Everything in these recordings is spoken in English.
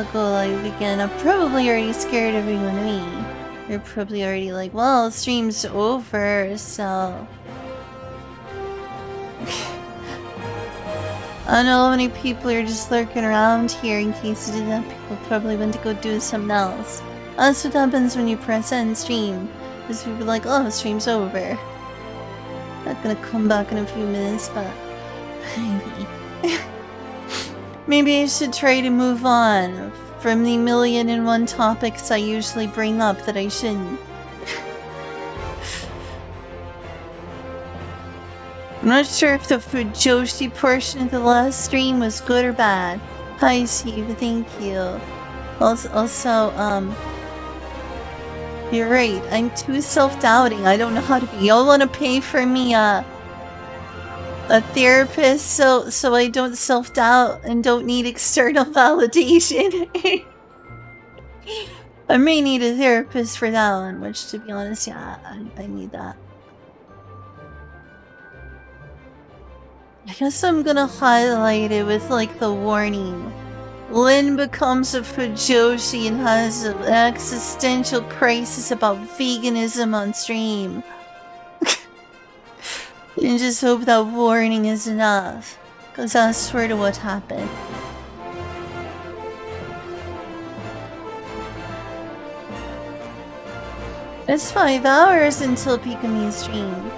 go live again, I'm probably already scared of everyone me. You're probably already like, well, stream's over, so... I don't know how many people are just lurking around here in case you did that. People probably went to go do something else. That's what happens when you press end stream. Is people are like, oh, stream's over. Not gonna come back in a few minutes, but maybe. Maybe I should try to move on from the 1,000,001 topics I usually bring up that I shouldn't. I'm not sure if the Fujoshi portion of the last stream was good or bad. Hi, Steve. Thank you. Also, you're right. I'm too self-doubting. I don't know how to be. Y'all want to pay for me a therapist so I don't self-doubt and don't need external validation? I may need a therapist for that one, which, to be honest, yeah, I need that. I guess I'm gonna highlight it with, like, the warning. Lynn becomes a Fujoshi and has an existential crisis about veganism on stream. And just hope that warning is enough, because that's sort of what happened. It's 5 hours until Pikami's stream.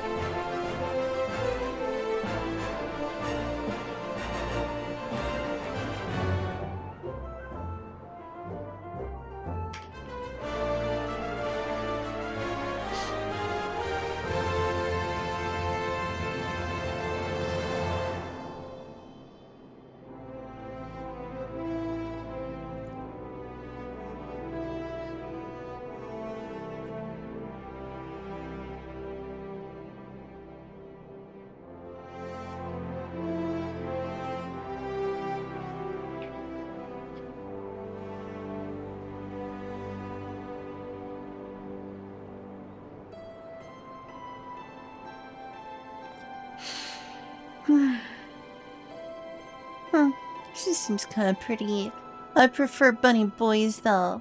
She seems kind of pretty. I prefer bunny boys though.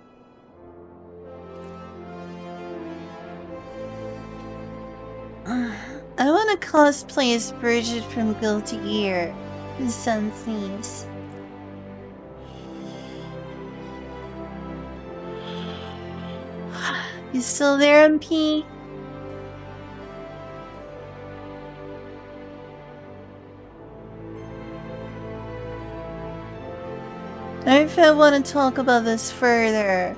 I want to cosplay as Bridget from Guilty Gear. This sounds nice. You still there, MP? If I want to talk about this further,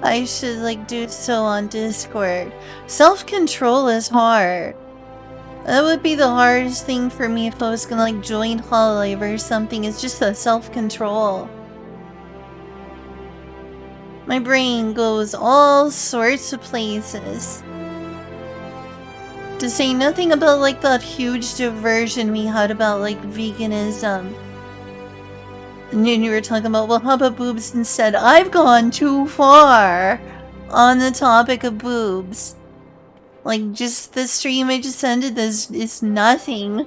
I should, like, do so on Discord. Self-control is hard. That would be the hardest thing for me if I was gonna, like, join Hololive or something. It's just the self-control. My brain goes all sorts of places. To say nothing about, like, that huge diversion we had about, like, veganism. And then you were talking about, well, how about boobs instead? I've gone too far on the topic of boobs. Like, just the stream I just ended is nothing.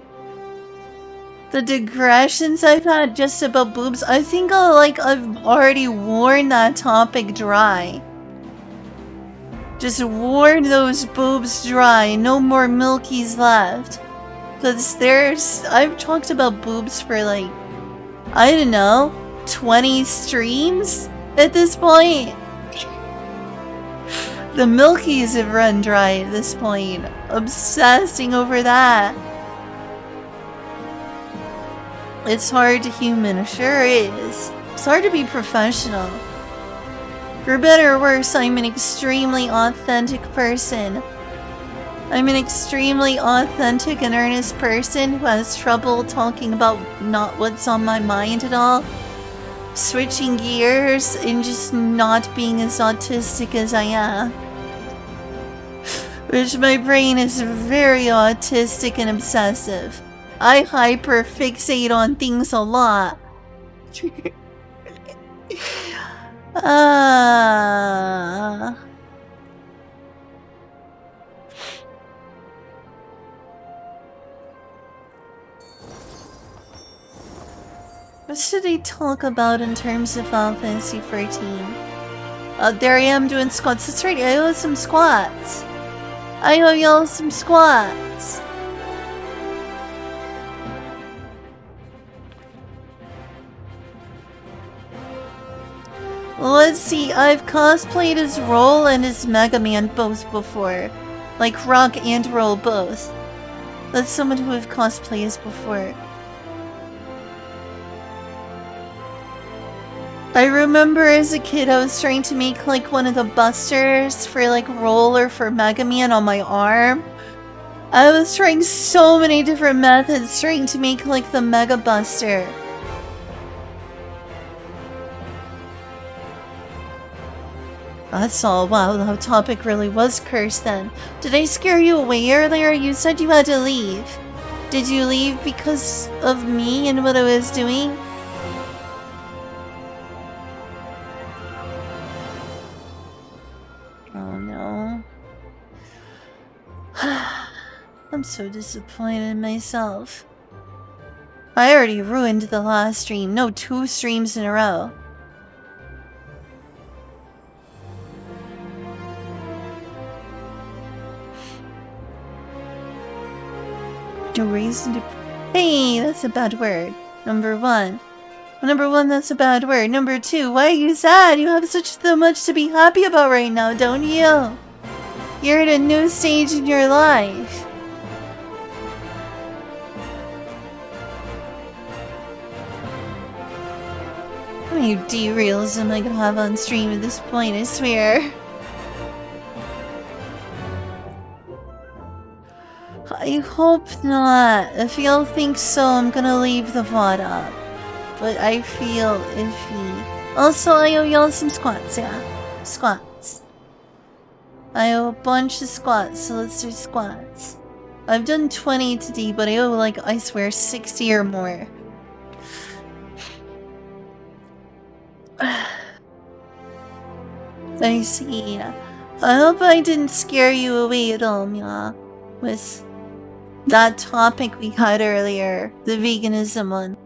The digressions I've had just about boobs, I think I've already worn that topic dry. Just worn those boobs dry, no more milkies left. Because I've talked about boobs for, like, I don't know, 20 streams at this point? The milkies have run dry at this point. Obsessing over that. It's hard to human, sure is. It's hard to be professional. For better or worse, I'm an extremely authentic person. I'm an extremely authentic and earnest person who has trouble talking about not what's on my mind at all. Switching gears and just not being as autistic as I am. Which my brain is very autistic and obsessive. I hyperfixate on things a lot. What should did I talk about in terms of Final Fantasy 14? There I am doing squats. That's right, I owe some squats. I owe y'all some squats. Let's see, I've cosplayed as Roll and as Mega Man both before. Like Rock and Roll both. That's someone who I've cosplayed as before. I remember as a kid I was trying to make like one of the busters for like Roll or for Mega Man on my arm. I was trying so many different methods trying to make like the Mega Buster. That's all. Wow, the topic really was cursed then. Did I scare you away earlier? You said you had to leave. Did you leave because of me and what I was doing? Oh no. I'm so disappointed in myself. I already ruined the last stream. No, 2 streams in a row. No reason to... Hey, that's a bad word. Number 1. Number 1, that's a bad word. Number 2, why are you sad? You have so much to be happy about right now, don't you? You're at a new stage in your life. How many derails am I gonna have on stream at this point, I swear. I hope not. If y'all think so, I'm gonna leave the VOD up. But I feel iffy. Also, I owe y'all some squats, yeah. Squats. I owe a bunch of squats, so let's do squats. I've done 20 today, but I owe like, I swear, 60 or more. I see. I hope I didn't scare you away at all, Mia. With that topic we had earlier, the veganism one.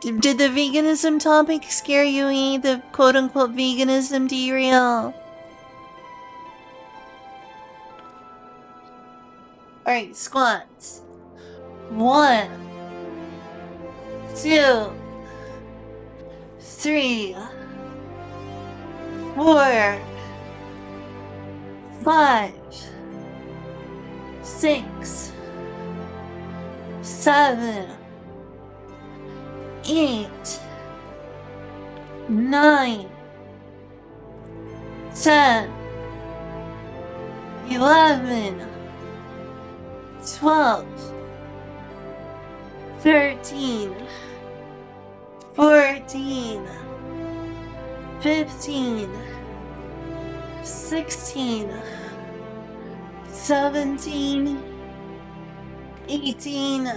Did the veganism topic scare you away? The quote-unquote veganism derail? Alright, squats. 1, 2, 3, 4, 5, 6, 7, 8, 9, 10, 11, 12, 13, 14, 15, 16, 17, 18,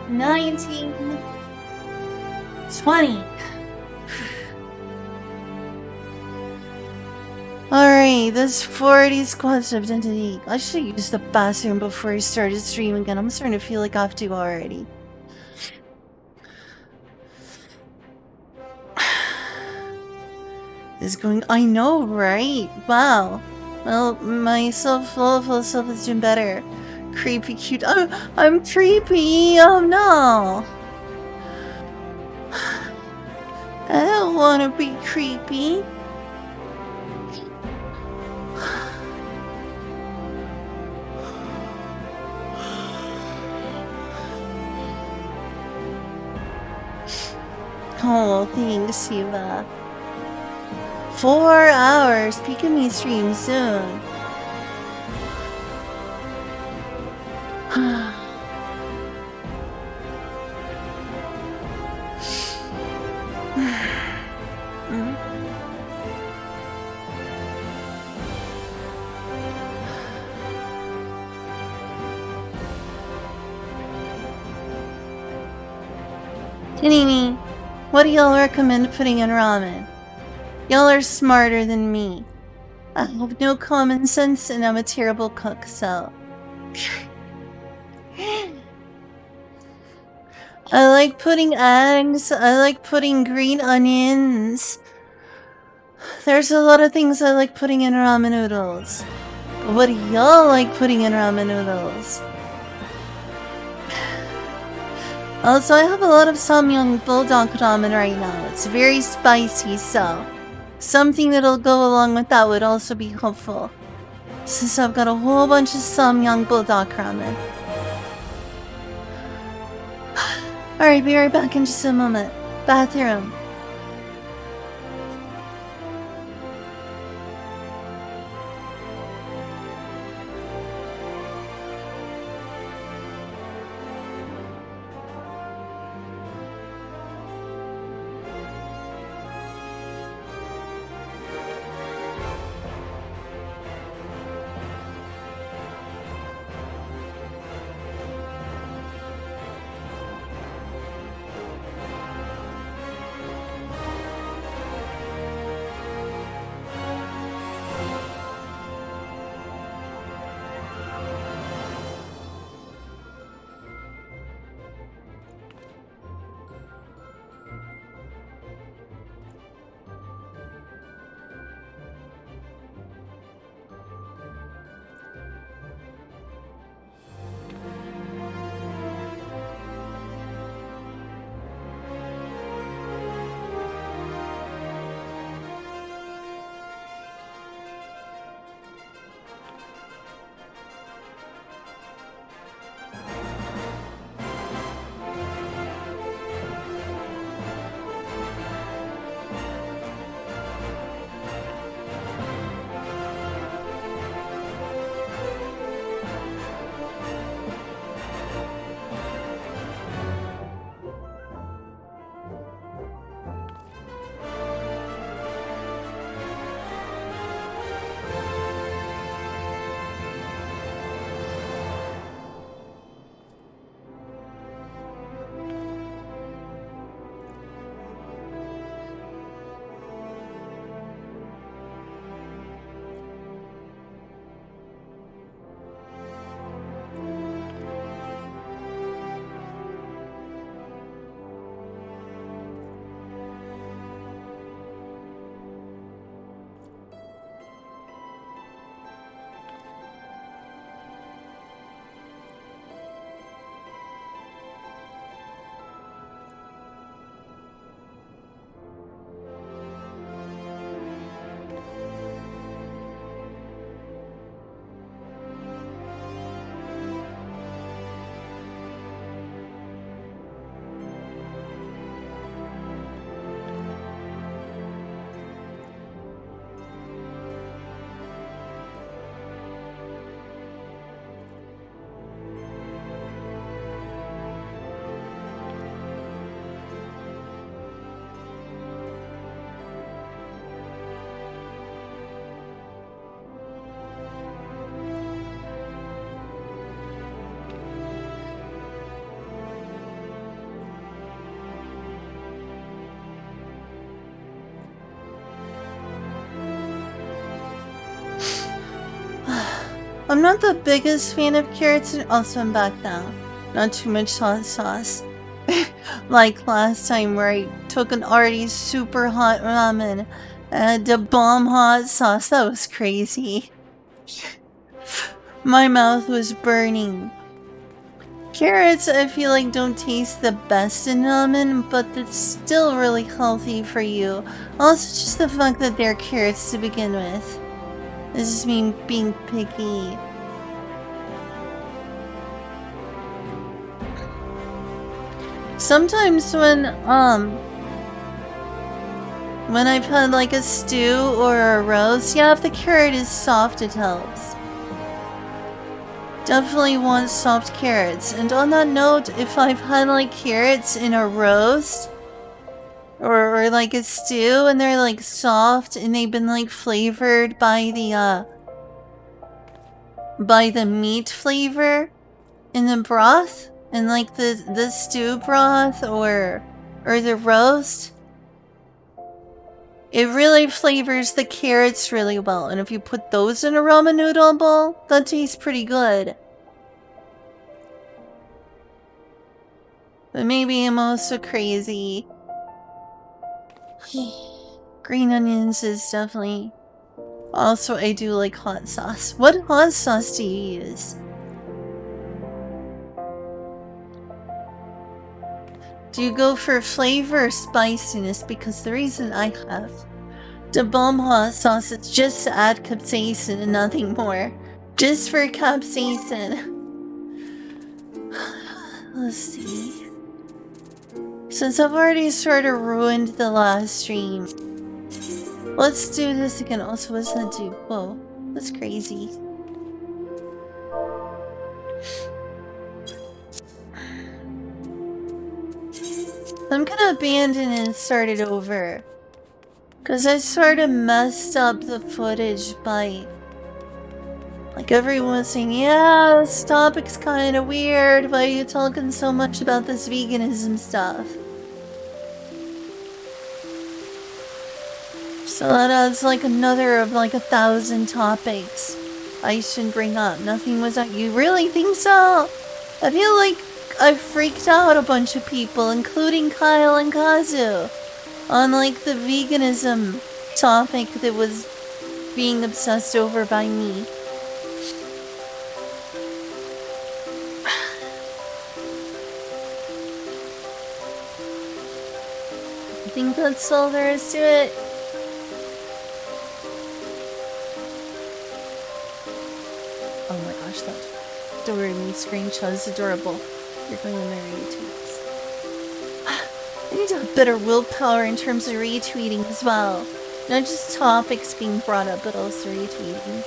19, 20. Alright, that's 40 squats I've done today. I should use the bathroom before I started streaming again. I'm starting to feel like I have to already. Is going... I know, right? Wow. Well, myself, Lalafells self is doing better. Creepy cute. Oh, I'm creepy! Oh no! I don't want to be creepy. Oh, thanks, Eva. 4 hours. Peek at me stream soon. Tanini, what do y'all recommend putting in ramen? Y'all are smarter than me. I have no common sense and I'm a terrible cook, so... I like putting eggs. I like putting green onions. There's a lot of things I like putting in ramen noodles. But what do y'all like putting in ramen noodles? Also, I have a lot of Samyang Bulldog ramen right now. It's very spicy, so something that'll go along with that would also be helpful. Since I've got a whole bunch of Samyang Bulldog ramen. Alright, be right back in just a moment. Bathroom. I'm not the biggest fan of carrots, and also I'm back now. Not too much sauce. Like last time where I took an already super hot ramen and a bomb hot sauce. That was crazy. My mouth was burning. Carrots, I feel like, don't taste the best in ramen, but it's still really healthy for you. Also, just the fact that they're carrots to begin with. This is me being picky. Sometimes when I've had like a stew or a roast, yeah, if the carrot is soft, it helps. Definitely want soft carrots. And on that note, if I've had like carrots in a roast or like a stew and they're like soft and they've been like flavored by the meat flavor in the broth and like the stew broth or the roast, it really flavors the carrots really well. And if you put those in a ramen noodle bowl, that tastes pretty good. But maybe I'm also crazy. Green onions is definitely... Also, I do like hot sauce. What hot sauce do you use? Do you go for flavor or spiciness? Because the reason I have the bomb hot sauce is just to add capsaicin and nothing more. Just for capsaicin. Let's see. Since I've already sort of ruined the last stream, let's do this again. Also, what's that do? Whoa, that's crazy. I'm gonna abandon and start it over. Because I sort of messed up the footage by... Like everyone was saying, yeah, this topic's kind of weird. Why are you talking so much about this veganism stuff? So that adds like another of like 1,000 topics I should bring up. Nothing was that. You really think so? I feel like I freaked out a bunch of people, including Kyle and Kazu, on like the veganism topic that was being obsessed over by me. I think that's all there is to it. Oh my gosh, that Doremi screenshot is adorable. You're going to my retweets. I need to have better willpower in terms of retweeting as well. Not just topics being brought up, but also retweeting.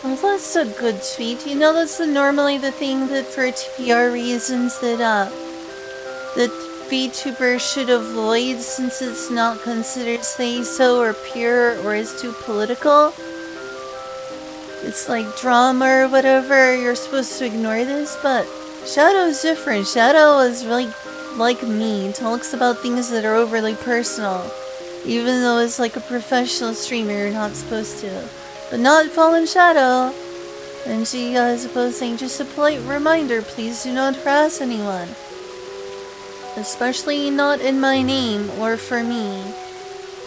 Well, that's a good tweet. You know, that's normally the thing that for TPR reasons that VTubers should avoid, since it's not considered say-so or pure or is too political. It's like drama or whatever, you're supposed to ignore this, but Shadow's different. Shadow is really like me, talks about things that are overly personal. Even though it's like a professional streamer, you're not supposed to. But not Fallen Shadow. And she is supposed to say, just a polite reminder, please do not harass anyone. Especially not in my name or for me.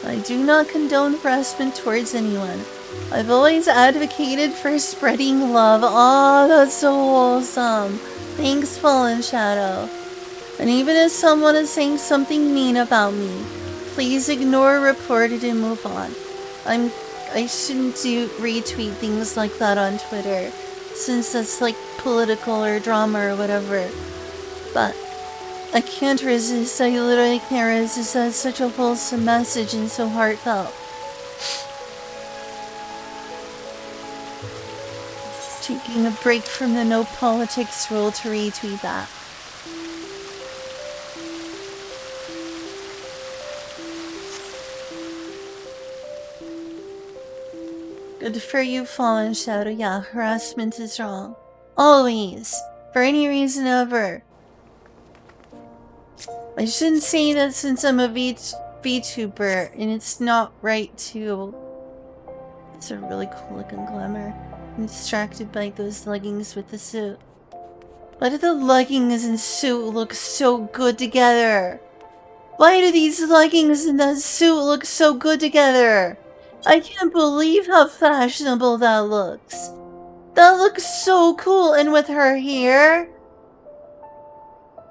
I do not condone harassment towards anyone. I've always advocated for spreading love. Oh, that's so wholesome. Thanks, Fallen Shadow. And even if someone is saying something mean about me, please ignore, report it, and move on. I shouldn't retweet things like that on Twitter, since that's like political or drama or whatever. But I can't resist. I literally can't resist. That's such a wholesome message and so heartfelt. Taking a break from the no politics rule to retweet that. Good for you, Fallen Shadow. Yeah, harassment is wrong. Always. For any reason ever. I shouldn't say that since I'm a VTuber, and it's not right to... It's a really cool looking glamour. I'm distracted by those leggings with the suit. Why do the leggings and suit look so good together? Why do these leggings and that suit look so good together? I can't believe how fashionable that looks. That looks so cool, and with her hair...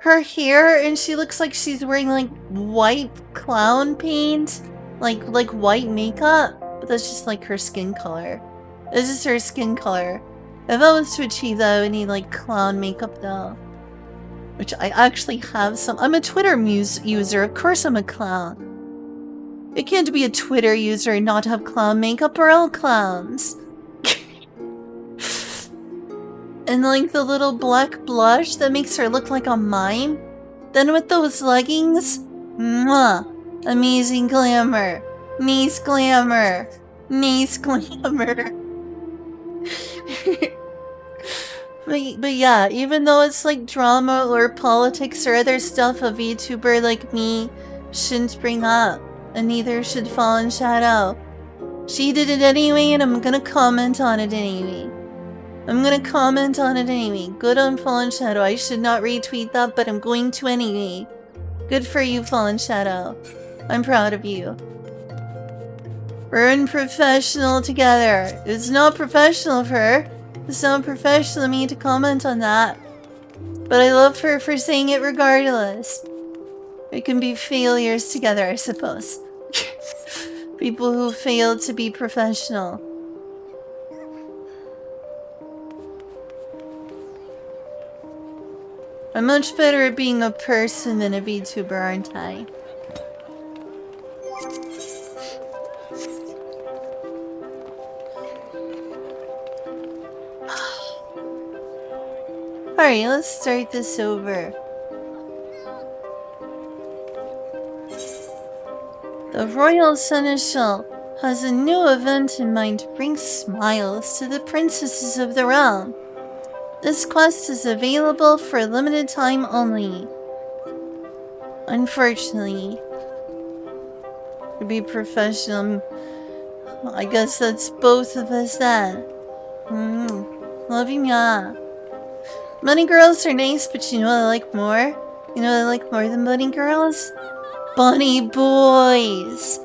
and she looks like she's wearing like white clown paint, like white makeup, but that's just like her skin color. This is her skin color. If I was to achieve that, I would need like clown makeup though, which I actually have some. I'm a Twitter user, of course I'm a clown. You can't be a Twitter user and not have clown makeup. We're all clowns. And like the little black blush that makes her look like a mime. Then with those leggings, mwah, amazing glamour. Mace glamour. Mace glamour. But yeah, even though it's like drama or politics or other stuff a VTuber like me shouldn't bring up, and neither should Fallen Shadow. She did it anyway, and I'm gonna comment on it anyway. Good on Fallen Shadow. I should not retweet that, but I'm going to anyway. Good for you, Fallen Shadow. I'm proud of you. We're unprofessional together. It's not professional of her. It's not professional of me to comment on that. But I love her for saying it regardless. We can be failures together, I suppose. People who failed to be professional. I'm much better at being a person than a VTuber, aren't I? Alright, let's start this over. The Royal Seneschal has a new event in mind to bring smiles to the princesses of the realm. This quest is available for a limited time only. Unfortunately. To be professional, I guess that's both of us then. Love you, Mia. Bunny girls are nice, but you know what I like more? You know what I like more than bunny girls? Bunny boys!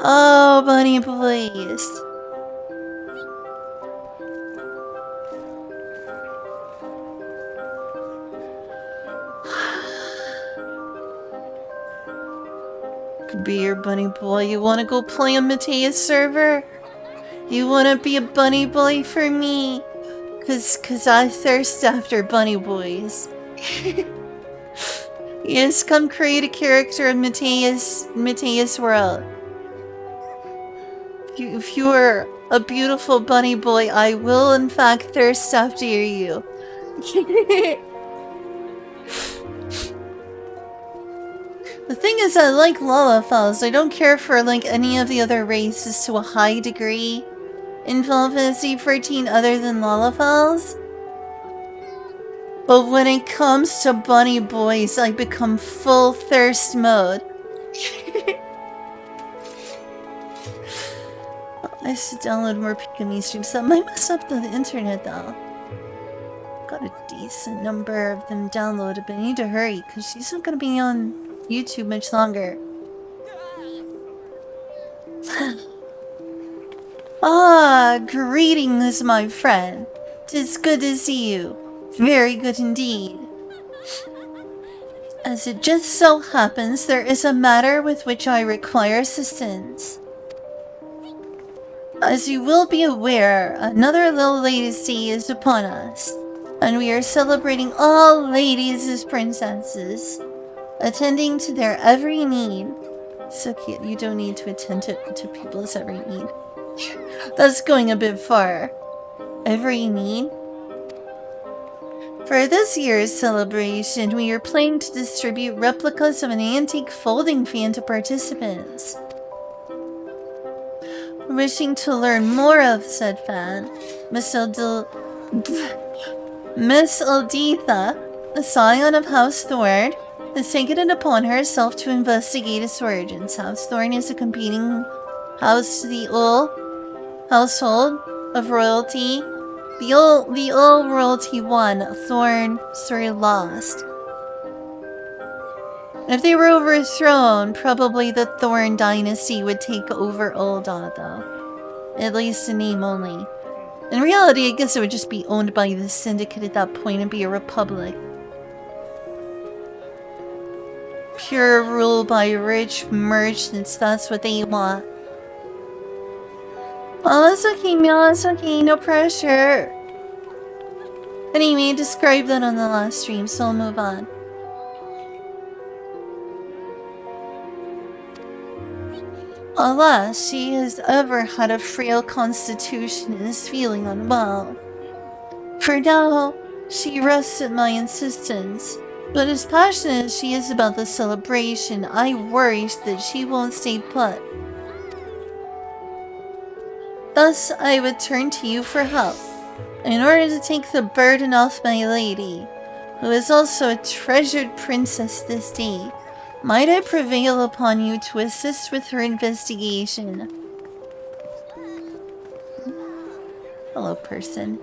Oh, bunny boys. Could be your bunny boy. You wanna go play on Matea's server? You wanna be a bunny boy for me? Cause I thirst after bunny boys. Yes, come create a character in Matea's world. If you are a beautiful bunny boy, I will in fact thirst after you. The thing is, I like Lalafells. I don't care for like any of the other races to a high degree in Final Fantasy XIV other than Lalafells. But when it comes to bunny boys, I become full thirst mode. I should download more Pikami streams. That might mess up the internet though. Got a decent number of them downloaded, but I need to hurry because she's not going to be on YouTube much longer. Greetings, my friend. 'Tis good to see you. Very good indeed. As it just so happens, there is a matter with which I require assistance. As you will be aware, another little ladies' day is upon us, and we are celebrating all ladies as princesses, attending to their every need. So cute, you don't need to attend to people's every need. That's going a bit far. Every need? For this year's celebration, we are planning to distribute replicas of an antique folding fan to participants. Wishing to learn more of said fan, Miss Alditha, the scion of House Thorn, has taken it upon herself to investigate its origins. House Thorn is a competing house to the household of royalty. The old royalty won, Thorn lost. If they were overthrown, probably the Thorn dynasty would take over Ul'dah, though. At least in name only. In reality, I guess it would just be owned by the Syndicate at that point and be a republic. Pure rule by rich merchants, that's what they want. Oh, that's okay, Mila, that's okay, no pressure. Anyway, I described that on the last stream, so I'll move on. Alas, she has ever had a frail constitution and is feeling unwell. For now, she rests at my insistence, but as passionate as she is about the celebration, I worry that she won't stay put. Thus, I would turn to you for help, in order to take the burden off my lady, who is also a treasured princess this day. Might I prevail upon you to assist with her investigation? Hello, person.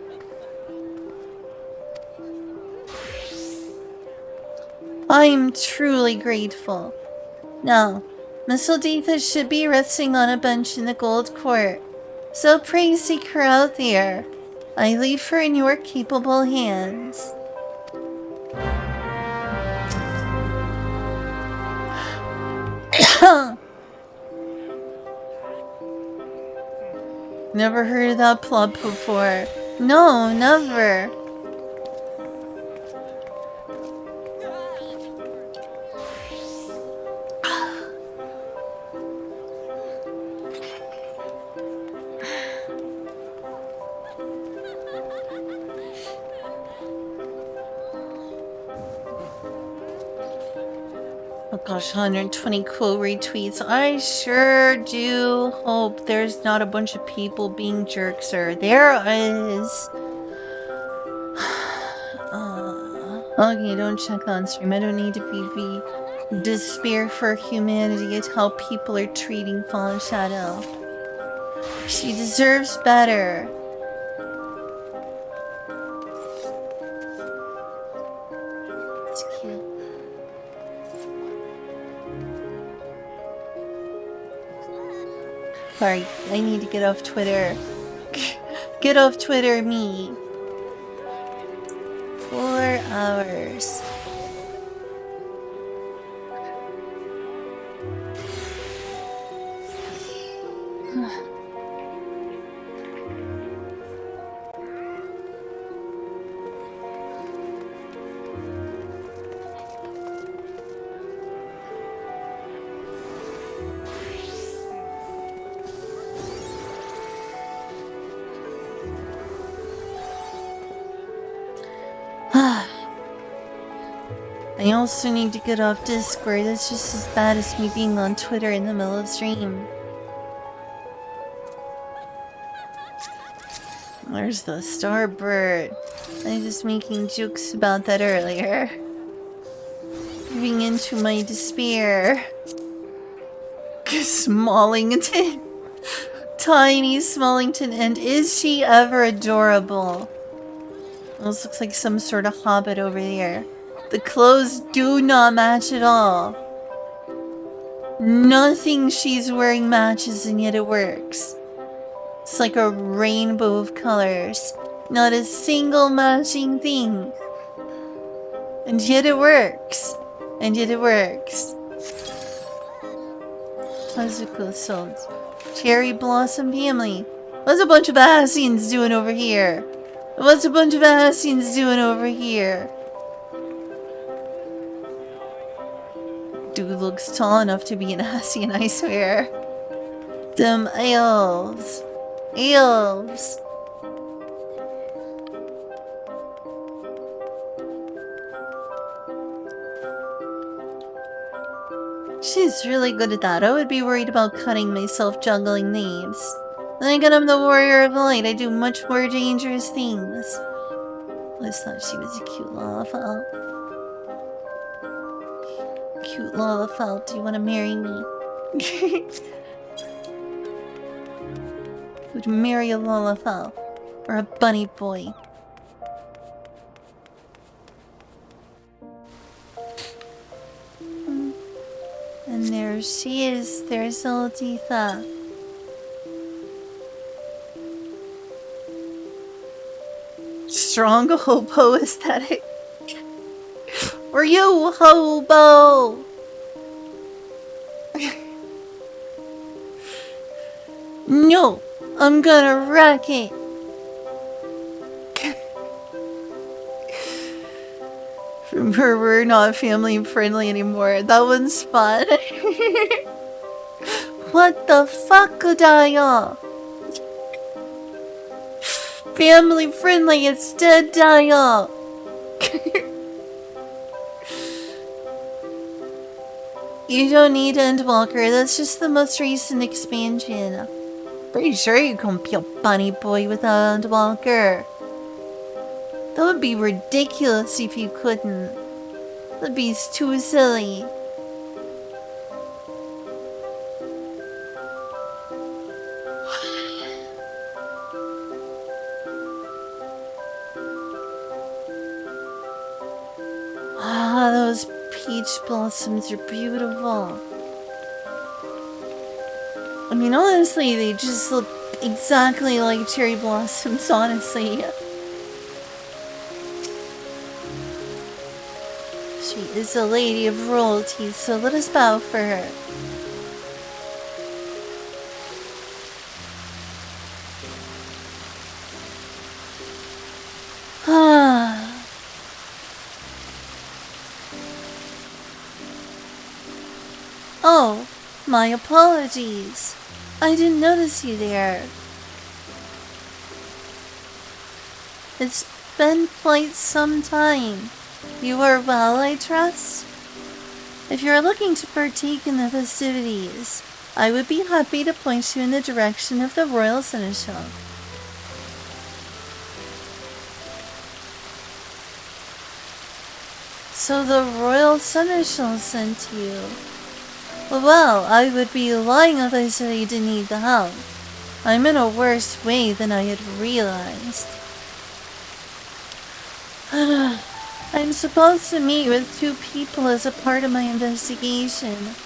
I am truly grateful. Now, Miss Odetha should be resting on a bench in the Gold Court, so pray seek her out there. I leave her in your capable hands. Never heard of that plot before. No, never. Oh gosh, 120 quote retweets. I sure do hope there's not a bunch of people being jerks, or there is. Okay, don't check on stream. I don't need to be despair for humanity at how people are treating Fallen Shadow. She deserves better. It's cute. Sorry, I need to get off Twitter. Get off Twitter, me. 4 hours. I also need to get off Discord. That's just as bad as me being on Twitter in the middle of stream. There's the Starbird. I was just making jokes about that earlier. Giving into my despair. Smallington. Tiny Smallington. And is she ever adorable? This looks like some sort of hobbit over there. The clothes do not match at all. Nothing she's wearing matches, and yet it works. It's like a rainbow of colors. Not a single matching thing. And yet it works. And yet it works. Hazuko sold. Cherry Blossom Family. What's a bunch of Assassins doing over here? What's a bunch of Assassins doing over here? Dude looks tall enough to be an Ascian, I swear. Them elves. Elves. She's really good at that. I would be worried about cutting myself juggling names. Then again, I'm the warrior of light. I do much more dangerous things. I just thought she was a cute Lalafell. Cute Lalafell, do you want to marry me? Would you marry a Lalafell? Or a bunny boy? And there she is. There's Alditha. Strong hobo aesthetic. Or you, hobo! No, I'm gonna wreck it. Remember, we're not family friendly anymore. That one's fun. What the fuck, Daya? Family friendly instead, Daya. You don't need Endwalker, that's just the most recent expansion. Pretty sure you can't be a bunny boy without Endwalker. That would be ridiculous if you couldn't. That'd be too silly. Ah, those peach blossoms are beautiful. I mean, honestly, they just look exactly like cherry blossoms, honestly. She is a lady of royalty, so let us bow for her. Ah. Oh, my apologies. I didn't notice you there. It's been quite some time. You are well, I trust? If you are looking to partake in the festivities, I would be happy to point you in the direction of the Royal Seneschal. So the Royal Seneschal sent you. Well, I would be lying if I said I didn't need the help. I'm in a worse way than I had realized. I'm supposed to meet with 2 people as a part of my investigation.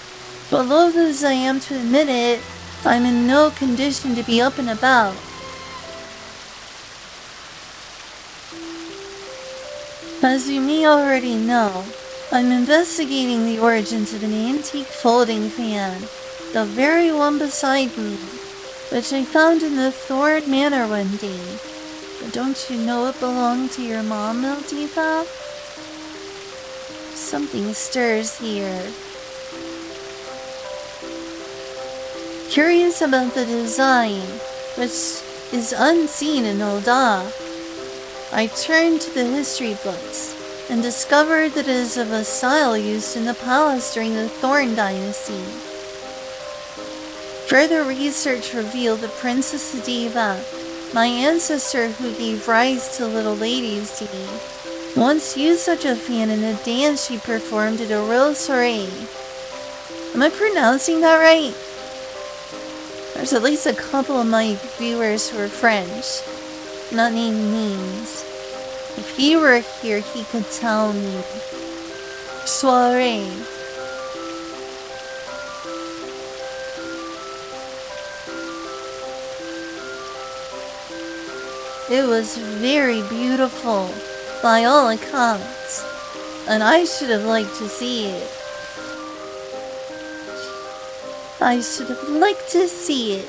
But loath as I am to admit it, I'm in no condition to be up and about. As you may already know, I'm investigating the origins of an antique folding fan, the very one beside me, which I found in the Thorn Manor one day. But don't you know it belonged to your mom, Mildita? Something stirs here. Curious about the design, which is unseen in Olda, I turned to the history books and discovered that it is of a style used in the palace during the Thorn Dynasty. Further research revealed that Princess Adiva, my ancestor who gave rise to Little Lady's Tea, once used such a fan in a dance she performed at a royal soiree. Am I pronouncing that right? There's at least a couple of my viewers who are French, not named names. If he were here, he could tell me. Soiree. It was very beautiful, by all accounts, and I should have liked to see it. I should have liked to see it.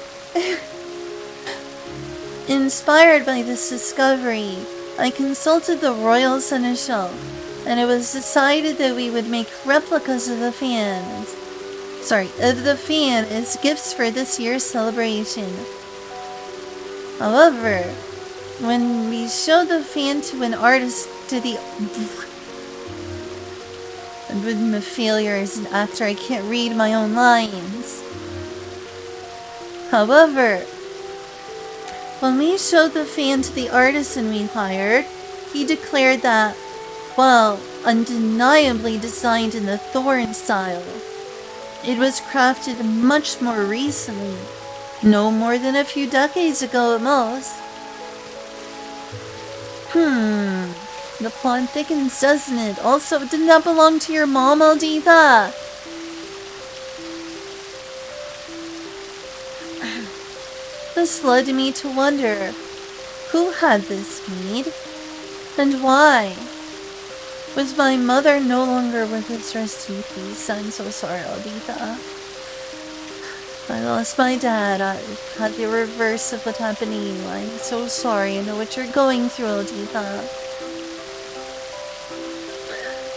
Inspired by this discovery, I consulted the Royal Seneschal, and it was decided that we would make replicas of the fan as gifts for this year's celebration. However, when we showed the fan to an artist and with my failure as an actor, I can't read my own lines. However, when we showed the fan to the artisan we hired, he declared that, well, undeniably designed in the Thorn style. It was crafted much more recently, no more than a few decades ago at most. The plot thickens, doesn't it? Also, it did not belong to your mom, Alditha. This led me to wonder, who had this made, and why? Was my mother no longer with us? Rest in peace. I'm so sorry, Alditha. I lost my dad. I had the reverse of what happened to you. I'm so sorry. I know what you're going through, Alditha.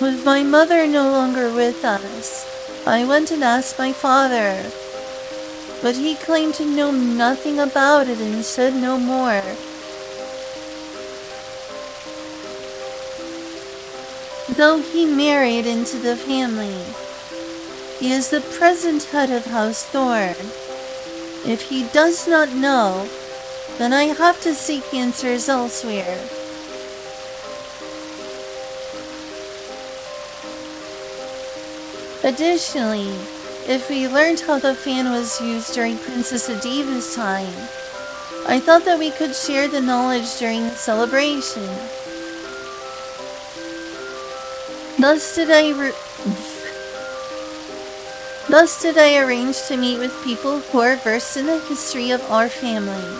With my mother no longer with us, I went and asked my father, but he claimed to know nothing about it and said no more. Though he married into the family, he is the present head of House Thorn. If he does not know, then I have to seek answers elsewhere. Additionally, if we learned how the fan was used during Princess Adiva's time, I thought that we could share the knowledge during the celebration. Thus did I Thus did I arrange to meet with people who are versed in the history of our family.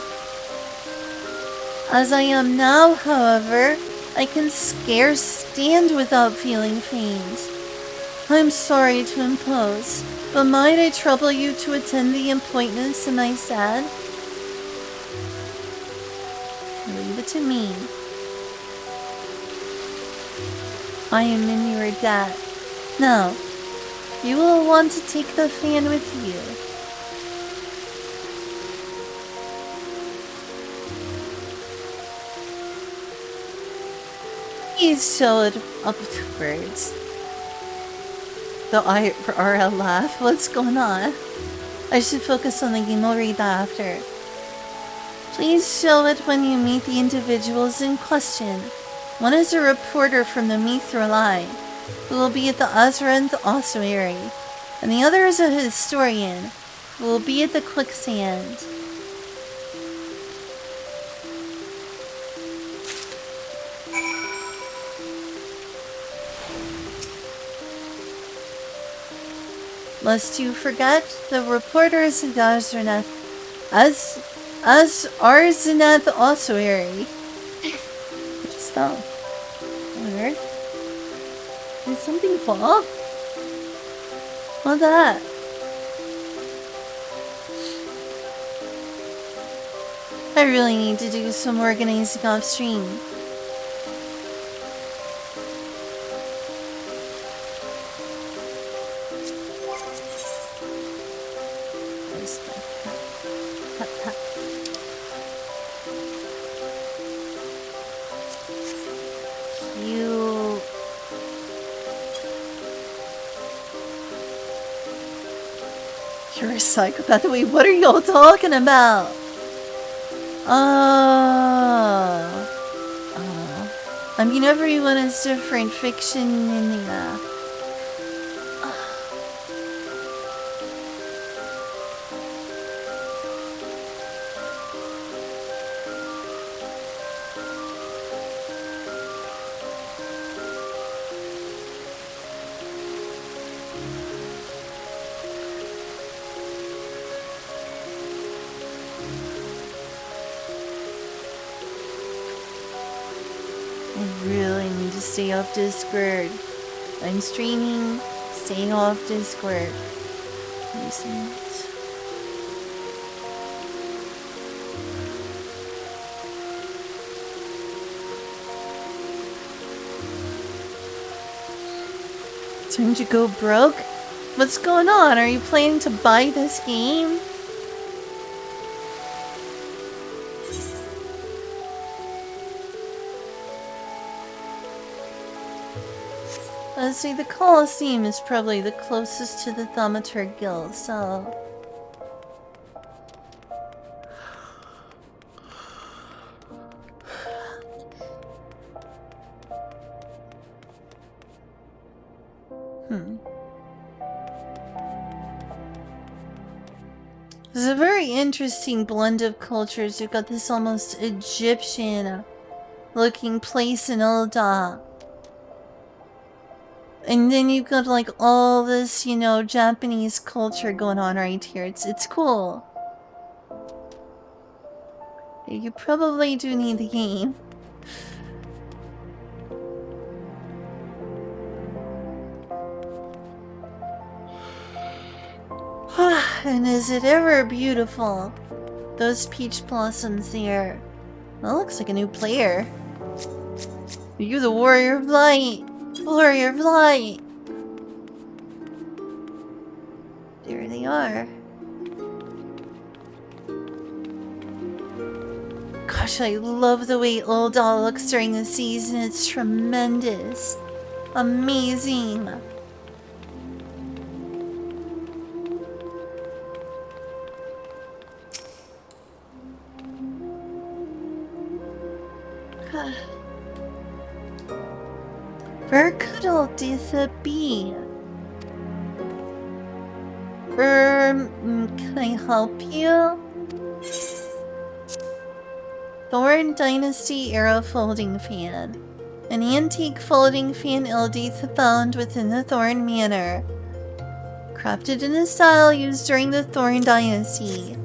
As I am now, however, I can scarce stand without feeling faint. I'm sorry to impose, but might I trouble you to attend the appointments in my stead? Leave it to me. I am in your debt. Now, you will want to take the fan with you. Please show it upwards. The RL laugh. What's going on? I should focus on the game. I'll read that after. Please show it when you meet the individuals in question. One is a reporter from the Mithril Line, who will be at the Azranth ossuary, and the other is a historian, who will be at the quicksand. Lest you forget, the reporter is at Azranth, Azranth ossuary. What is that? Weird. Did something fall? What's that? I really need to do some organizing off stream. You're a psychopath. Wait, what are y'all talking about? I mean, everyone is different. Fiction and stay off Discord. I'm streaming, staying off Discord. Time to go broke? What's going on? Are you planning to buy this game? Let's see, the Colosseum is probably the closest to the Thaumaturg Guild, so... It's a very interesting blend of cultures. You've got this almost Egyptian-looking place in Ul'dah. And then you've got like all this, you know, Japanese culture going on right here. It's cool. You probably do need the game. And is it ever beautiful? Those peach blossoms there. That looks like a new player. You're the Warrior of Light. Warrior of Light. There they are. Gosh, I love the way Ul'dah looks during the season. It's tremendous. Amazing. Where could Alditha be? Can I help you? Thorn Dynasty Arrow Folding Fan. An antique folding fan Ildith found within the Thorn Manor. Crafted in a style used during the Thorn Dynasty.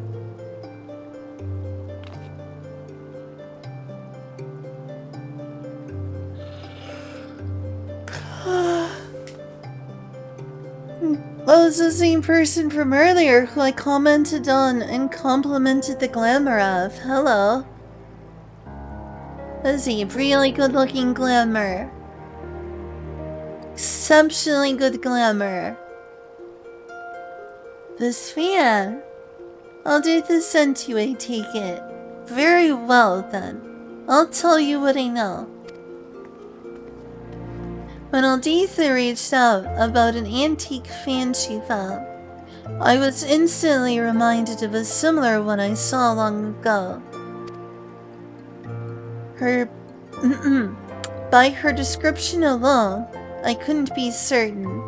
Oh, it's the same person from earlier who I commented on and complimented the glamour of. Hello. Let's see, really good looking glamour. Exceptionally good glamour. This fan. I'll do this sent you, I take it. Very well then. I'll tell you what I know. When Alditha reached out about an antique fan she found, I was instantly reminded of a similar one I saw long ago. By her description alone, I couldn't be certain.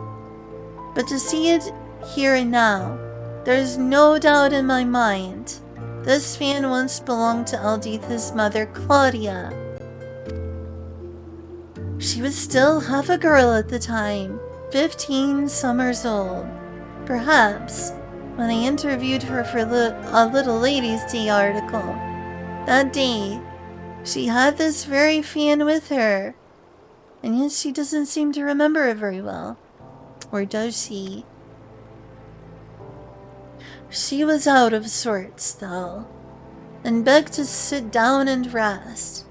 But to see it here and now, there's no doubt in my mind. This fan once belonged to Alditha's mother, Claudia. She was still half a girl at the time, 15 summers old. Perhaps, when I interviewed her for a Little Ladies' Day article, that day, she had this very fan with her, and yet she doesn't seem to remember it very well. Or does she? She was out of sorts, though, and begged to sit down and rest.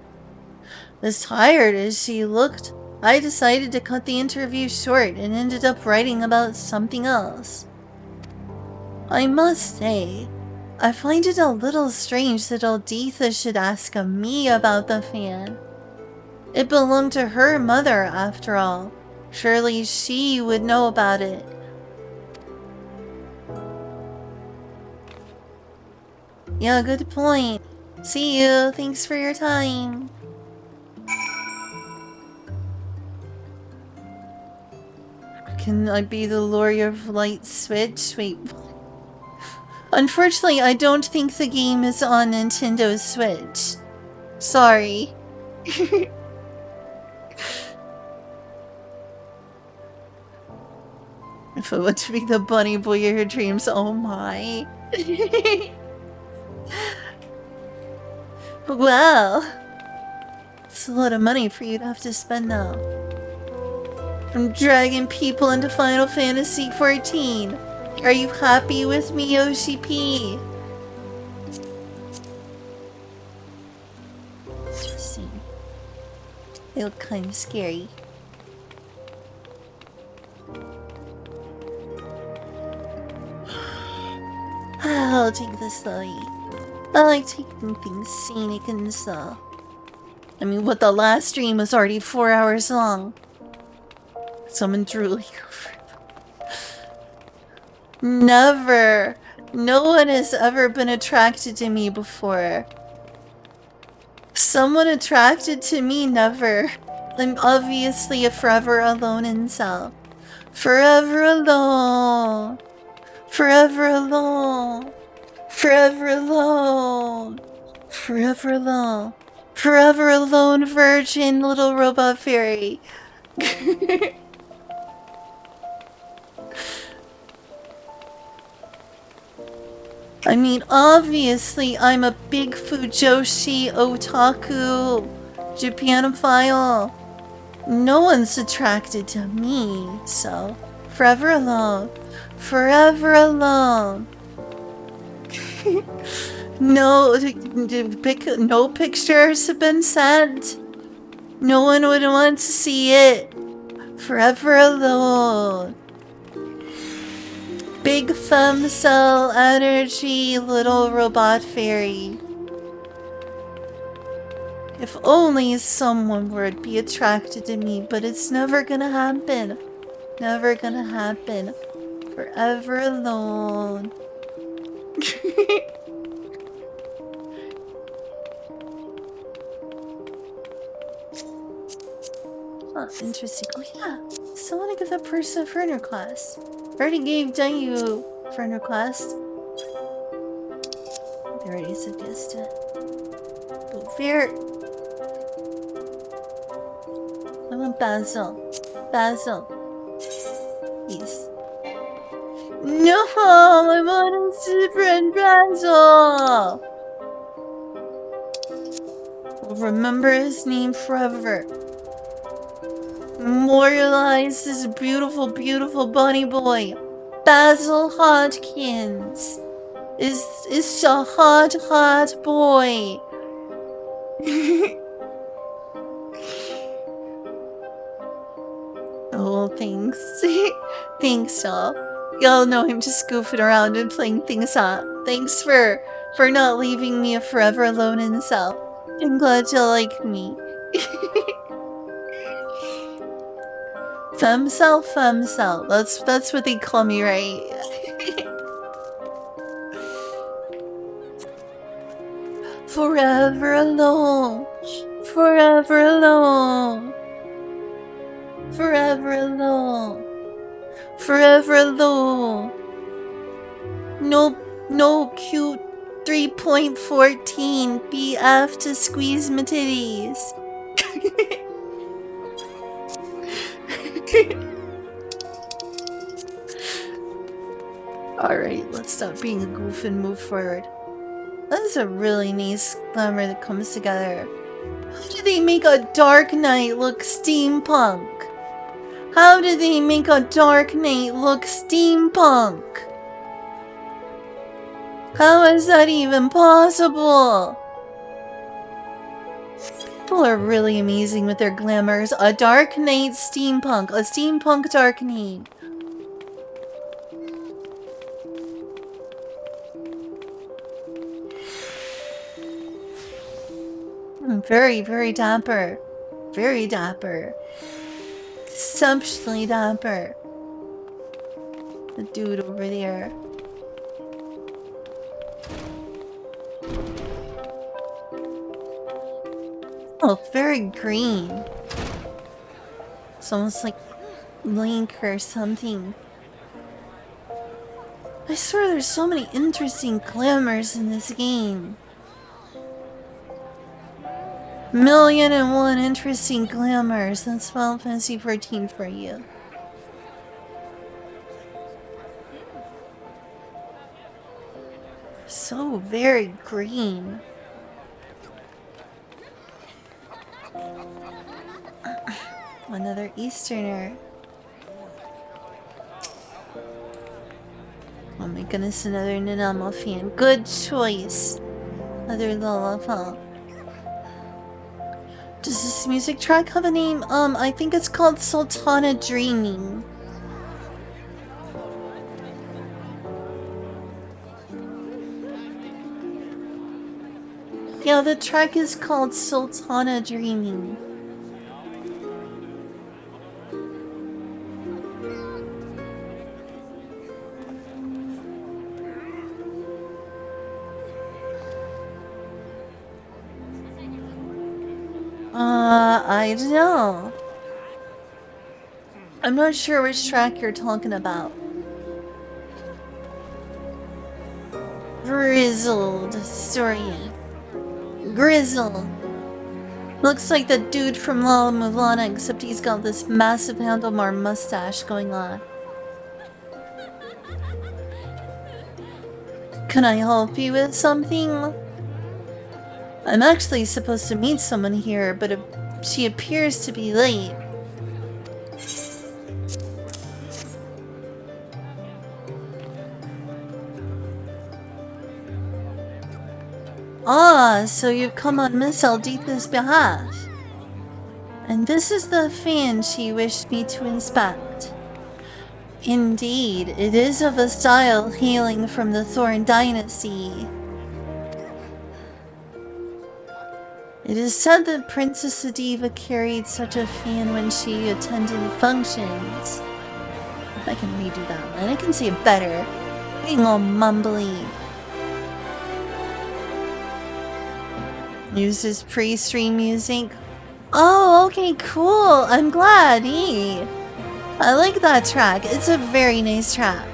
As tired as she looked, I decided to cut the interview short and ended up writing about something else. I must say, I find it a little strange that Alditha should ask me about the fan. It belonged to her mother, after all. Surely she would know about it. Yeah, good point. See you. Thanks for your time. Can I be the Lawyer of Light Switch? Wait. Unfortunately, I don't think the game is on Nintendo Switch. Sorry. If I want to be the bunny boy of your dreams, oh my. Well, it's a lot of money for you to have to spend now. From dragging people into Final Fantasy XIV. Are you happy with me, Yoshi P? Interesting. They look kind of scary. I'll take this slowly. I like taking things scenic and slow. I mean, what, the last stream was already 4 hours long. Someone drooling over. Never. No one has ever been attracted to me before. Someone attracted to me, never. I'm obviously a forever alone incel. Forever alone. Forever alone. Forever alone. Forever alone. Forever alone virgin little robot fairy. I mean, obviously, I'm a big Fujoshi otaku Japanophile. No one's attracted to me, so forever alone. Forever alone. No pictures have been sent. No one would want to see it. Forever alone. Big femcell energy little robot fairy. If only someone would be attracted to me, but it's never gonna happen. Never gonna happen. Forever alone. Oh, interesting. Oh yeah, still want to give that person a friend request. Already gave Dayu a friend request. They already said yes to it. But Basil. Basil. Please. No, I want to friend Basil. We'll remember his name forever. Memorialize this beautiful, beautiful bunny boy. Basil Hodgkins is a hot, hot boy. Oh, thanks. Thanks, y'all. Y'all know him just goofing around and playing things up. Thanks for not leaving me forever alone in the cell. I'm glad you like me. Femcell, femcell. That's what they call me, right? Forever alone. Forever alone. Forever alone. Forever alone. No cute 3.14 BF to squeeze my titties. Alright, let's stop being a goof and move forward. That is a really nice glamour that comes together. How do they make a Dark Knight look steampunk? How do they make a Dark Knight look steampunk? How is that even possible? People are really amazing with their glamours. A Dark Knight steampunk. A steampunk Dark Knight. Very, very dapper. Very dapper. Exceptionally dapper. The dude over there. Oh, very green. It's almost like Link or something. I swear there's so many interesting glamours in this game. 1,000,001 interesting glamours. That's Final Fantasy 14 for you. So very green. Another Easterner. Oh my goodness, another Nanamo fan. Good choice. Another Lalafell. Does this music track have a name? I think it's called Sultana Dreaming. Yeah, the track is called Sultana Dreaming. I don't know. I'm not sure which track you're talking about. Grizzled story. Grizzle. Looks like the dude from La Mulana, except he's got this massive handlebar mustache going on. Can I help you with something? I'm actually supposed to meet someone here, but she appears to be late. Ah, so you've come on Miss Alditha's behalf. And this is the fan she wished me to inspect. Indeed, it is of a style hailing from the Thorn Dynasty. It is said that Princess Adiva carried such a fan when she attended functions. If I can redo that line, I can say it better. Being all mumbly. Uses pre-stream music. Oh, okay, cool. I'm glad. Yee. I like that track. It's a very nice track.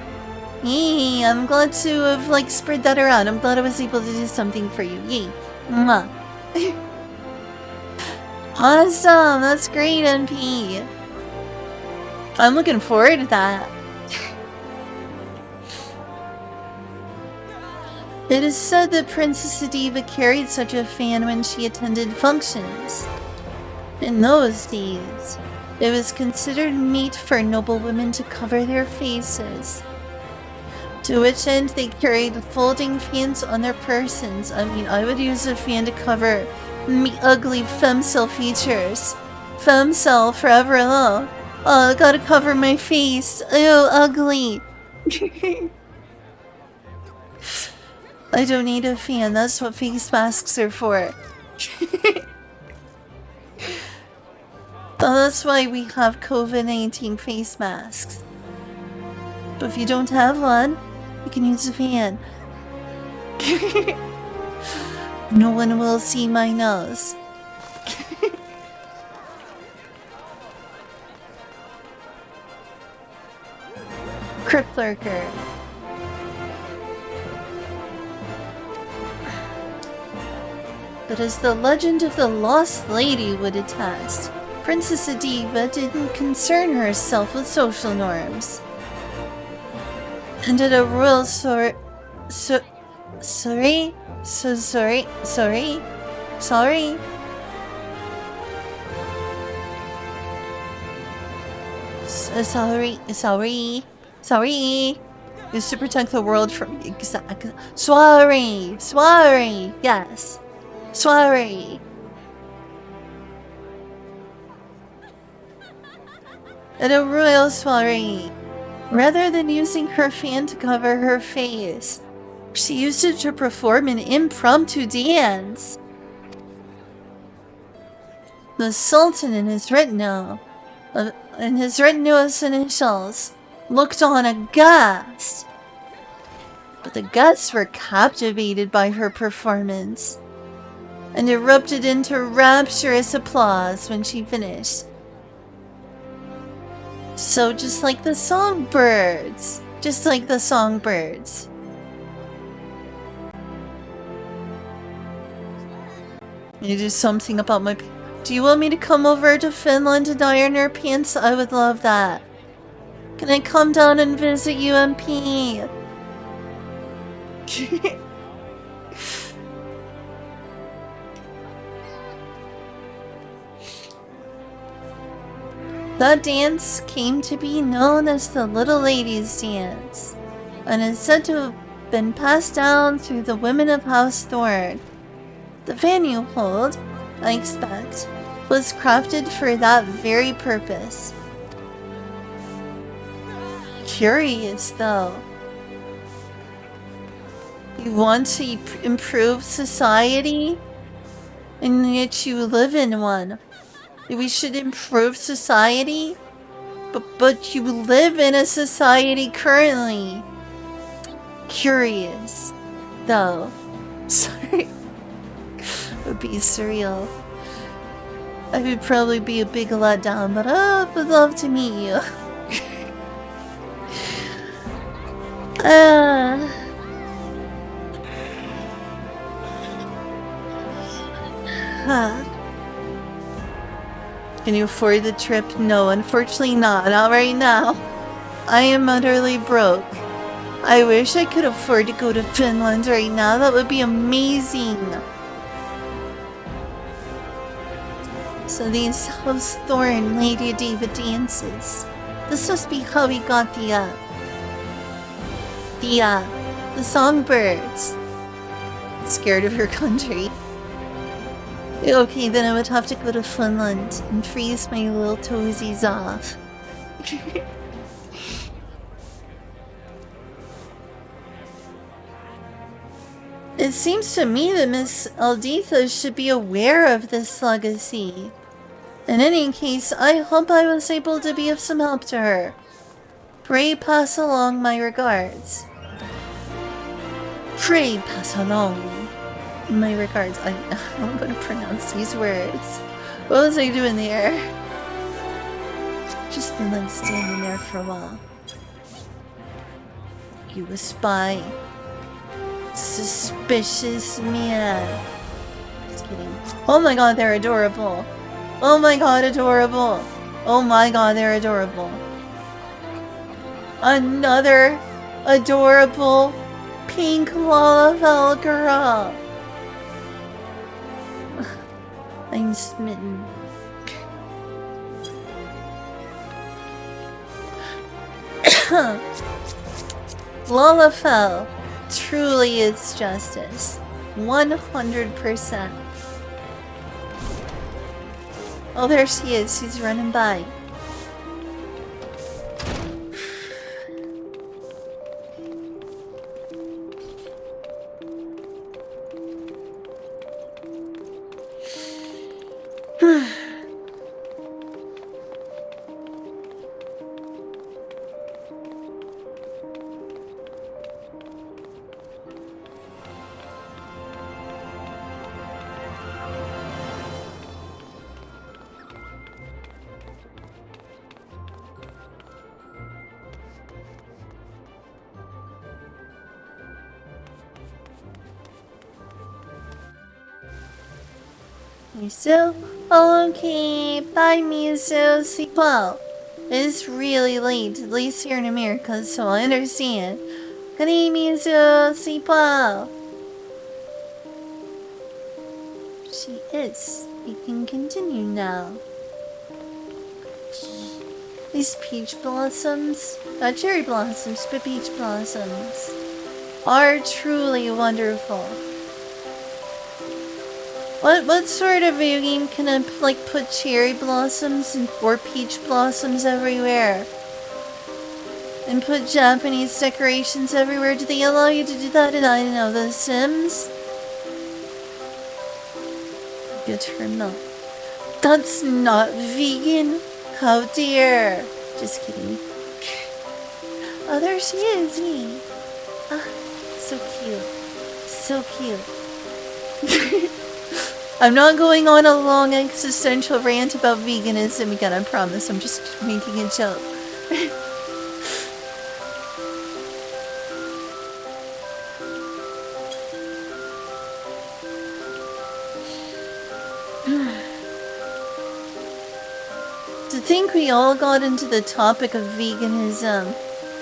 Yee, I'm glad to have spread that around. I'm glad I was able to do something for you. Yee. Mwah. Awesome! That's great, NP. I'm looking forward to that. It is said that Princess Adiva carried such a fan when she attended functions. In those days, it was considered meet for noblewomen to cover their faces. To which end they carried folding fans on their persons. I mean, I would use a fan to cover me ugly femcel features. Femcel forever alone. Oh, I gotta cover my face. Ew, ugly. I don't need a fan, that's what face masks are for. That's why we have COVID-19 face masks. But if you don't have one, you can use a fan. No one will see my nose. Crypt Lurker. But as the legend of the Lost Lady would attest, Princess Adiva didn't concern herself with social norms. And at a royal sorry? Sorry? Is to protect the world from Sorry, yes. Sorry. At a royal soiree, rather than using her fan to cover her face, she used it to perform an impromptu dance. The Sultan and his retinue's initials looked on aghast, but the guests were captivated by her performance and erupted into rapturous applause when she finished. So just like the songbirds. You do something about my... Do you want me to come over to Finland and iron your pants? I would love that. Can I come down and visit you, MP? That dance came to be known as the Little Ladies' Dance, and is said to have been passed down through the women of House Thorn. The fan you hold, I expect, was crafted for that very purpose. Curious, though. You want to improve society? And yet you live in one. We should improve society? But you live in a society currently. Curious, though. Sorry. It would be surreal. I would probably be a big letdown, but I would love to meet you. Can you afford the trip? No, unfortunately not. Not right now. I am utterly broke. I wish I could afford to go to Finland right now. That would be amazing. So these House Thorn Lady Diva dances. This must be how we got the songbirds. Scared of her country. Okay, then I would have to go to Finland and freeze my little toesies off. It seems to me that Miss Alditha should be aware of this legacy. In any case, I hope I was able to be of some help to her. Pray pass along my regards. Pray pass along my regards. I'm going to pronounce these words. What was I doing there? Just been like standing there for a while. You a spy. Suspicious man. Just kidding. Oh my god, they're adorable. Oh my god, adorable. Oh my god, they're adorable. Another adorable pink Lalafell girl. I'm smitten. Lalafell truly is justice. 100%. Oh, there she is. She's running by. Miso? Okay, bye Miso. See, well, it's really late, at least here in America, so I understand. Good evening, Miso. See, well. She is. We can continue now. These peach blossoms, not cherry blossoms, but peach blossoms, are truly wonderful. What sort of video game can I, like, put cherry blossoms or peach blossoms everywhere? And put Japanese decorations everywhere? Do they allow you to do that in, I don't know, The Sims? Good to know. That's not vegan. How dare. Just kidding. Oh, there she is, me. Ah, so cute. So cute. I'm not going on a long existential rant about veganism again, I promise. I'm just making a joke. To think we all got into the topic of veganism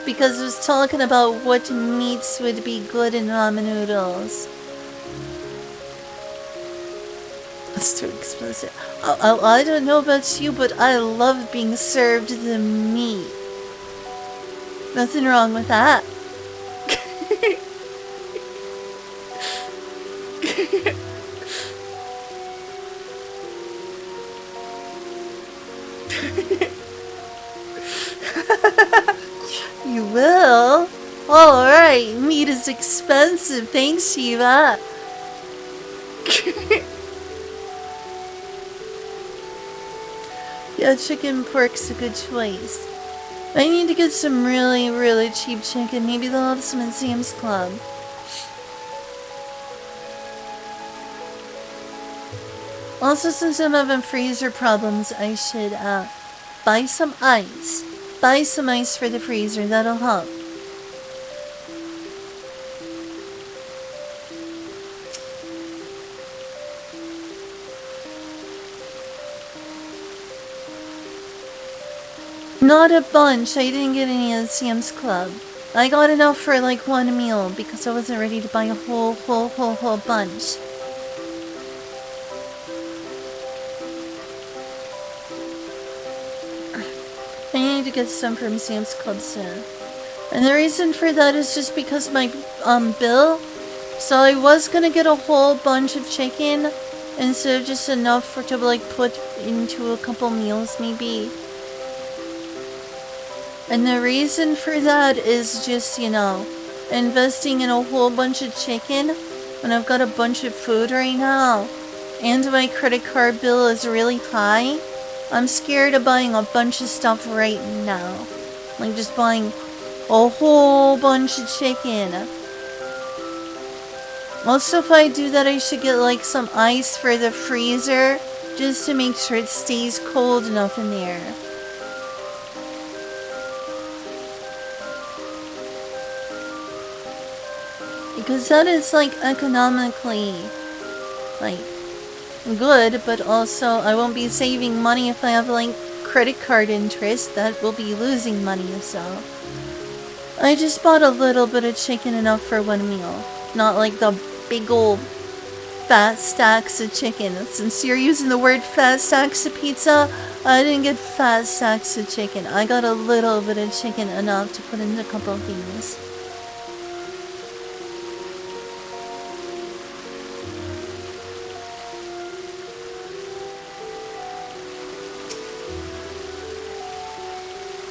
because it was talking about what meats would be good in ramen noodles. That's too explicit. I don't know about you, but I love being served the meat. Nothing wrong with that. You will? Alright, meat is expensive. Thanks, Shiva. Yeah, chicken pork's a good choice. I need to get some really, really cheap chicken. Maybe they'll have some at Sam's Club. Also, since I'm having freezer problems, I should buy some ice. Buy some ice for the freezer. That'll help. Not a bunch. I didn't get any at Sam's Club. I got enough for like one meal because I wasn't ready to buy a whole bunch. I need to get some from Sam's Club soon. And the reason for that is just because my bill. So I was gonna get a whole bunch of chicken instead of just enough for to like put into a couple meals maybe. And the reason for that is just, you know, investing in a whole bunch of chicken when I've got a bunch of food right now and my credit card bill is really high. I'm scared of buying a bunch of stuff right now. Like just buying a whole bunch of chicken. Also, if I do that, I should get like some ice for the freezer just to make sure it stays cold enough in there. Because that is like economically, like, good, but also I won't be saving money if I have like credit card interest. That will be losing money, so I just bought a little bit of chicken, enough for one meal. Not like the big old fat stacks of chicken. Since you're using the word fat stacks of pizza, I didn't get fat stacks of chicken. I got a little bit of chicken, enough to put in a couple of things.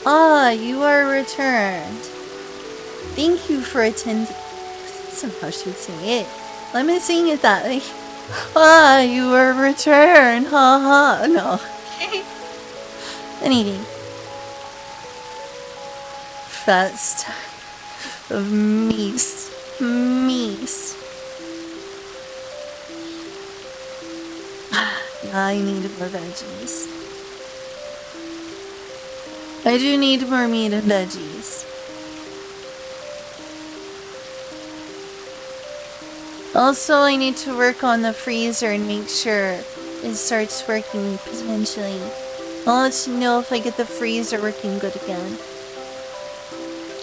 Ah, you are returned. Thank you for attending. That's not how she would say it. Let me sing it that way. Ah, you are returned. Ha ha. No. Anything. Fast. Of meese. Meese. I need more veggies. I do need more meat and veggies. Also, I need to work on the freezer and make sure it starts working potentially. I'll let you know if I get the freezer working good again.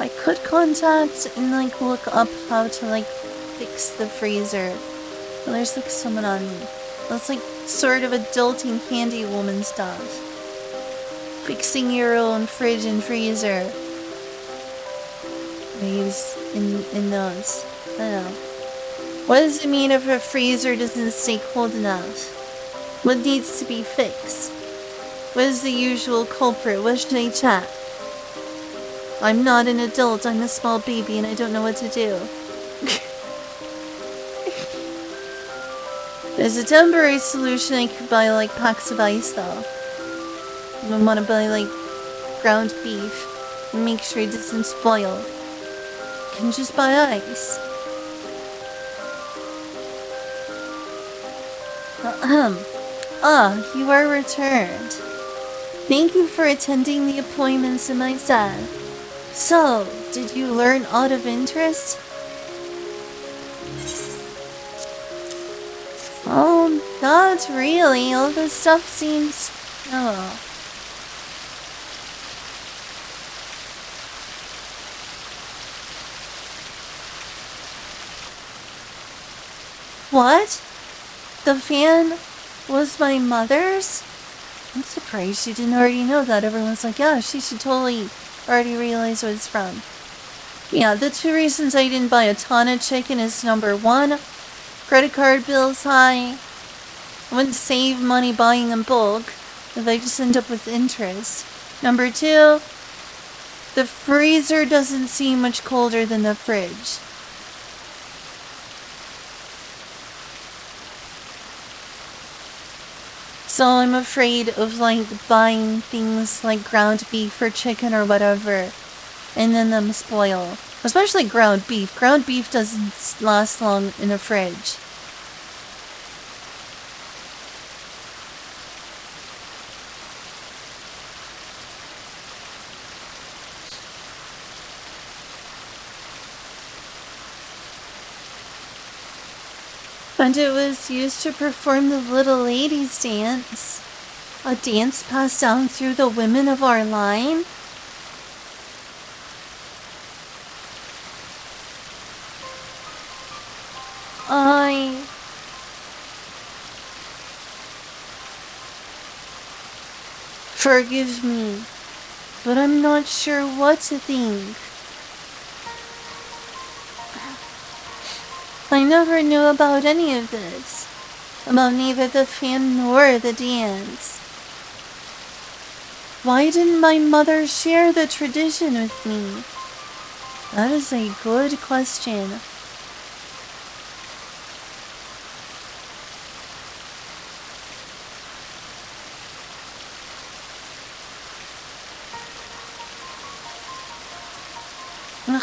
I could contact and like look up how to like fix the freezer. But there's like someone on me. That's like sort of adulting handy woman stuff. Fixing your own fridge and freezer. I use in those. I don't know. What does it mean if a freezer doesn't stay cold enough? What needs to be fixed? What is the usual culprit? What should I check? I'm not an adult, I'm a small baby and I don't know what to do. There's a temporary solution. I could buy like packs of ice though. I want to buy like ground beef and make sure it doesn't spoil. You can just buy ice. Ah, you are returned. Thank you for attending the appointments in my set. So, did you learn out of interest? Oh, not really. All this stuff seems... Oh. What? The fan was my mother's? I'm surprised she didn't already know that. Everyone's like, yeah, she should totally already realize what it's from. Yeah, the two reasons I didn't buy a ton of chicken is number one, credit card bills high. I wouldn't save money buying in bulk if I just end up with interest. Number two, the freezer doesn't seem much colder than the fridge. So I'm afraid of like buying things like ground beef or chicken or whatever and then them spoil. Especially ground beef. Ground beef doesn't last long in a fridge. And it was used to perform the little ladies' dance. A dance passed down through the women of our line. Forgive me, but I'm not sure what to think. I never knew about any of this. About neither the fan nor the dance. Why didn't my mother share the tradition with me? That is a good question. Ugh.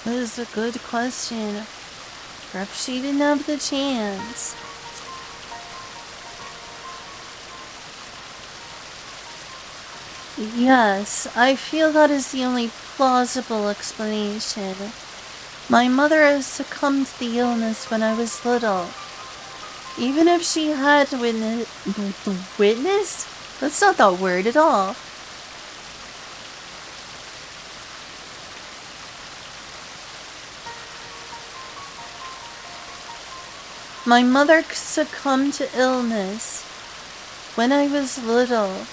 That is a good question. Perhaps she didn't have the chance. Yes, I feel that is the only plausible explanation. My mother has succumbed to the illness when I was little. Even if she had witnessed? That's not that word at all. My mother succumbed to illness when I was little.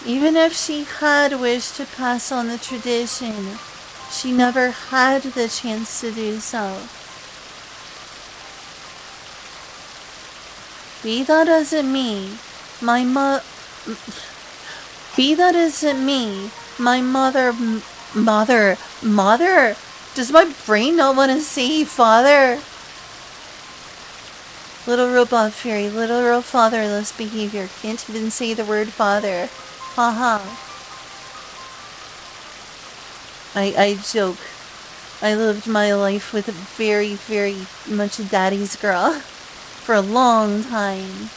Even if she had wished to pass on the tradition, she never had the chance to do so. Be that as it may, my mother... Mother? Does my brain not want to say father? Little robot fairy, literal fatherless behavior. Can't even say the word father. Haha. I joke. I lived my life with very, very much a daddy's girl. For a long time.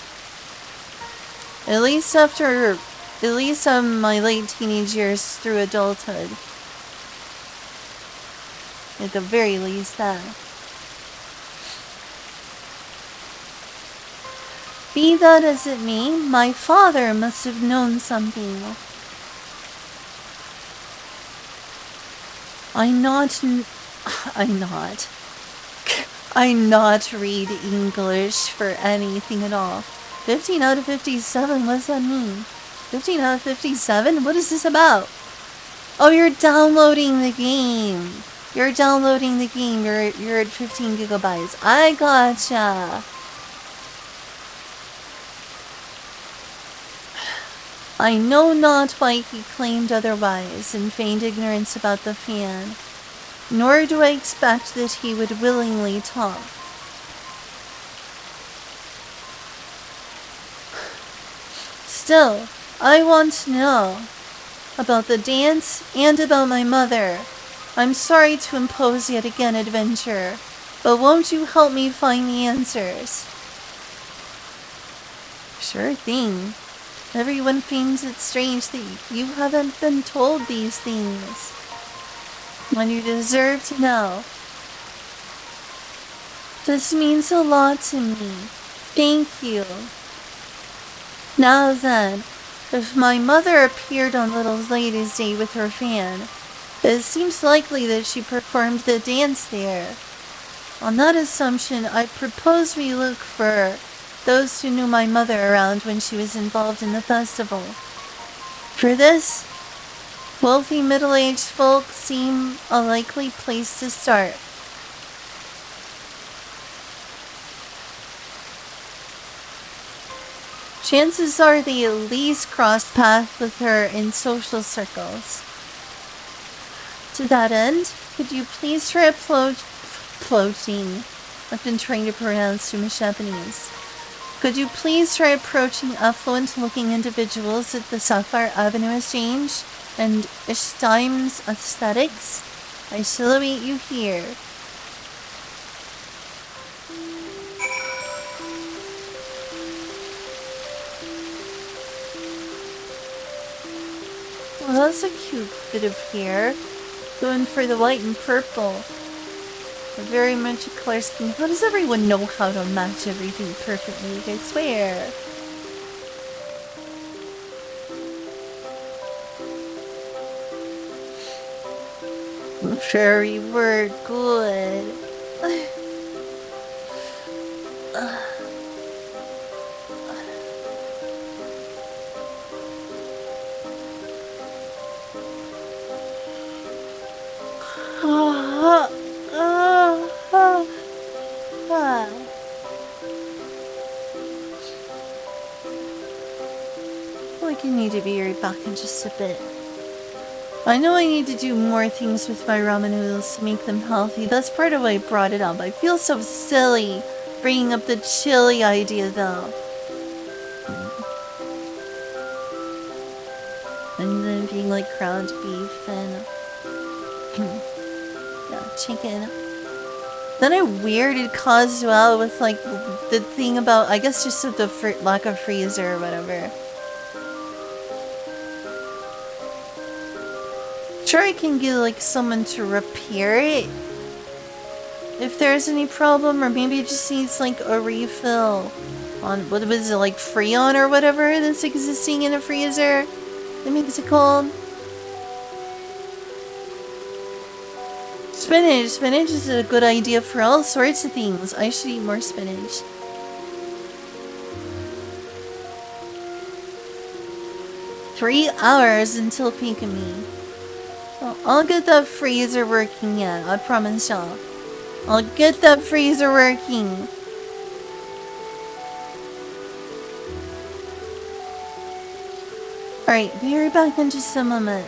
At least my late teenage years through adulthood. At the very least, that. Be that as it may, my father must have known something. I not read English for anything at all. 15 out of 57, what does that mean? 15 out of 57? What is this about? Oh, you're downloading the game. You're at 15 gigabytes. I gotcha. I know not why he claimed otherwise and feigned ignorance about the fan, nor do I expect that he would willingly talk. Still, I want to know about the dance and about my mother. I'm sorry to impose yet again, adventure, but won't you help me find the answers? Sure thing. Everyone finds it strange that you haven't been told these things, when you deserve to know. This means a lot to me. Thank you. Now then, if my mother appeared on Little Lady's Day with her fan, it seems likely that she performed the dance there. On that assumption, I propose we look for those who knew my mother around when she was involved in the festival. For this, wealthy middle-aged folk seem a likely place to start. Chances are they at least crossed paths with her in social circles. To that end, could you please try floating? I've been trying to pronounce too much Japanese. Could you please try approaching affluent-looking individuals at the Sapphire Avenue Exchange and Ishtime's Aesthetics? I shall await you here. Well, that's a cute bit of hair. Going for the white and purple. Very much a clear skin. How does everyone know how to match everything perfectly? I swear. Very word good. I need to be right back in just a bit. I know I need to do more things with my ramen noodles to make them healthy. That's part of why I brought it up. I feel so silly bringing up the chili idea though. And then being like ground beef and yeah, chicken. Then I weirded Coswell with like the thing about, I guess just the lack of freezer or whatever. Sure, I can get like someone to repair it if there's any problem, or maybe it just needs like a refill on what was it, like Freon or whatever that's existing in a freezer that makes it cold. Spinach. Spinach is a good idea for all sorts of things. I should eat more spinach. "3 hours until Pikami. Well, I'll get that freezer working yet, I promise y'all. I'll get that freezer working. Alright, be right back in just a moment.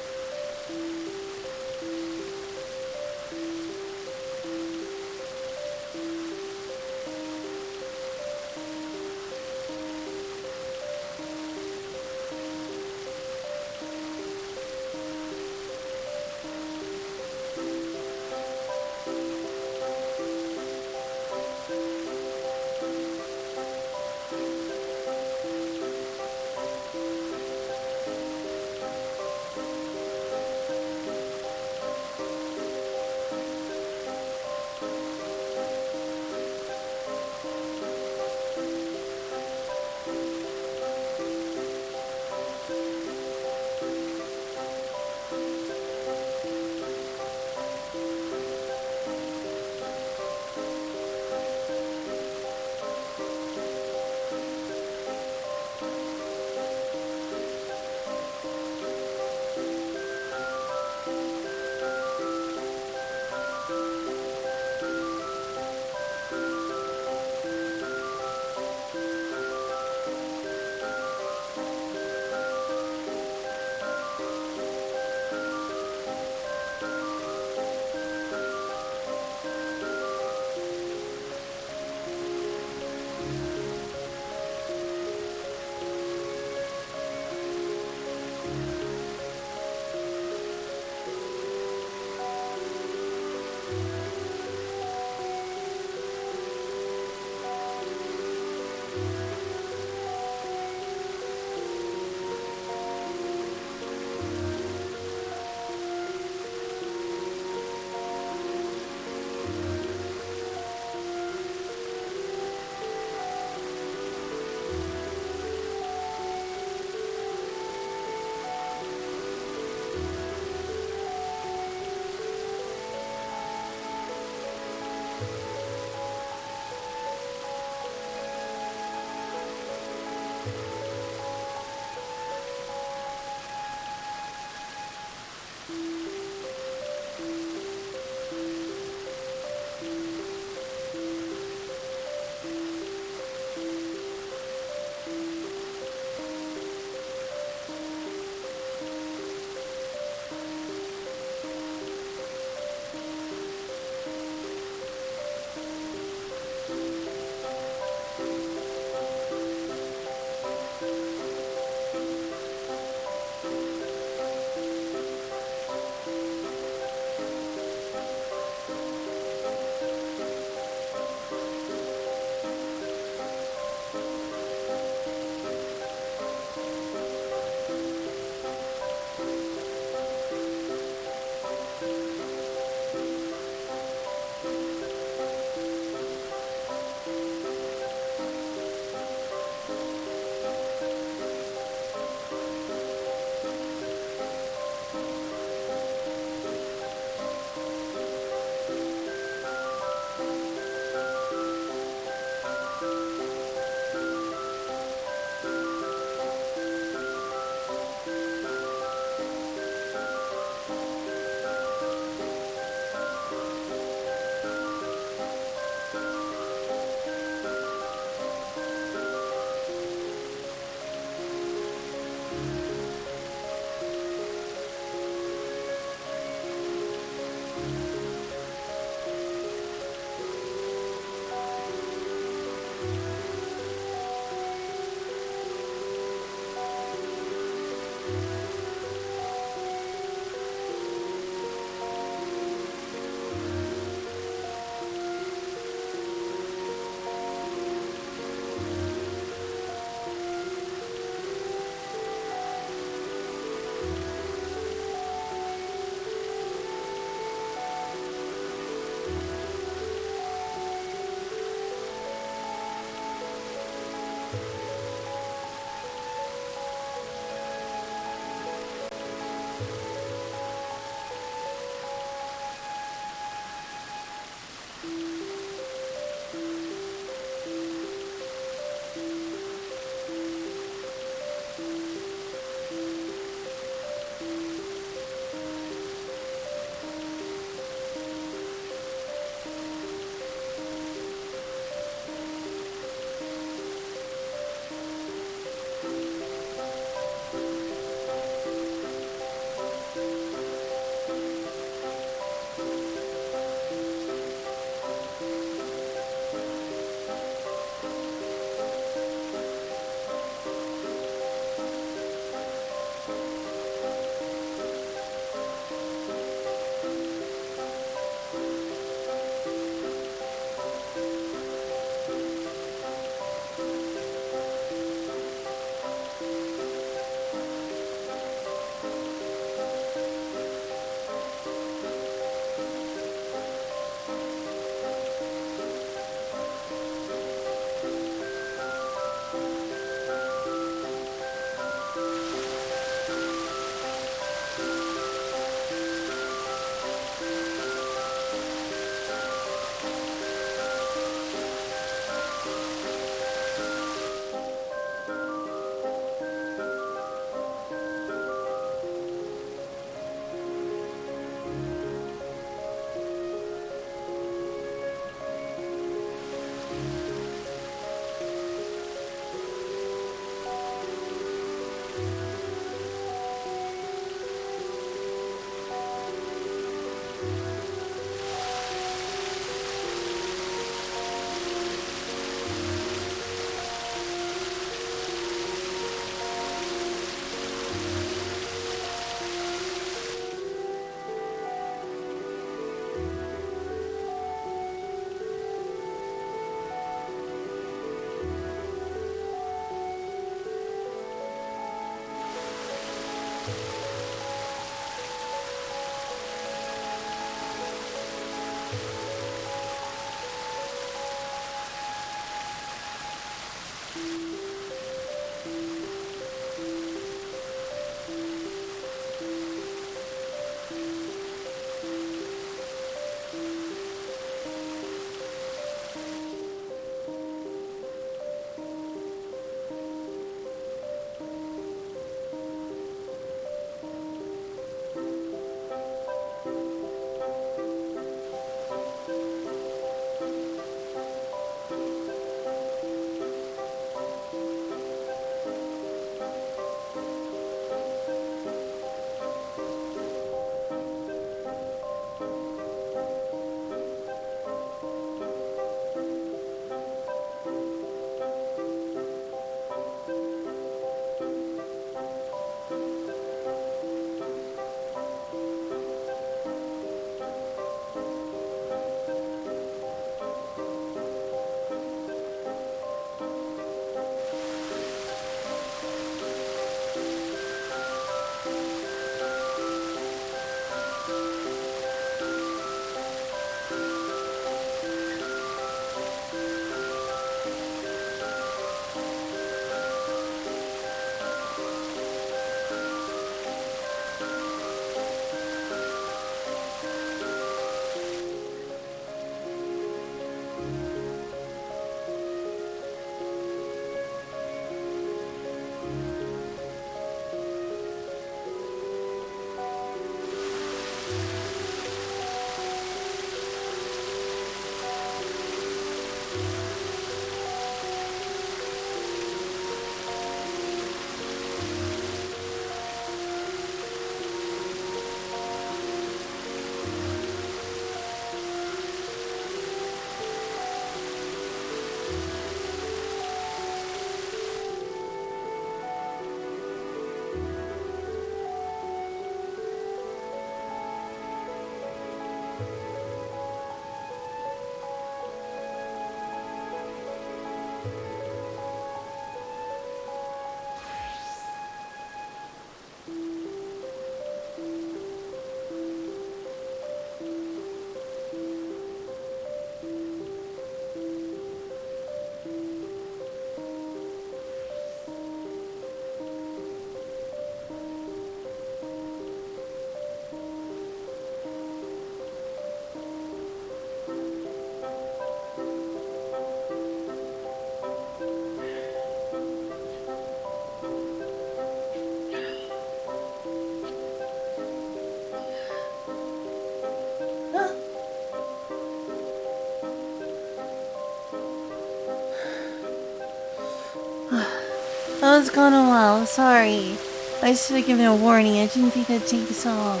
I was gone a while, sorry. I should have given a warning, I didn't think it'd take so long.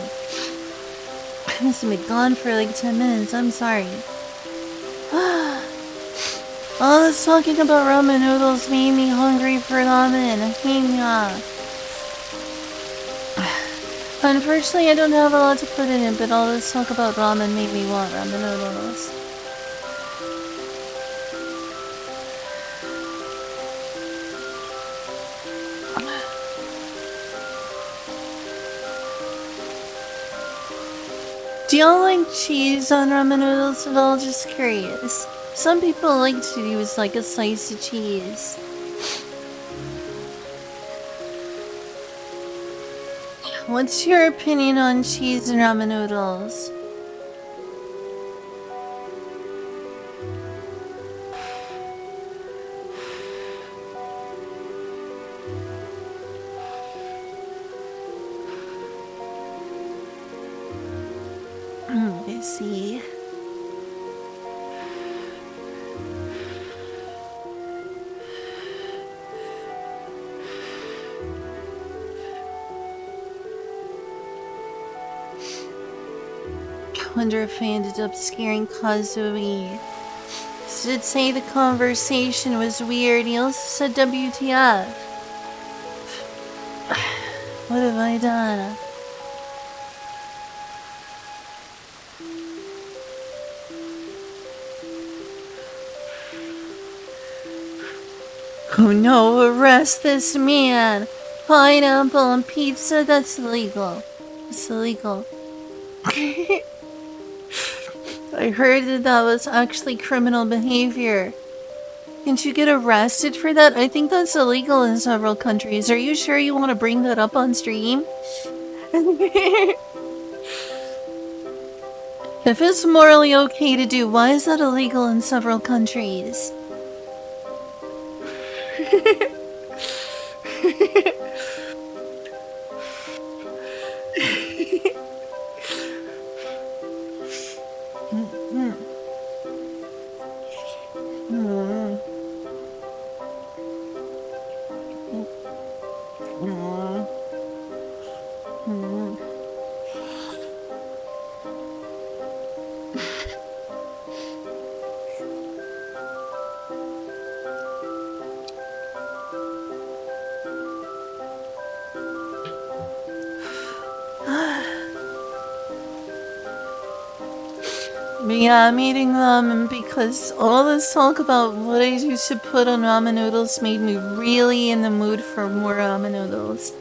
I must have been gone for like 10 minutes, I'm sorry. All this talking about ramen noodles made me hungry for ramen. Unfortunately, I don't have a lot to put in it, but all this talk about ramen made me want ramen noodles. Do y'all like cheese on ramen noodles at all? Just curious. Some people like to use like a slice of cheese. What's your opinion on cheese and ramen noodles? I see. I wonder if I ended up scaring Kazui. He did say the conversation was weird. He also said WTF. What have I done? Oh no, arrest this man! Pineapple on pizza? That's illegal. It's illegal. I heard that was actually criminal behavior. Can't you get arrested for that? I think that's illegal in several countries. Are you sure you want to bring that up on stream? If it's morally okay to do, why is that illegal in several countries? Yeah, I'm eating ramen because all this talk about what I used to put on ramen noodles made me really in the mood for more ramen noodles.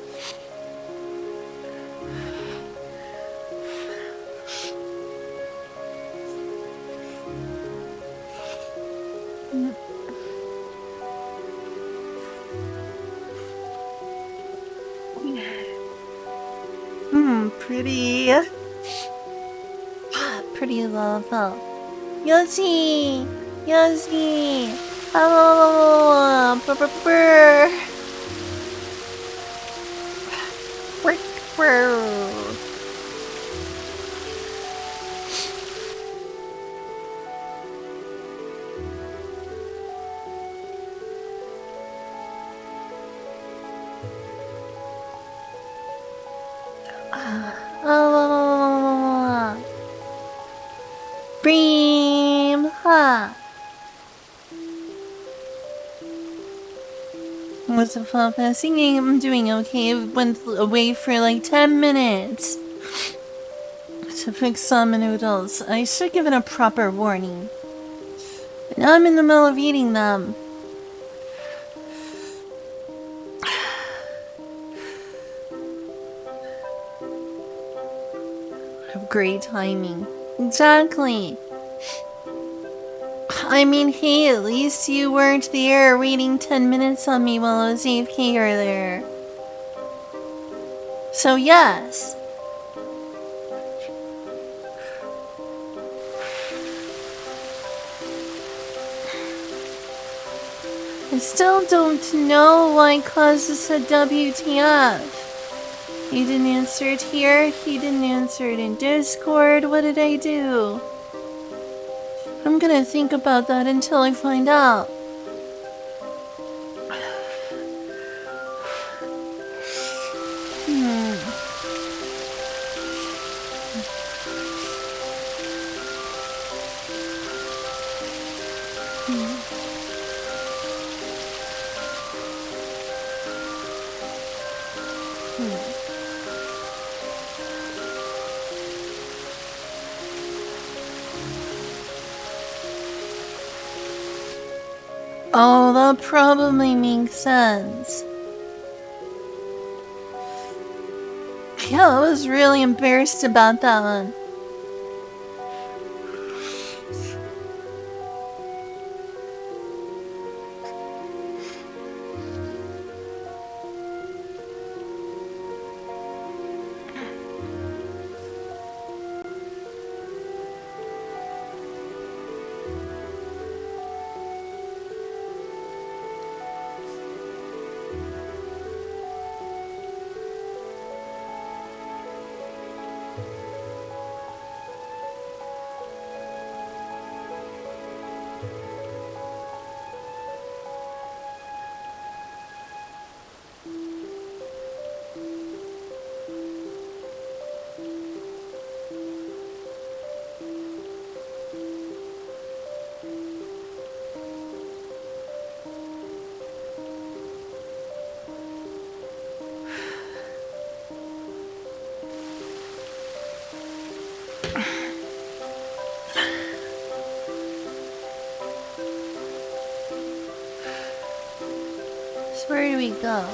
Pretty. Pretty Lalafell. Yoshi! Yoshi! Oh! Brr. Oh! Bream! Ha! What's the fun singing? I'm doing okay. I went away for like 10 minutes to fix some noodles. I should have given a proper warning. But now I'm in the middle of eating them. I have great timing. Exactly. I mean, hey, at least you weren't there waiting 10 minutes on me while I was AFK earlier. So yes. I still don't know why Kazu said WTF. He didn't answer it here, he didn't answer it in Discord, what did I do? I'm gonna think about that until I find out. Oh, that probably makes sense. Yeah, I was really embarrassed about that one. So where do we go?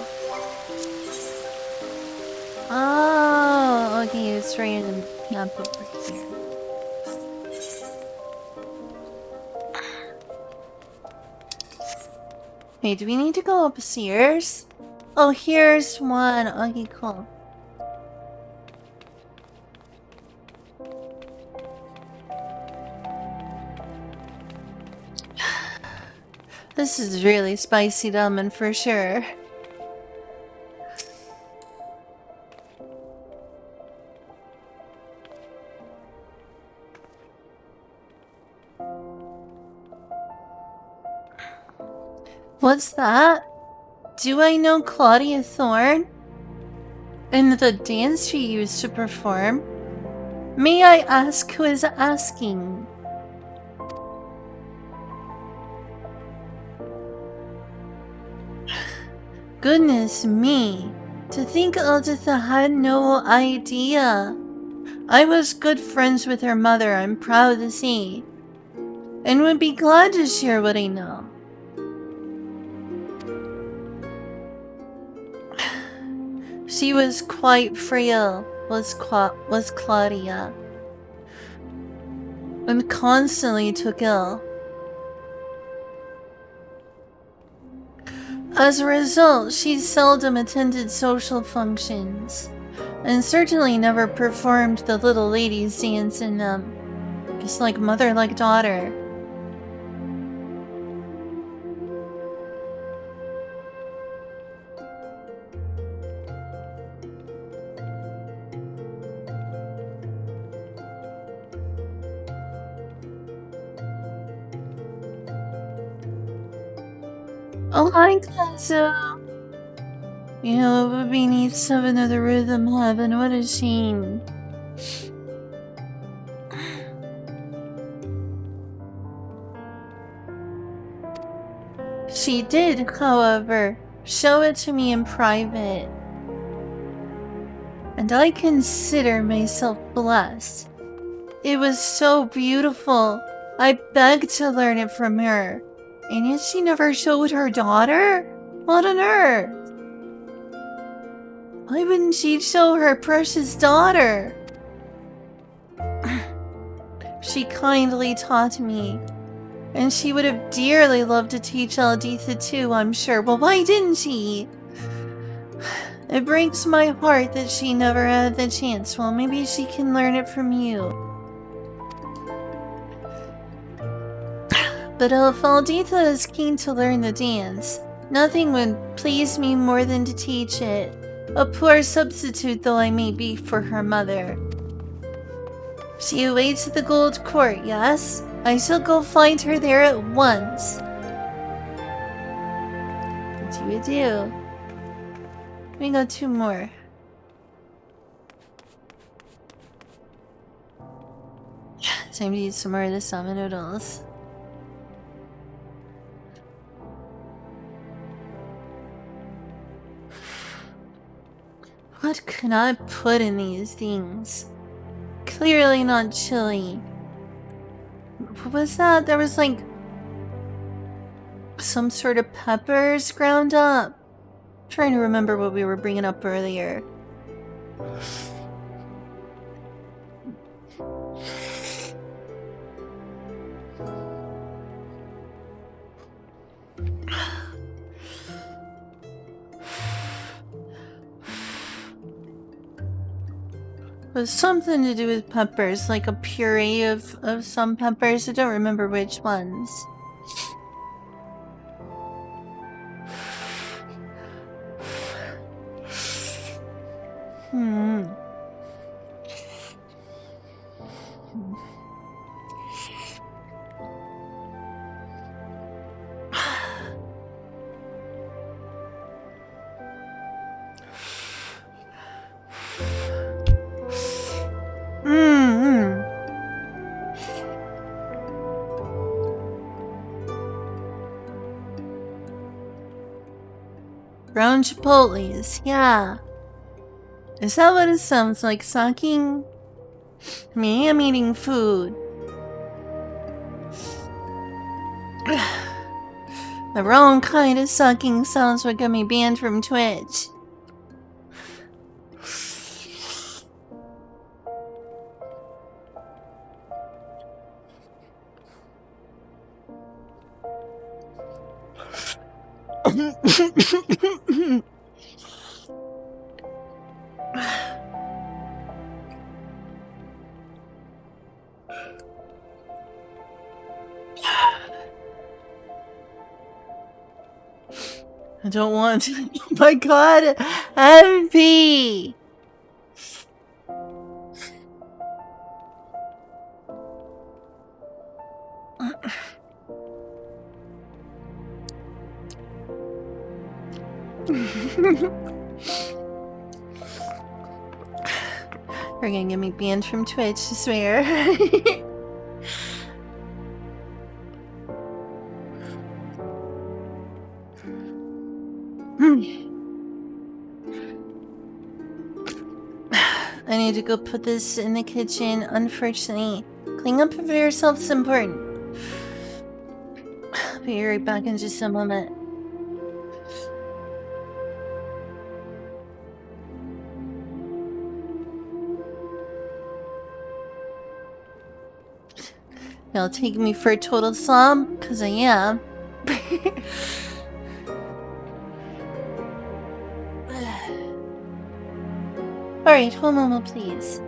Oh, okay, it's right in the map over here. Wait, do we need to go upstairs? Oh, here's one. Okay, cool. This is really spicy ramen for sure. What's that? Do I know Claudia Thorne? And the dance she used to perform? May I ask who is asking? Goodness me. To think Elditha had no idea. I was good friends with her mother, I'm proud to say. And would be glad to share what I know. She was quite frail, was Claudia. And constantly took ill. As a result, she seldom attended social functions, and certainly never performed the little ladies' dance in them. Just like mother like daughter. Oh, hi, Kazu. You know, it would be neat 7 of the rhythm heaven. What a shame. She did, however, show it to me in private. And I consider myself blessed. It was so beautiful. I begged to learn it from her. And yet she never showed her daughter? What on earth? Why wouldn't she show her precious daughter? She kindly taught me. And she would have dearly loved to teach Elditha too, I'm sure. But why didn't she? It breaks my heart that she never had the chance. Well, maybe she can learn it from you. But if Elditha is keen to learn the dance, nothing would please me more than to teach it. A poor substitute though I may be for her mother. She awaits at the Gold Court, yes? I shall go find her there at once. What do you do? We got 2 more. Time to eat some more of the salmon noodles. What can I put in these things? Clearly not chili. What was that? There was like Some sort of peppers ground up. Trying to remember what we were bringing up earlier. It was something to do with peppers, like a puree of some peppers. I don't remember which ones. Brown chipotles, yeah. Is that what it sounds like, sucking? Me, I'm eating food. The wrong kind of sucking sounds would get me banned from Twitch. I don't want to. Oh my god, MP! You're gonna get me banned from Twitch, I swear. I need to go put this in the kitchen. Unfortunately, cleaning up for yourself is important. I'll be right back in just a moment. Y'all take me for a total slob? Because I am. Alright, one moment please.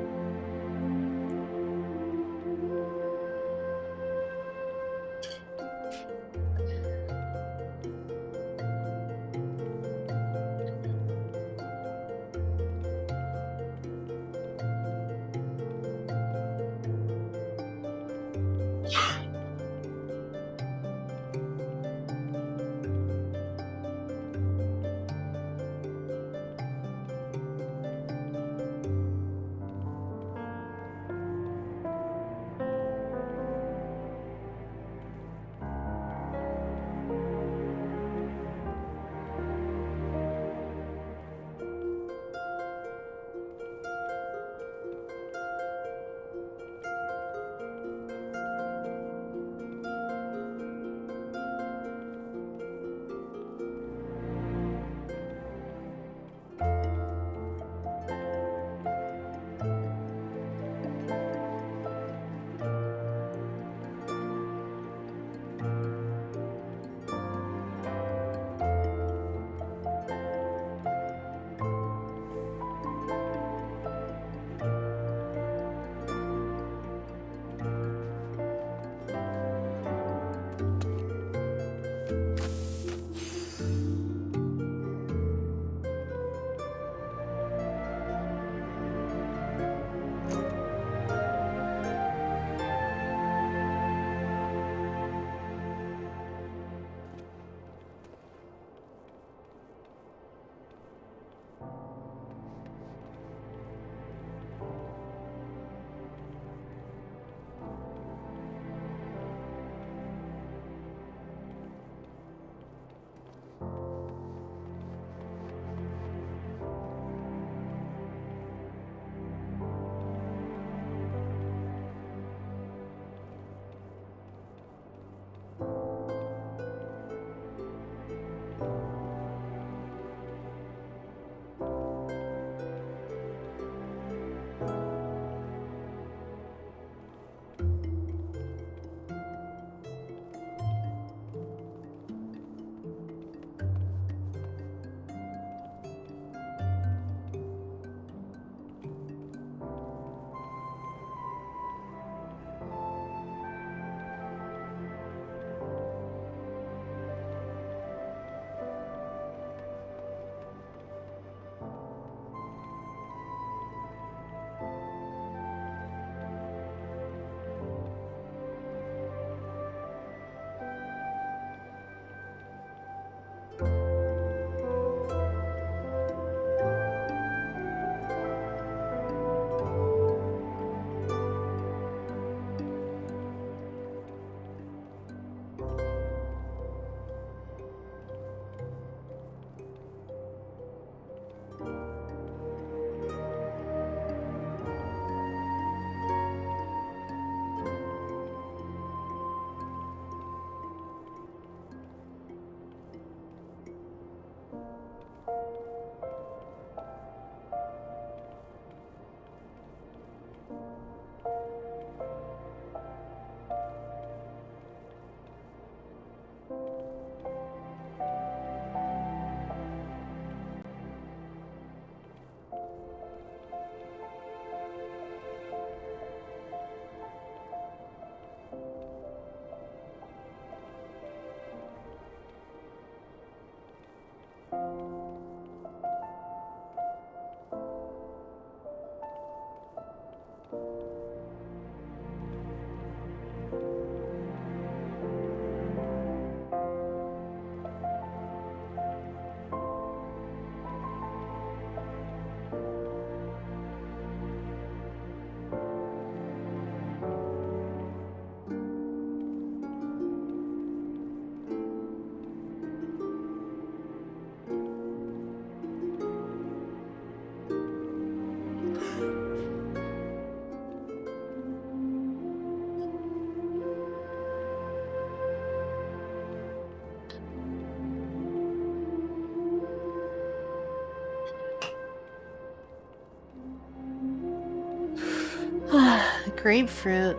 Grapefruit.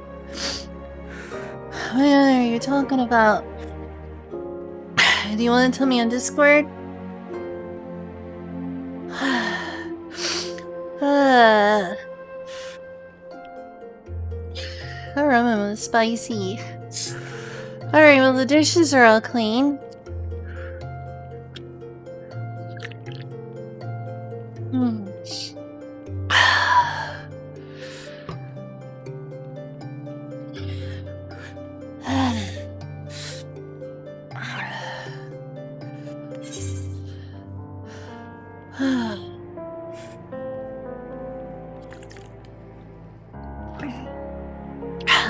What are you talking about? Do you want to tell me on Discord? The ramen was spicy. Alright, well the dishes are all clean.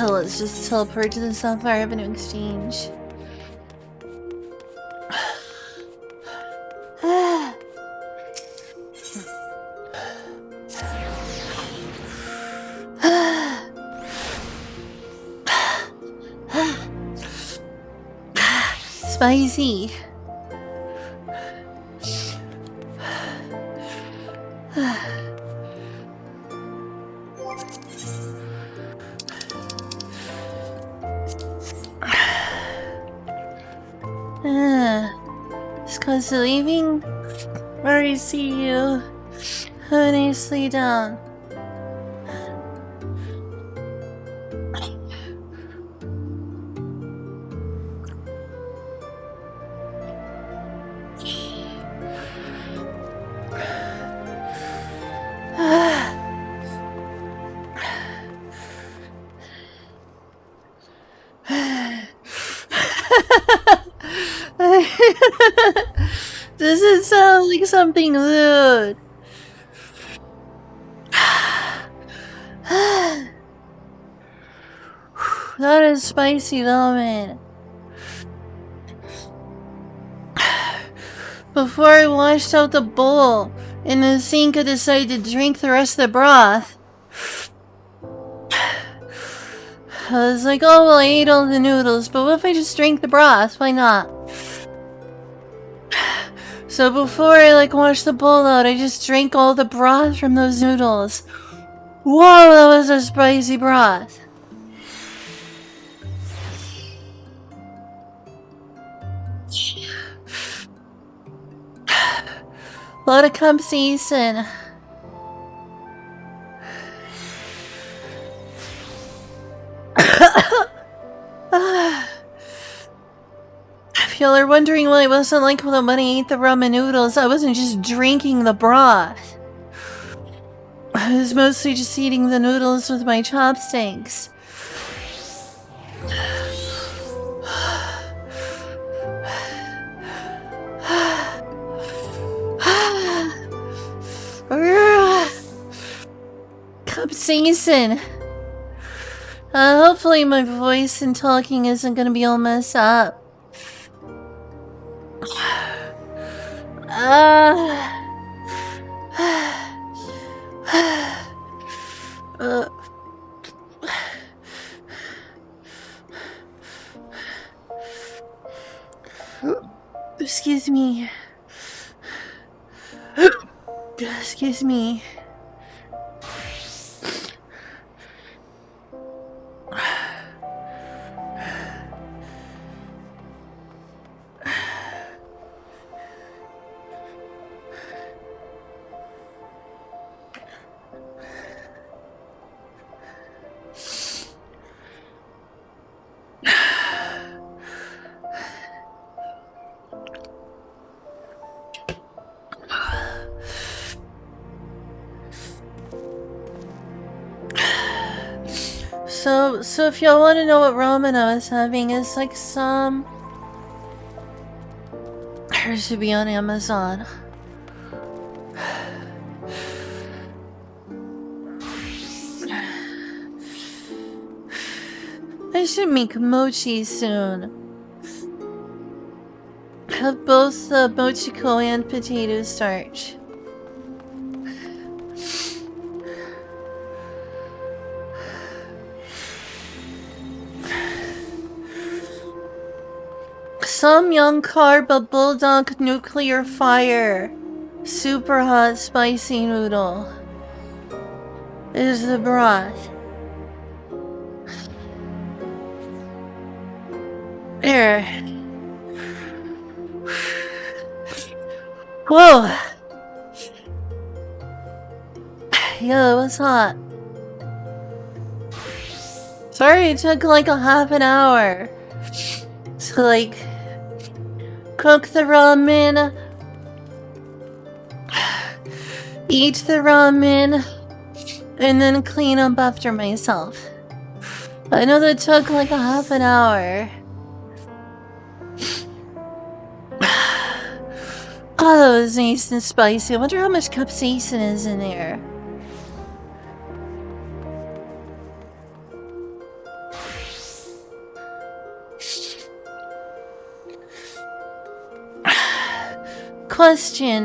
Let's just teleport to the Sapphire Avenue Exchange. Spicy. Is Casa leaving? Where I see you? Have a nice lay down. Does it sound like something lewd? That is spicy ramen. Before I washed out the bowl in the sink, I decided to drink the rest of the broth. I was like, oh well, I ate all the noodles, but what if I just drink the broth? Why not? So before I like washed the bowl out, I just drank all the broth from those noodles. Whoa, that was a spicy broth. A lot of capsaicin. If y'all are wondering what it wasn't like when I ate the ramen noodles, I wasn't just drinking the broth. I was mostly just eating the noodles with my chopsticks. Capsaicin. Hopefully my voice and talking isn't gonna be all messed up. Excuse me. Excuse me. So if y'all want to know what ramen I was having, it's like some... It should be on Amazon. I should make mochi soon. Have both the mochiko and potato starch. Some young carb, a bulldog nuclear fire. Super hot spicy noodle. Is the broth. There. Whoa. Yeah, it was hot. Sorry it took like a half an hour to like cook the ramen, eat the ramen, and then clean up after myself. I know that took like a half an hour. Oh, that was nice and spicy. I wonder how much capsaicin is in there. Question.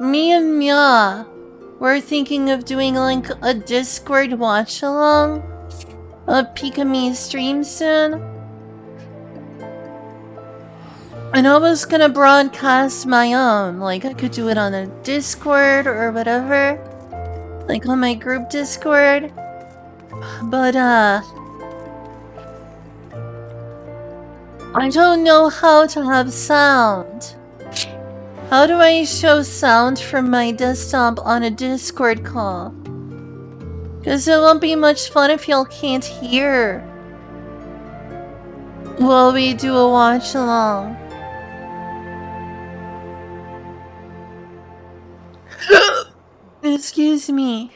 Me and Mia were thinking of doing like a Discord watch along of Pikami stream soon. And I was gonna broadcast my own, like I could do it on a Discord or whatever, like on my group Discord, but I don't know how to have sound. How do I show sound from my desktop on a Discord call? Cause it won't be much fun if y'all can't hear while we do a watch along. Excuse me.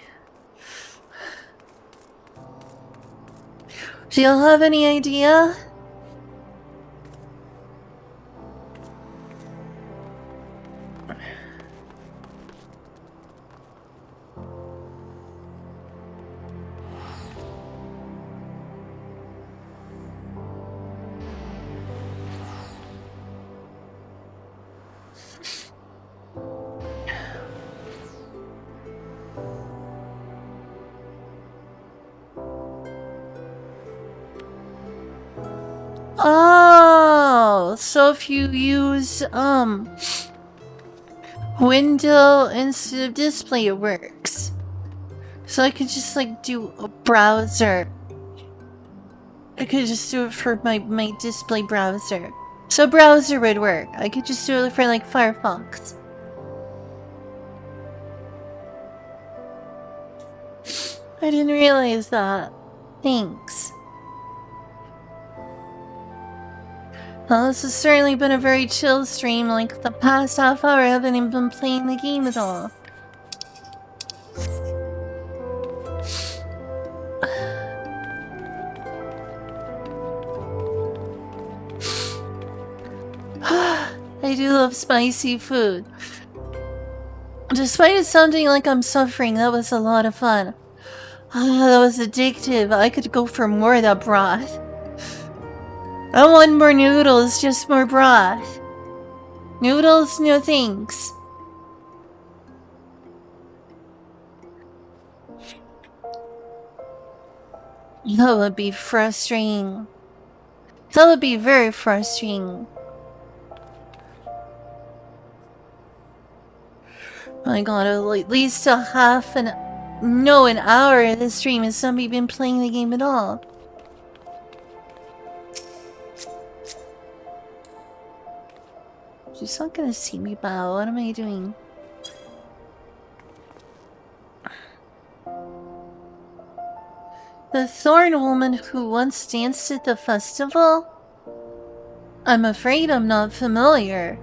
Do y'all have any idea? Oh, Oh, so if you use, window instead of display, it works. So I could just, like, do a browser. I could just do it for my display browser. So browser would work. I could just do it for, like, Firefox. I didn't realize that. Thanks. Well, this has certainly been a very chill stream. Like, the past half hour I haven't even been playing the game at all. I do love spicy food. Despite it sounding like I'm suffering, that was a lot of fun. That was addictive. I could go for more of that broth. I don't want more noodles, just more broth. Noodles, no thanks. That would be frustrating. That would be very frustrating. My god, at least a half an... No, an hour of this stream has somebody been playing the game at all. She's not gonna see me bow. What am I doing? The thorn woman who once danced at the festival? I'm afraid I'm not familiar.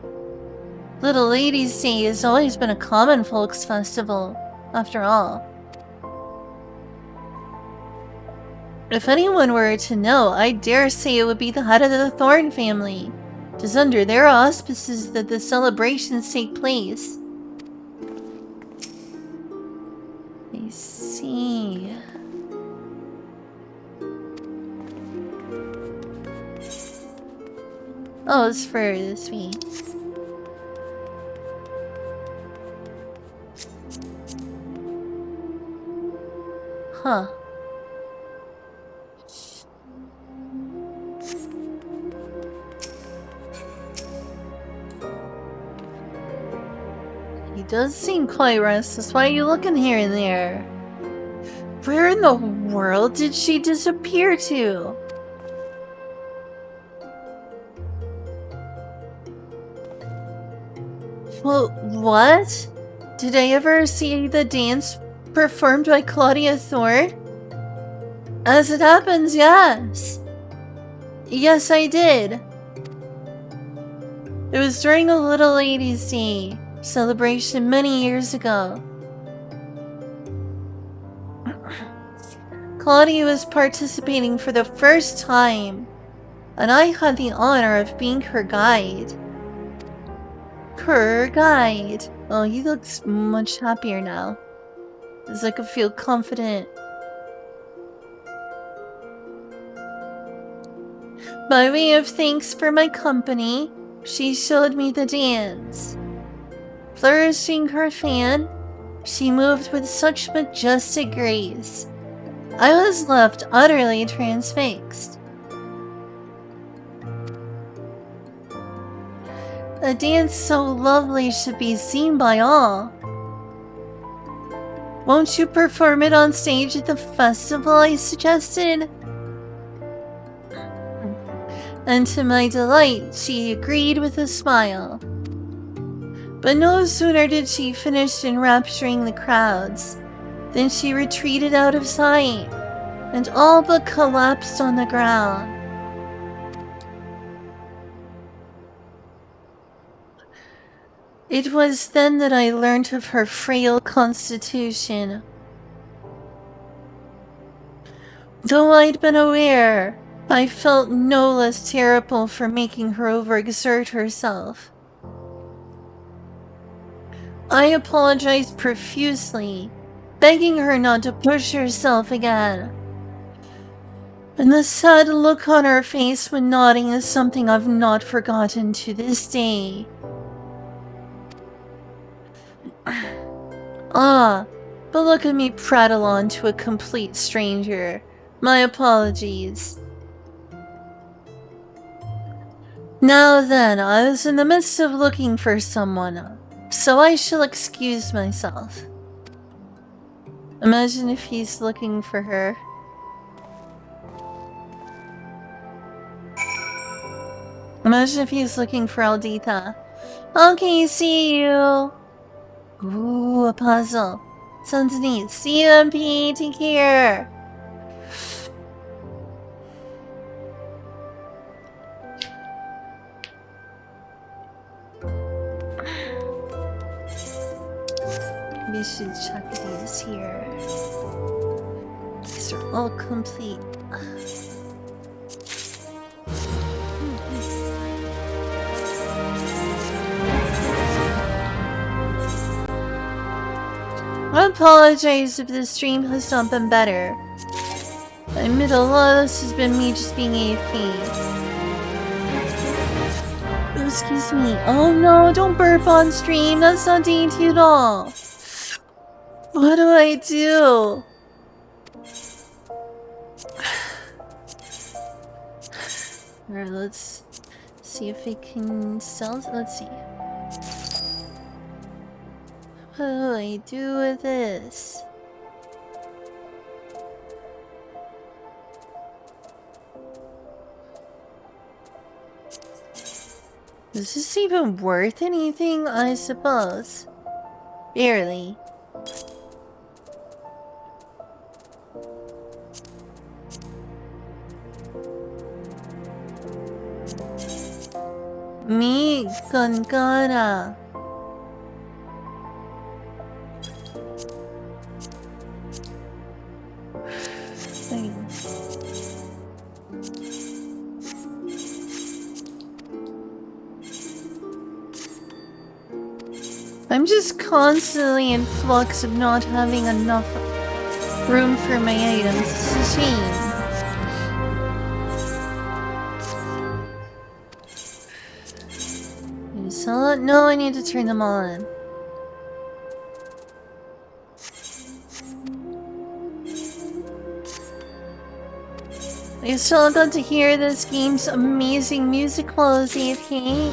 Little Ladies' Day has always been a common folks festival, after all. If anyone were to know, I dare say it would be the head of the Thorn family. It is under their auspices that the celebrations take place. I see. Oh, it's for this week. Huh. He does seem quite restless. Why are you looking here and there? Where in the world did she disappear to? Well, what? Did I ever see the dance performed by Claudia Thorne? As it happens, yes. Yes, I did. It was during a Little Ladies' Day celebration many years ago. Claudia was participating for the first time, and I had the honor of being her guide. Her guide. Oh, he looks much happier now. As I could feel confident. By way of thanks for my company, she showed me the dance. Flourishing her fan, she moved with such majestic grace. I was left utterly transfixed. A dance so lovely should be seen by all. Won't you perform it on stage at the festival? I suggested. And to my delight, she agreed with a smile. But no sooner did she finish enrapturing the crowds than she retreated out of sight and all but collapsed on the ground. It was then that I learned of her frail constitution. Though I'd been aware, I felt no less terrible for making her overexert herself. I apologized profusely, begging her not to push herself again. And the sad look on her face when nodding is something I've not forgotten to this day. Ah, but look at me prattle on to a complete stranger. My apologies. Now then, I was in the midst of looking for someone, so I shall excuse myself. Imagine if he's looking for her. Imagine if he's looking for Aldita. Okay, see you. Ooh, a puzzle. Sounds neat. See you, MP. Take care. We should check these here. These are all complete. I apologize if the stream has not been better. I admit a lot of this has been me just being AFK. Oh, excuse me. Oh no, don't burp on stream. That's not dainty at all. What do I do? Alright, let's see if we can sell. Let's see. What do I do with this? Is this even worth anything? I suppose. Barely. Me Gangara. I'm just constantly in flux of not having enough room for my items. It's a shame. So, no, I need to turn them on. I still got to hear this game's amazing music quality, okay?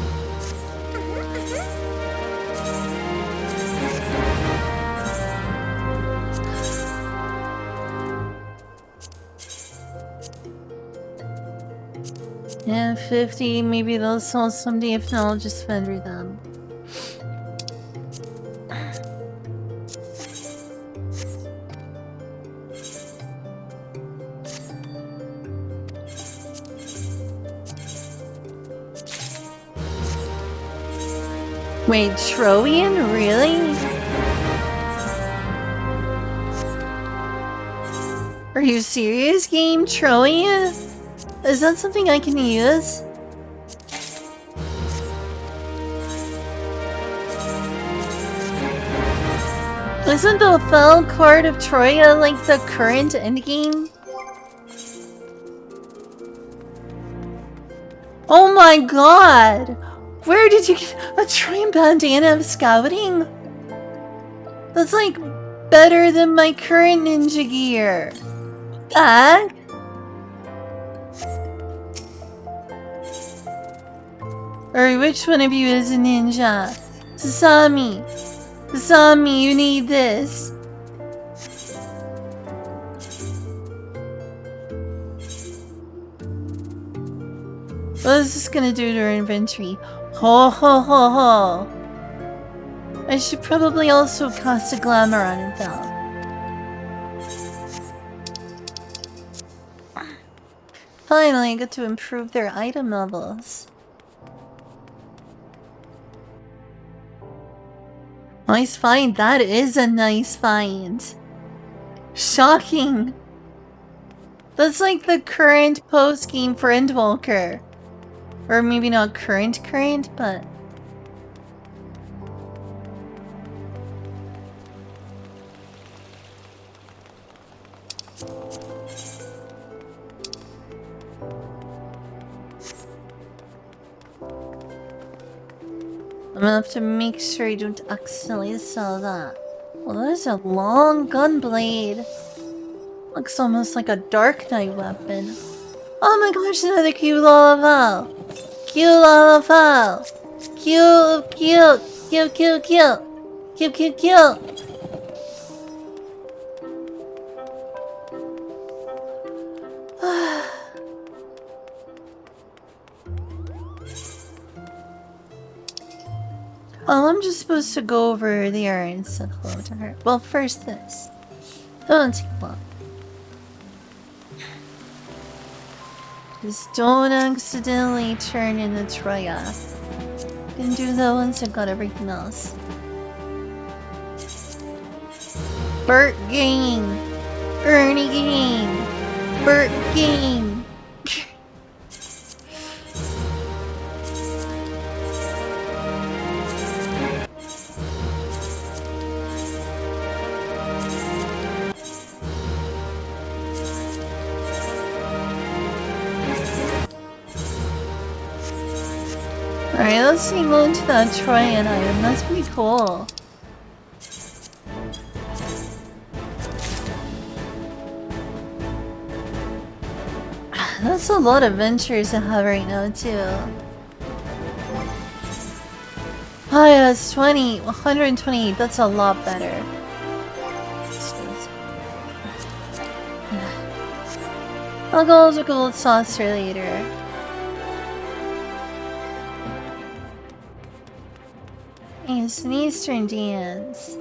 Yeah, 50, maybe they'll sell someday, if not, I'll just vendor them. Wait, Trojan? Really? Are you serious, game? Trojan? Is that something I can use? Isn't the fell card of Troya like the current endgame? Oh my god! Where did you get a Trojan bandana of scouting? That's like better than my current ninja gear. Back? Or which one of you is a ninja? Sasami! Sasami, you need this. What is this gonna do to our inventory? Ho ho ho ho! I should probably also cast a glamour on it though. Finally, I get to improve their item levels. Nice find. That is a nice find. Shocking. That's like the current post-game for Endwalker. Or maybe not current, but... I'm gonna have to make sure I don't accidentally sell that. Well, that is a long gun blade. Looks almost like a Dark Knight weapon. Oh my gosh, another cute Lalavel. Cute Lalafell. Cute, cute, cute, cute, cute. Cute, cute, cute. Well, I'm just supposed to go over there and say hello to her. Well, first this. Don't take long. Just don't accidentally turn into Troya. Can do that once I've got everything else. Bert Game. Ernie Game. Bert Game. Alright, let's see, go into that Troyan item. That's pretty cool. That's a lot of ventures I have right now, too. Oh yeah, it's 128. That's a lot better. I'll go with the gold saucer later. It's an Eastern dance.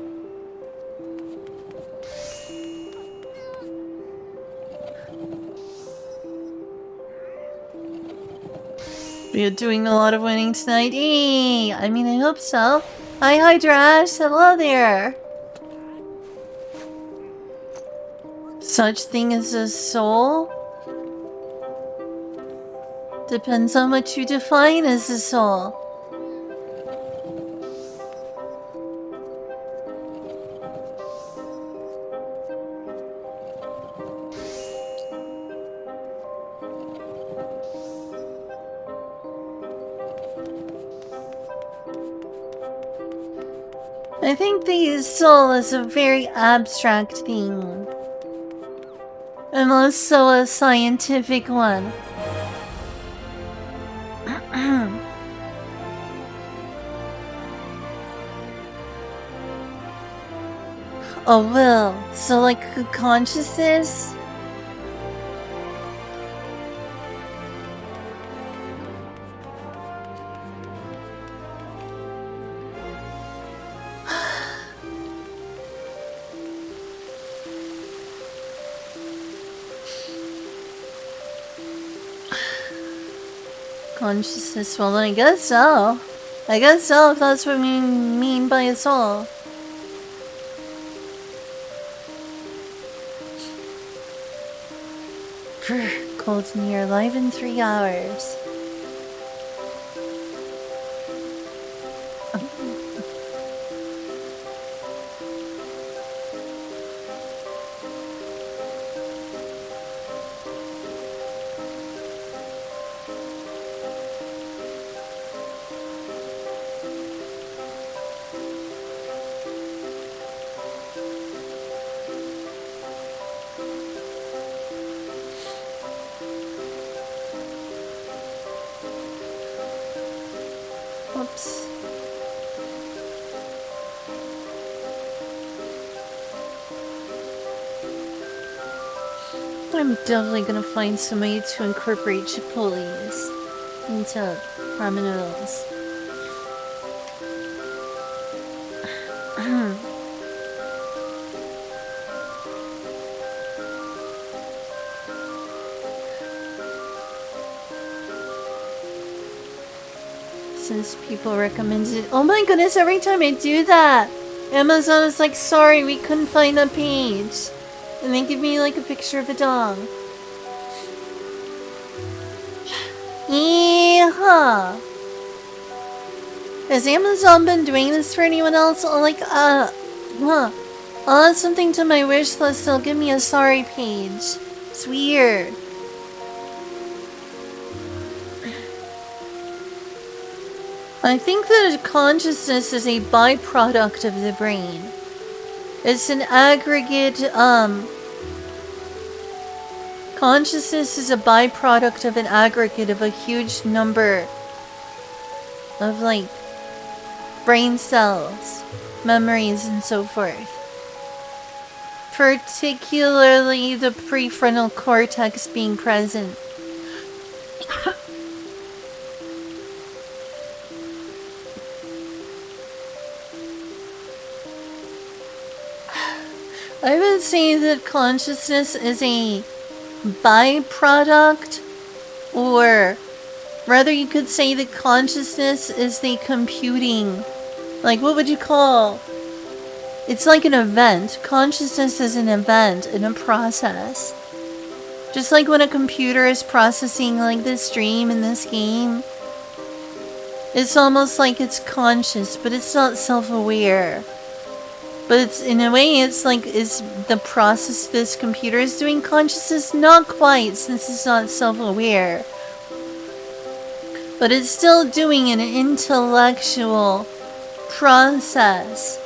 You're doing a lot of winning tonight. I mean, I hope so. Hi, Hydrash. Hello there. Such thing as a soul? Depends on what you define as a soul. I think the soul is a very abstract thing. And less so a scientific one. Oh, well, so like consciousness? Consciousness, well, I guess so. I guess so, if that's what we mean by a soul. Colton, you're alive in 3 hours. Oops. I'm definitely gonna find some way to incorporate chipotles into ramen noodles. Since people recommended it. Oh my goodness, every time I do that, Amazon is like, sorry, we couldn't find the page. And they give me like a picture of a dog. Yeehaw! Has Amazon been doing this for anyone else? Like, I'll add something to my wish list, they'll give me a sorry page. It's weird. I think that consciousness is a byproduct of the brain. It's an aggregate, consciousness is a byproduct of an aggregate of a huge number of like brain cells, memories, and so forth. Particularly the prefrontal cortex being present. I would say that consciousness is a byproduct, or rather you could say that consciousness is the computing, like what would you call, it's like an event. Consciousness is an event in a process. Just like when a computer is processing like this stream in this game, it's almost like it's conscious, but it's not self-aware. But it's, in a way, it's like, is the process this computer is doing consciousness? Not quite, since it's not self-aware. But it's still doing an intellectual process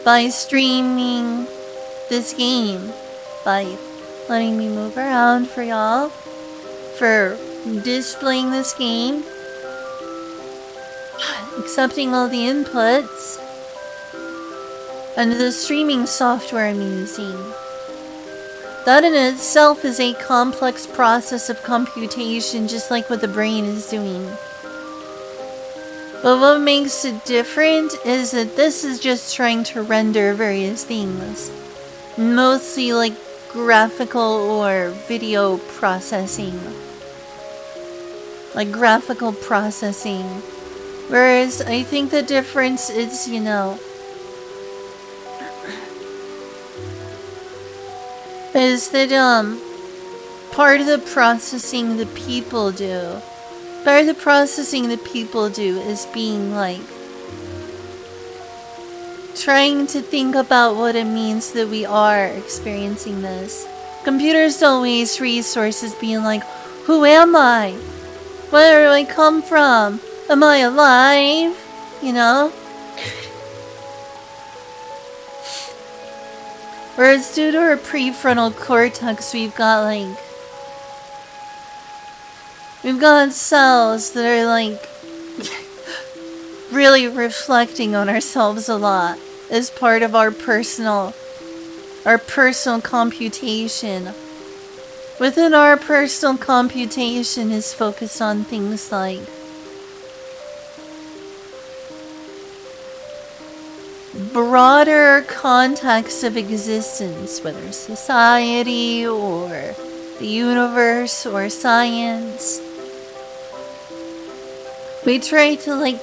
by streaming this game, by letting me move around for y'all, for displaying this game, accepting all the inputs, and the streaming software I'm using. That in itself is a complex process of computation, just like what the brain is doing. But what makes it different is that this is just trying to render various things. Mostly like graphical or video processing. Like graphical processing. Whereas I think the difference is, you know, is that part of the processing the people do. Part of the processing that people do is being like trying to think about what it means that we are experiencing this. Computers don't waste resources being like, who am I? Where do I come from? Am I alive? You know? Whereas due to our prefrontal cortex, we've got cells that are like really reflecting on ourselves a lot as part of our personal computation. Within our personal computation is focused on things like broader context of existence, whether society or the universe or science. We try to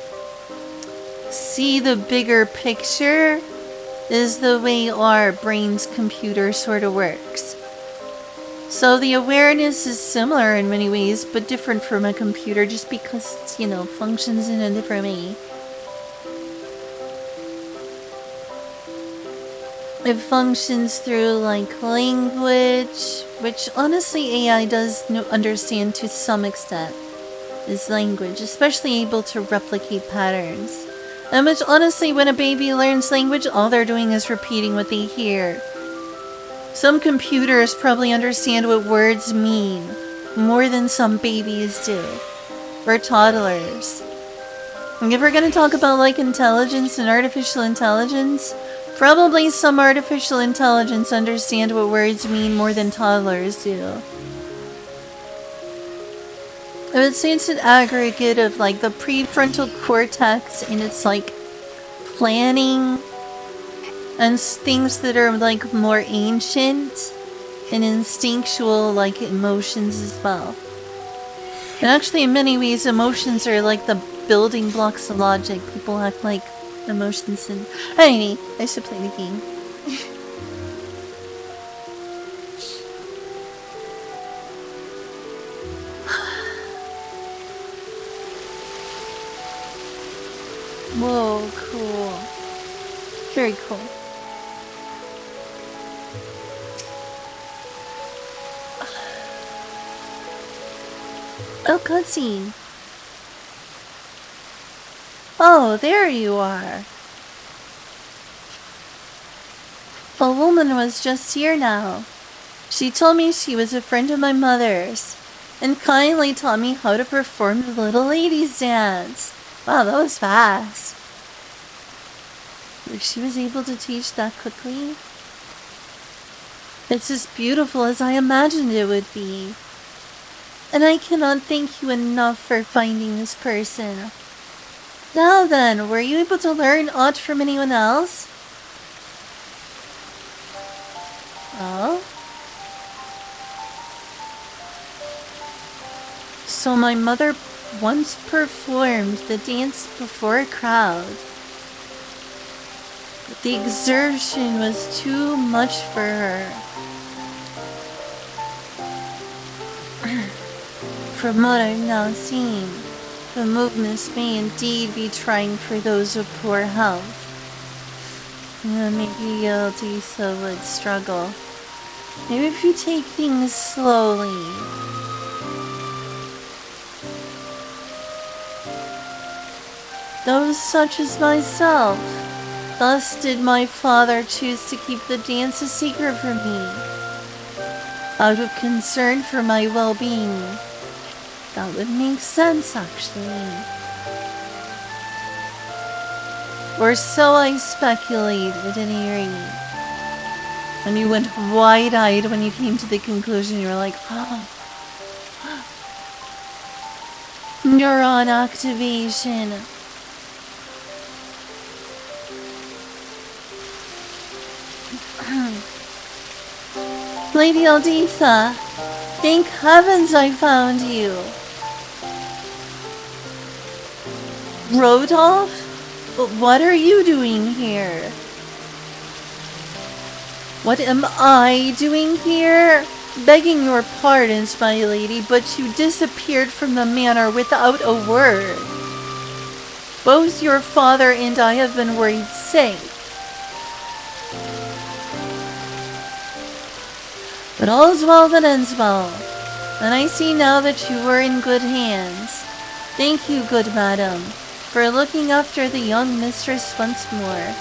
see the bigger picture is the way our brain's computer sort of works. So the awareness is similar in many ways, but different from a computer just because it's, you know, functions in a different way. It functions through language, which honestly AI does understand to some extent, is language, especially able to replicate patterns. And which honestly, when a baby learns language, all they're doing is repeating what they hear. Some computers probably understand what words mean more than some babies do, or toddlers. And if we're gonna talk about intelligence and artificial intelligence, probably some artificial intelligence understand what words mean more than toddlers do. I would say it's an aggregate of the prefrontal cortex and its planning and things that are more ancient and instinctual emotions as well. And actually in many ways emotions are the building blocks of logic. People act like emotions and anyway, I should play the game. Whoa, cool. Very cool. Oh, cutscene. Oh, there you are. A woman was just here now. She told me she was a friend of my mother's and kindly taught me how to perform the little ladies' dance. Wow, that was fast. She was able to teach that quickly. It's as beautiful as I imagined it would be. And I cannot thank you enough for finding this person. Now then, were you able to learn aught from anyone else? Oh? So my mother once performed the dance before a crowd. But the exertion was too much for her. From what I've now seen, the movements may indeed be trying for those with poor health. Maybe Aldisa would struggle. Maybe if you take things slowly. Those such as myself. Thus did my father choose to keep the dance a secret from me. Out of concern for my well-being. That would make sense, actually. Or so I speculate, at any rate. And you went wide-eyed when you came to the conclusion. You were like, oh. Neuron activation. Lady Alditha, thank heavens I found you. Rodolph? But what are you doing here? What am I doing here? Begging your pardons, my lady, but you disappeared from the manor without a word. Both your father and I have been worried sick. But all's well that ends well, and I see now that you were in good hands. Thank you, good madam, for looking after the young mistress once more.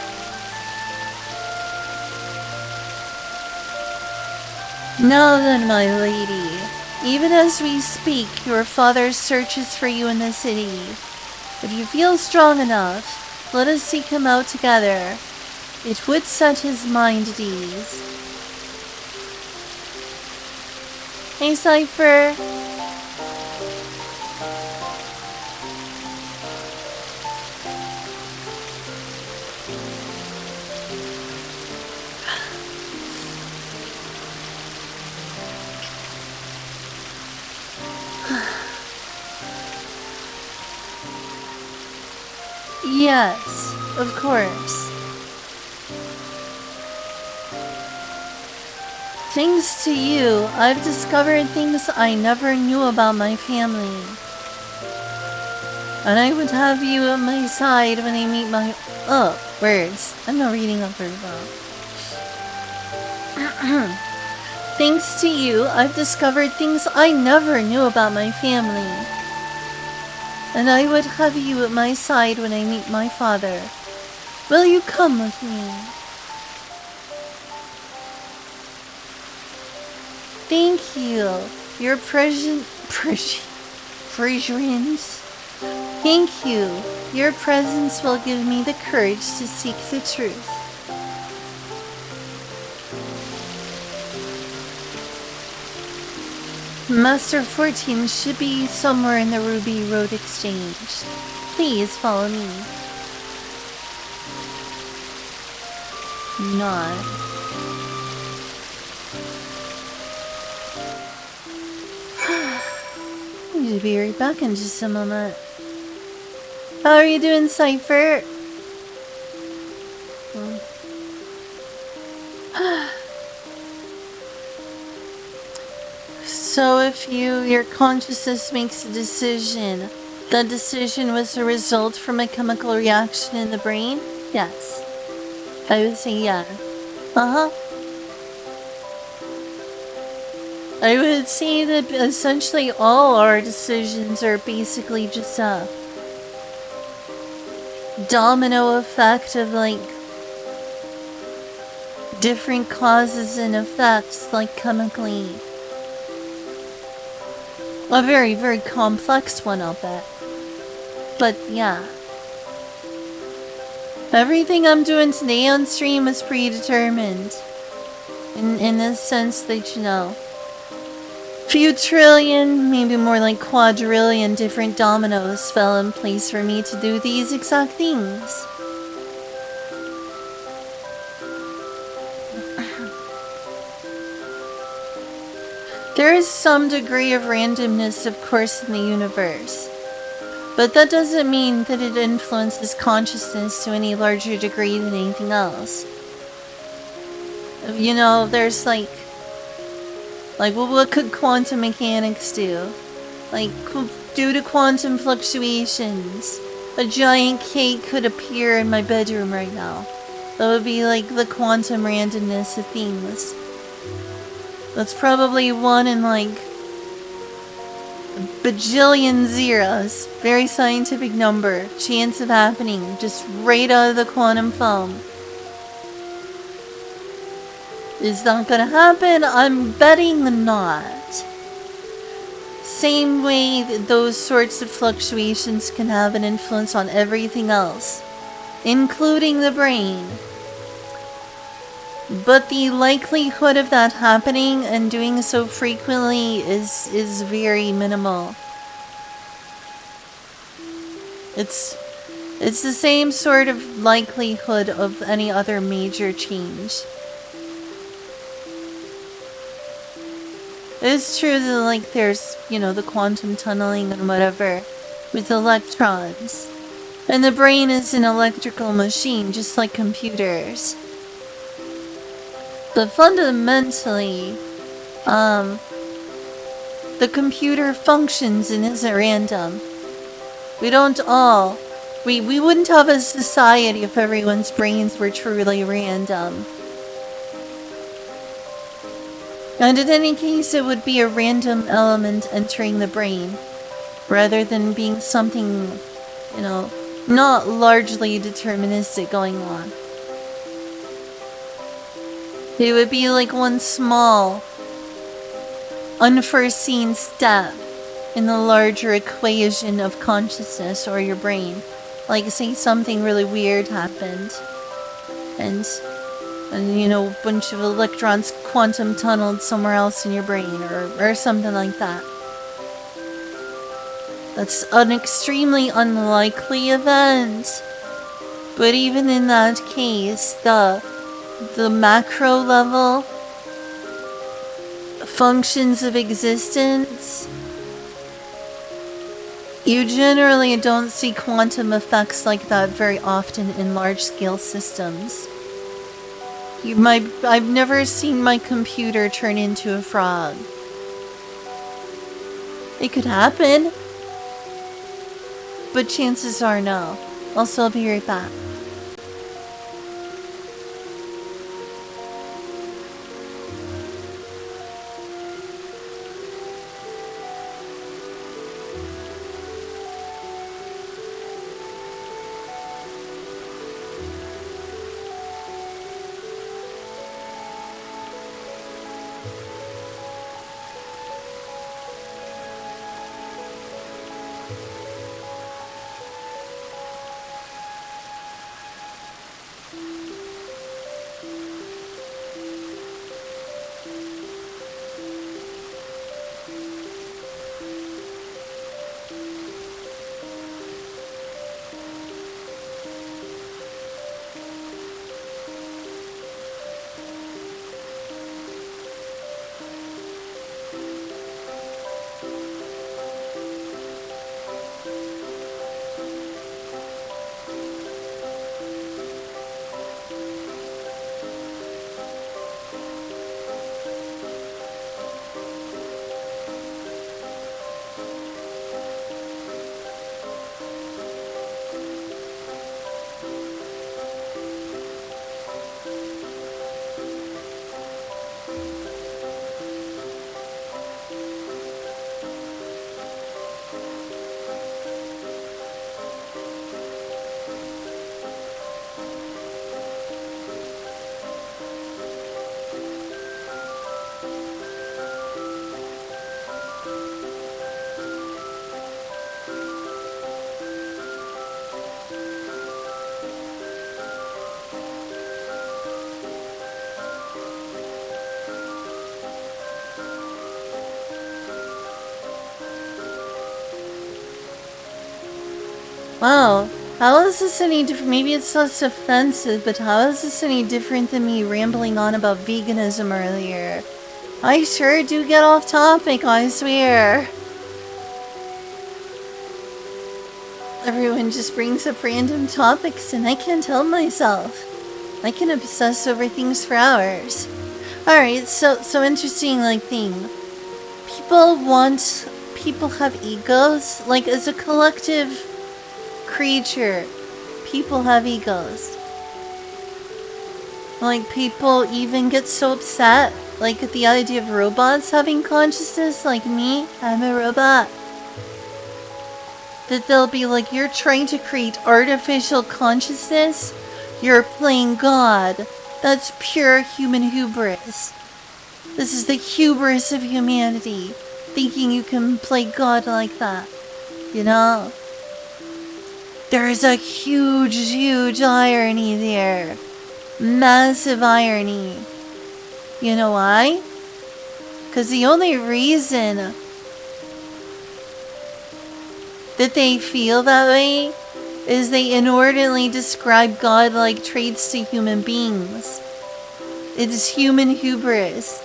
Now then, my lady, even as we speak, your father searches for you in the city. If you feel strong enough, let us seek him out together. It would set his mind at ease. Hey, Cypher. Yes, of course. Thanks to you, I've discovered things I never knew about my family. And I would have you at my side when I meet my... Oh, words. I'm not reading up very well. Thanks to you, I've discovered things I never knew about my family. And I would have you at my side when I meet my father. Will you come with me? Thank you. Your presence. Thank you. Your presence will give me the courage to seek the truth. Master 14 should be somewhere in the Ruby Road Exchange. Please follow me. Nod. I need to be right back in just a moment. How are you doing, Cypher? So if your consciousness makes a decision, that decision was a result from a chemical reaction in the brain? Yes. I would say yeah. Uh-huh. I would say that essentially all our decisions are basically just a domino effect of like different causes and effects, like chemically. A very, very complex one, I'll bet. But yeah. Everything I'm doing today on stream is predetermined. In the sense that, you know, few trillion, maybe more like quadrillion different dominoes fell in place for me to do these exact things. There is some degree of randomness, of course, in the universe. But that doesn't mean that it influences consciousness to any larger degree than anything else. You know, there's like well, what could quantum mechanics do? Like, due to quantum fluctuations, a giant cake could appear in my bedroom right now. That would be like the quantum randomness of things. That's probably one in like a bajillion zeros. Very scientific number. Chance of happening. Just right out of the quantum foam. Is that gonna happen? I'm betting not. Same way that those sorts of fluctuations can have an influence on everything else, including the brain. But the likelihood of that happening and doing so frequently is very minimal. It's the same sort of likelihood of any other major change. It's true that, like, there's, you know, the quantum tunneling and whatever with electrons. And the brain is an electrical machine, just like computers. But fundamentally, the computer functions and isn't random. We don't all... We wouldn't have a society if everyone's brains were truly random. And in any case, it would be a random element entering the brain, rather than being something, you know, not largely deterministic going on. It would be like one small, unforeseen step in the larger equation of consciousness or your brain. Like, say something really weird happened, and you know, a bunch of electrons quantum tunneled somewhere else in your brain, or something like that. That's an extremely unlikely event, but even in that case, the macro level functions of existence, you generally don't see quantum effects like that very often in large-scale systems. I've never seen my computer turn into a frog. It could happen, but chances are no. Also, I'll be right back. Wow. How is this any different? Maybe it's less offensive, but how is this any different than me rambling on about veganism earlier? I sure do get off topic, I swear. Everyone just brings up random topics and I can't help myself. I can obsess over things for hours. Alright, so interesting thing. People have egos. Like, as a collective creature, people have egos. Like, people even get so upset, like, at the idea of robots having consciousness, like me, I'm a robot. That they'll be like, you're trying to create artificial consciousness? You're playing God. That's pure human hubris. This is the hubris of humanity, thinking you can play God like that. You know? There is a huge, huge irony there. Massive irony. You know why? Because the only reason that they feel that way is they inordinately describe godlike traits to human beings. It is human hubris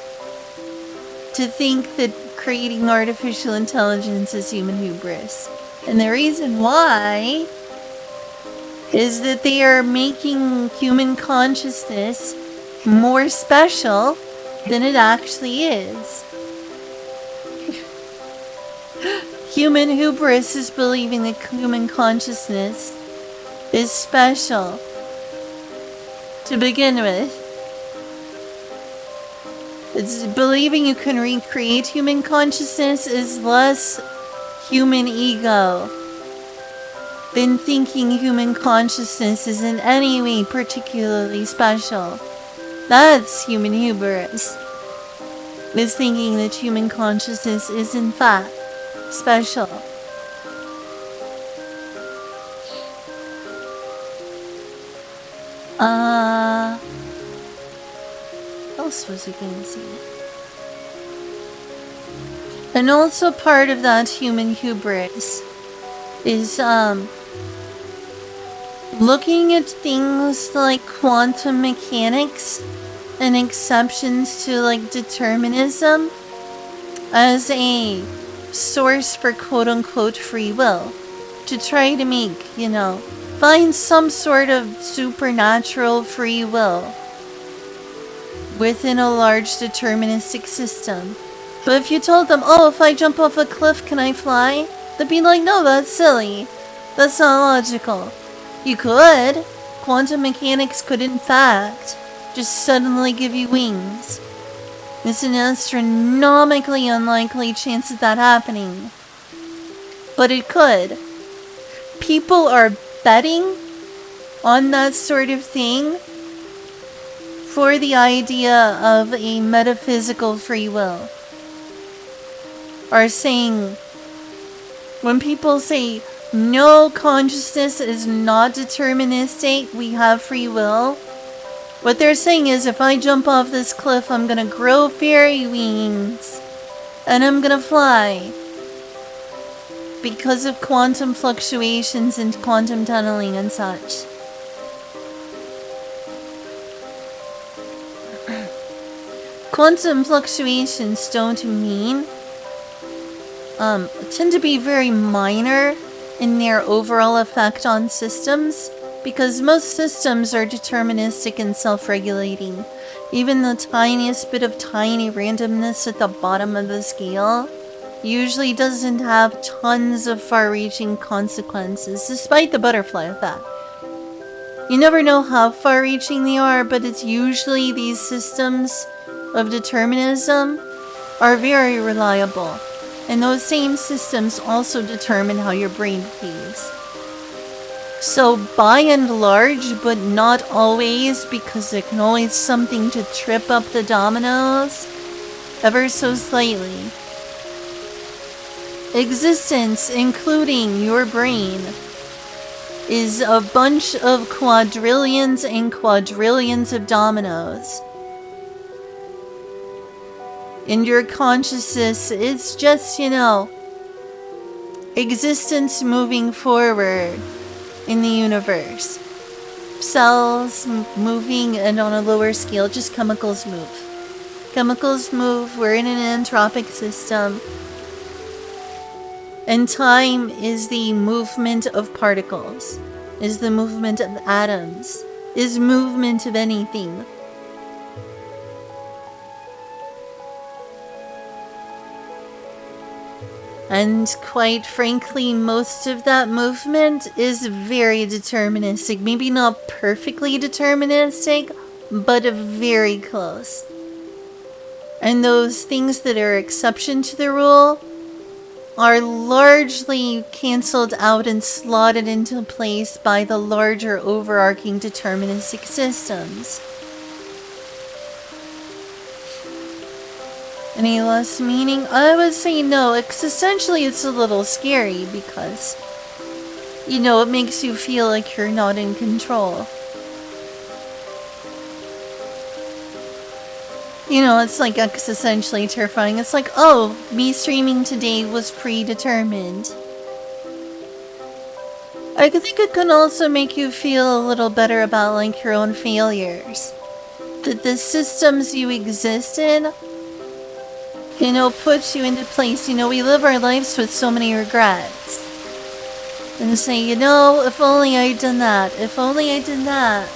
to think that creating artificial intelligence is human hubris. And the reason why is that they are making human consciousness more special than it actually is. Human hubris is believing that human consciousness is special to begin with. It's believing you can recreate human consciousness is less human ego than thinking human consciousness is in any way particularly special. That's human hubris. Is thinking that human consciousness is in fact special. What else was I gonna say? And also part of that human hubris is looking at things like quantum mechanics and exceptions to like determinism as a source for quote-unquote free will, to try to make, find some sort of supernatural free will within a large deterministic system. But if you told them, oh, if I jump off a cliff, can I fly? They'd be like, no, that's silly. That's not logical. You could. Quantum mechanics could, in fact, just suddenly give you wings. There's an astronomically unlikely chance of that happening. But it could. People are betting on that sort of thing for the idea of a metaphysical free will. Are saying, when people say, no, consciousness is not deterministic, we have free will, what they're saying is, if I jump off this cliff, I'm gonna grow fairy wings, and I'm gonna fly. Because of quantum fluctuations and quantum tunneling and such. Quantum fluctuations don't mean, tend to be very minor in their overall effect on systems, because most systems are deterministic and self-regulating. Even the tiniest bit of tiny randomness at the bottom of the scale usually doesn't have tons of far-reaching consequences, despite the butterfly effect. You never know how far-reaching they are, but it's usually these systems of determinism are very reliable. And those same systems also determine how your brain behaves. So by and large, but not always, because there can always something to trip up the dominoes, ever so slightly. Existence, including your brain, is a bunch of quadrillions and quadrillions of dominoes. And your consciousness is just, existence moving forward in the universe. Cells moving, and on a lower scale, just chemicals move. Chemicals move, we're in an entropic system. And time is the movement of particles, is the movement of atoms, is movement of anything. And quite frankly, most of that movement is very deterministic. Maybe not perfectly deterministic, but very close. And those things that are exception to the rule are largely cancelled out and slotted into place by the larger overarching deterministic systems. Any less meaning? I would say no. Essentially, it's a little scary because, you know, it makes you feel like you're not in control. You know, it's like existentially terrifying. It's like, oh, me streaming today was predetermined. I think it can also make you feel a little better about, like, your own failures. That the systems you exist in, you know, puts you into place. You know, we live our lives with so many regrets. And say, you know, if only I'd done that. If only I did that.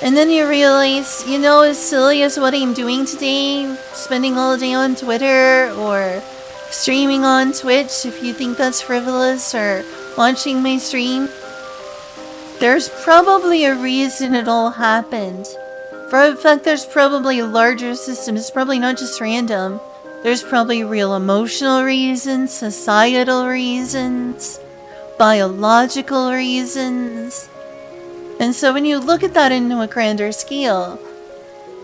And then you realize, you know, as silly as what I'm doing today, spending all day on Twitter or streaming on Twitch, if you think that's frivolous, or watching my stream, there's probably a reason it all happened. In fact, there's probably a larger system. It's probably not just random. There's probably real emotional reasons, societal reasons, biological reasons. And so when you look at that into a grander scale,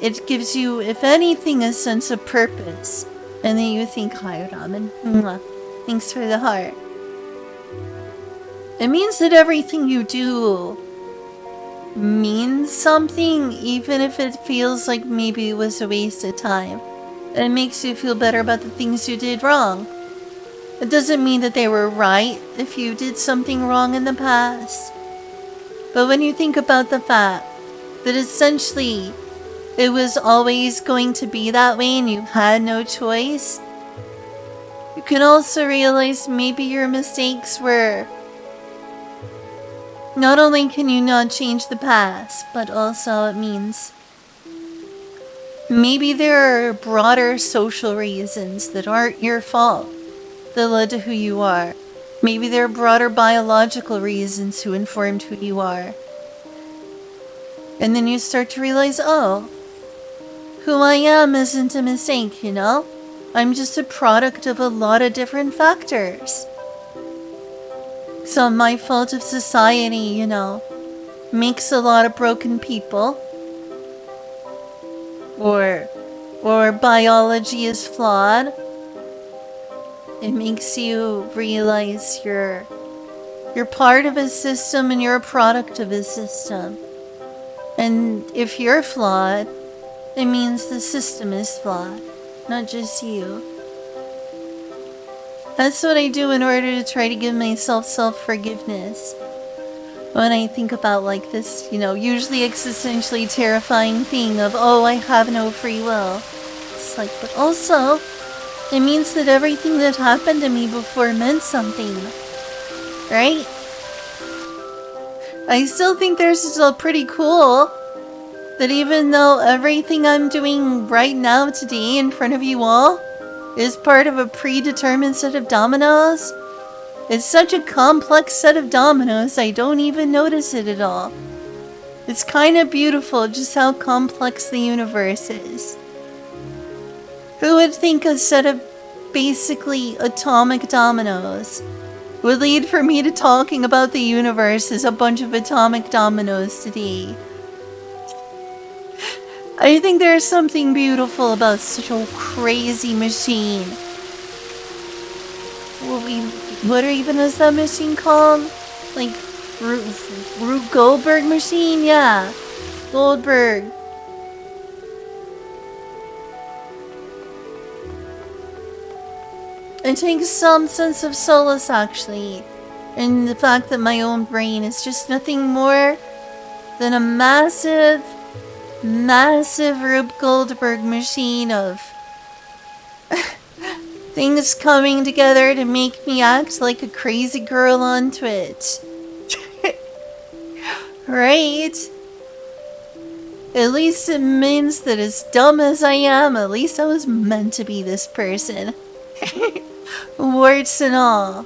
it gives you, if anything, a sense of purpose. And then you think, hi, Ramen. Thanks for the heart. It means that everything you do means something, even if it feels like maybe it was a waste of time. And it makes you feel better about the things you did wrong. It doesn't mean that they were right if you did something wrong in the past. But when you think about the fact that essentially it was always going to be that way and you had no choice, you can also realize maybe your mistakes were, not only can you not change the past, but also it means maybe there are broader social reasons that aren't your fault that led to who you are. Maybe there are broader biological reasons who informed who you are. And then you start to realize, oh, who I am isn't a mistake, you know? I'm just a product of a lot of different factors. Some my fault of society, you know, makes a lot of broken people. Or biology is flawed. It makes you realize you're part of a system and you're a product of a system. And if you're flawed, it means the system is flawed, not just you. That's what I do in order to try to give myself self-forgiveness. When I think about like this, you know, usually existentially terrifying thing of, oh, I have no free will. It's like, but also, it means that everything that happened to me before meant something, right? I still think they're still pretty cool that even though everything I'm doing right now today in front of you all is part of a predetermined set of dominoes, it's such a complex set of dominoes I don't even notice it at all. It's kind of beautiful just how complex the universe is. Who would think a set of basically atomic dominoes would lead for me to talking about the universe as a bunch of atomic dominoes today? I think there's something beautiful about such a crazy machine. What even is that machine called? Like, Rube Goldberg machine? Yeah, Goldberg. It takes some sense of solace, actually, And the fact that my own brain is just nothing more than a massive, massive Rube Goldberg machine of things coming together to make me act like a crazy girl on Twitch. Right? At least it means that as dumb as I am, at least I was meant to be this person. Warts and all.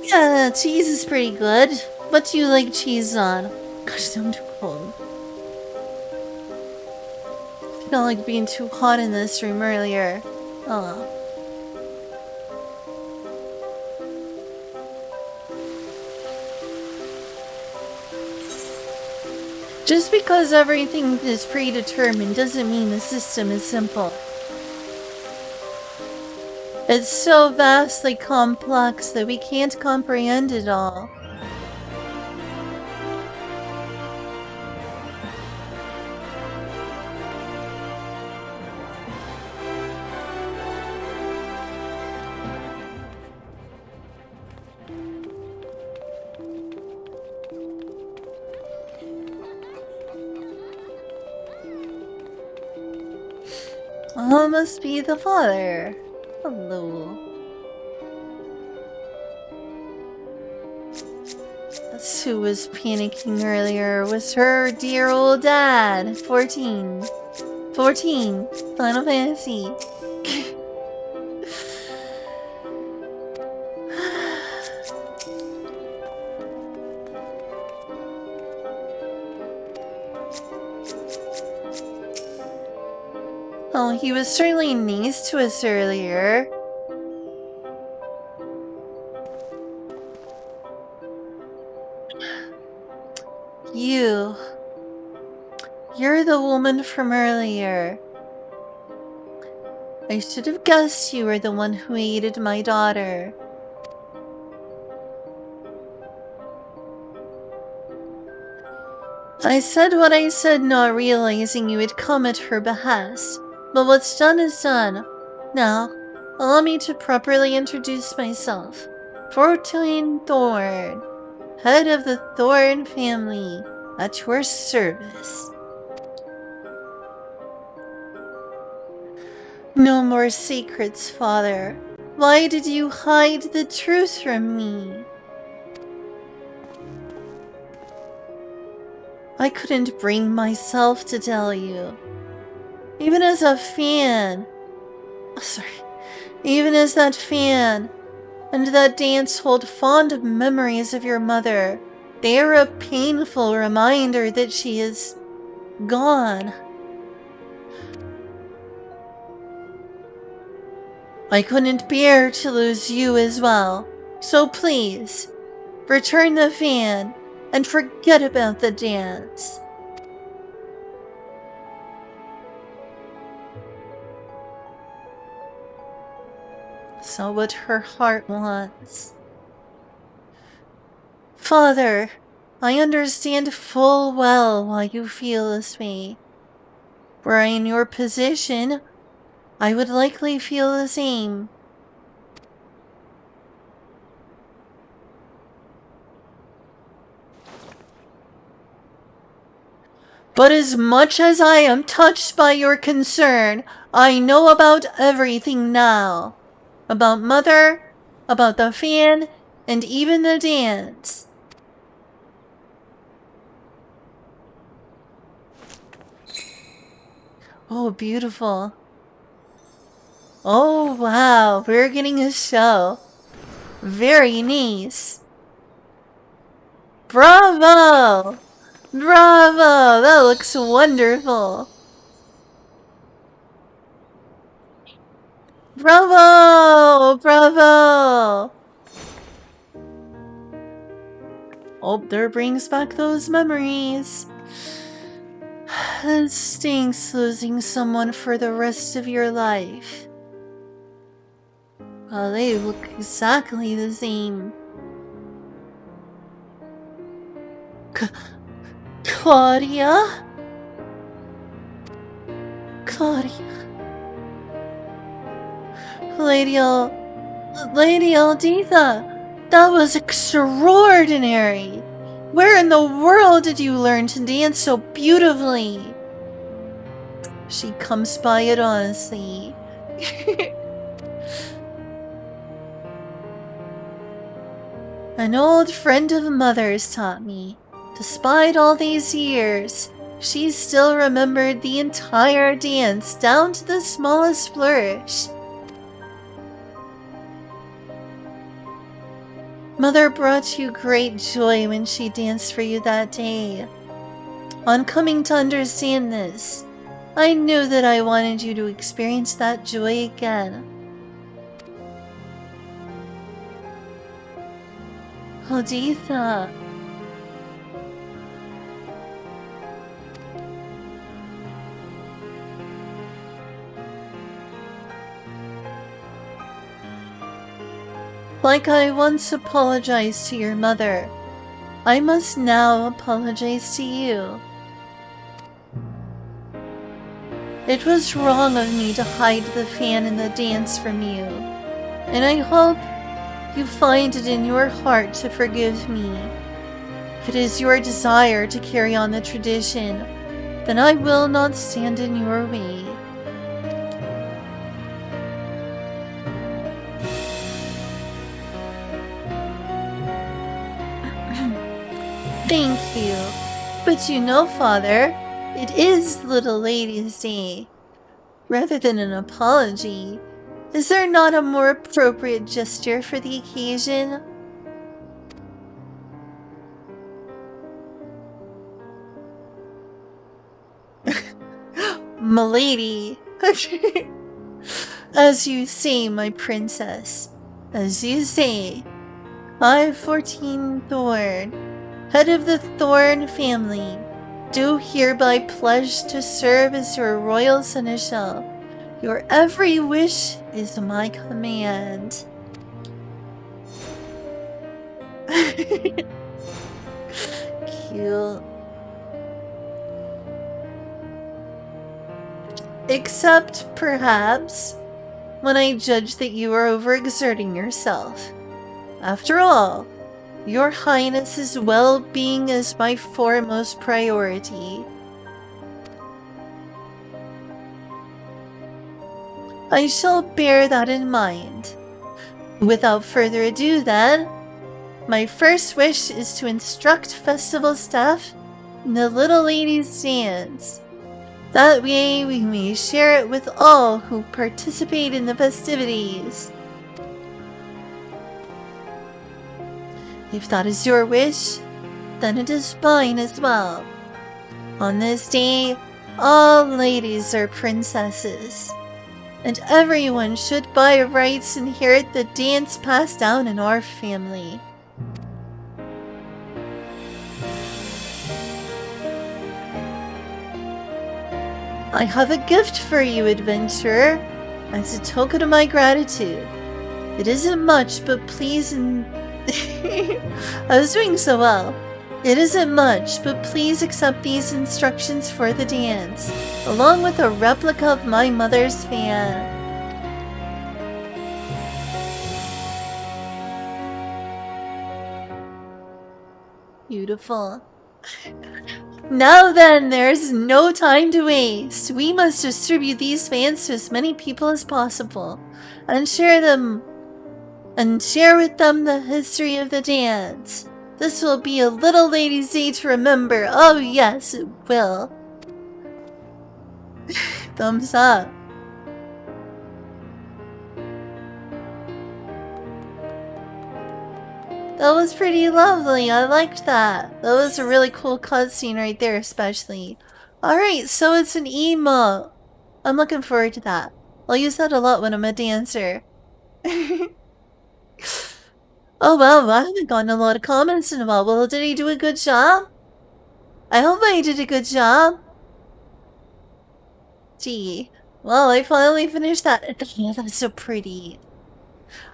Yeah, cheese is pretty good. What do you like cheese on? Gosh, I'm too cold. I felt like being too hot in this room earlier. Oh. Just because everything is predetermined doesn't mean the system is simple. It's so vastly complex that we can't comprehend it all. Oh, must be the father. Hello. That's who was panicking earlier. Was her dear old dad. 14. 14. Final Fantasy. Oh, he was certainly nice to us earlier. You're the woman from earlier. I should have guessed you were the one who aided my daughter. I said what I said, not realizing you had come at her behest. But what's done is done. Now, allow me to properly introduce myself. Fortune Thorn, head of the Thorn family, at your service. No more secrets, father. Why did you hide the truth from me? I couldn't bring myself to tell you. Even as a fan. Oh, sorry. Even as that fan and that dance hold fond memories of your mother, they are a painful reminder that she is gone. I couldn't bear to lose you as well, so please, return the fan and forget about the dance. So what her heart wants. Father, I understand full well why you feel this way. Were I in your position, I would likely feel the same. But as much as I am touched by your concern, I know about everything now. About Mother, about the fan, and even the dance. Oh, beautiful. Oh, wow, we're getting a show. Very nice. Bravo! Bravo! That looks wonderful. Bravo! Bravo! Oh, there brings back those memories. It stinks losing someone for the rest of your life. Well, they look exactly the same. Claudia? Claudia. Lady Alditha, that was extraordinary. Where in the world did you learn to dance so beautifully? She comes by it honestly. An old friend of Mother's taught me. Despite all these years, she still remembered the entire dance down to the smallest flourish. Mother brought you great joy when she danced for you that day. On coming to understand this, I knew that I wanted you to experience that joy again. Alditha. Like I once apologized to your mother, I must now apologize to you. It was wrong of me to hide the fan in the dance from you, and I hope you find it in your heart to forgive me. If it is your desire to carry on the tradition, then I will not stand in your way. Thank you. But you know, Father, it is Little Lady's Day. Rather than an apology, is there not a more appropriate gesture for the occasion? Milady. As you say, my princess. As you say. I, 14 Thorn, head of the Thorn family, do hereby pledge to serve as your royal seneschal. Your every wish is my command. Cute. Except, perhaps, when I judge that you are overexerting yourself. After all, Your Highness's well-being is my foremost priority. I shall bear that in mind. Without further ado then, my first wish is to instruct festival staff in the Little Lady's dance. That way we may share it with all who participate in the festivities. If that is your wish, then it is mine as well. On this day, all ladies are princesses, and everyone should by rights inherit the dance passed down in our family. I have a gift for you, adventurer, as a token of my gratitude. It isn't much, but please I was doing so well. It isn't much, but please accept these instructions for the dance, along with a replica of my mother's fan. Beautiful. Now then, there's no time to waste. We must distribute these fans to as many people as possible, and share with them the history of the dance. This will be a Little Lady's Day to remember. Oh yes, it will. Thumbs up. That was pretty lovely. I liked that. That was a really cool cutscene right there, especially. Alright, so it's an emote. I'm looking forward to that. I'll use that a lot when I'm a dancer. Oh well, I haven't gotten a lot of comments in a while. Well, did he do a good job? I hope I did a good job. Gee. Well, I finally finished that. Oh, that's so pretty.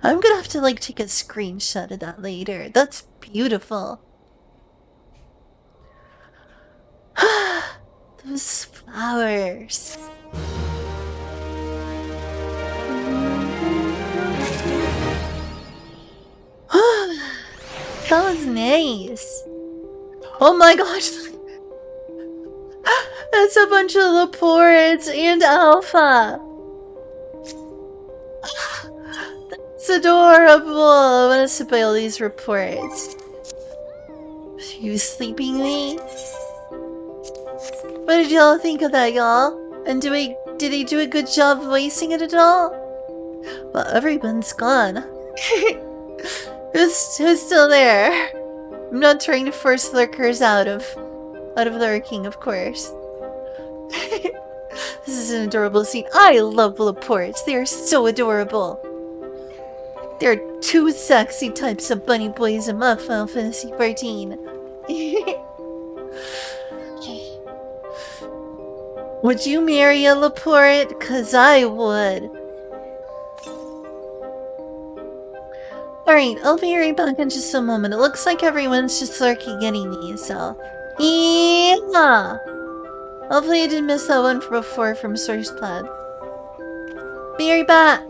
I'm gonna have to like take a screenshot of that later. That's beautiful. Those flowers. that was nice. Oh my gosh. That's a bunch of Laports and Alpha. It's adorable. I want to spoil these reports. You sleeping me? What did y'all think of that, y'all? And did he do a good job voicing it at all? Well, everyone's gone. who's still there? I'm not trying to force lurkers out of lurking, of course. This is an adorable scene. I love Laports. They are so adorable. There are two sexy types of bunny boys in my Final Fantasy 14. Would you marry a Laporte? 'Cause I would. Alright, I'll be right back in just a moment. It looks like everyone's just lurking getting me, so... Yeah! Hopefully I didn't miss that one from before from Source Plan. Be right back!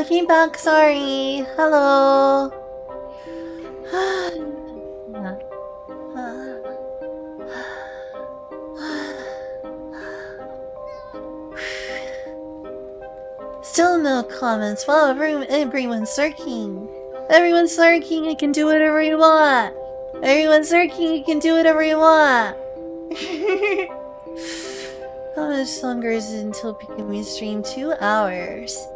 came back, sorry. Hello. Still no comments. Wow, everyone's lurking. Everyone's lurking, you can do whatever you want. Everyone's lurking, you can do whatever you want. How much longer is it until we stream? 2 hours.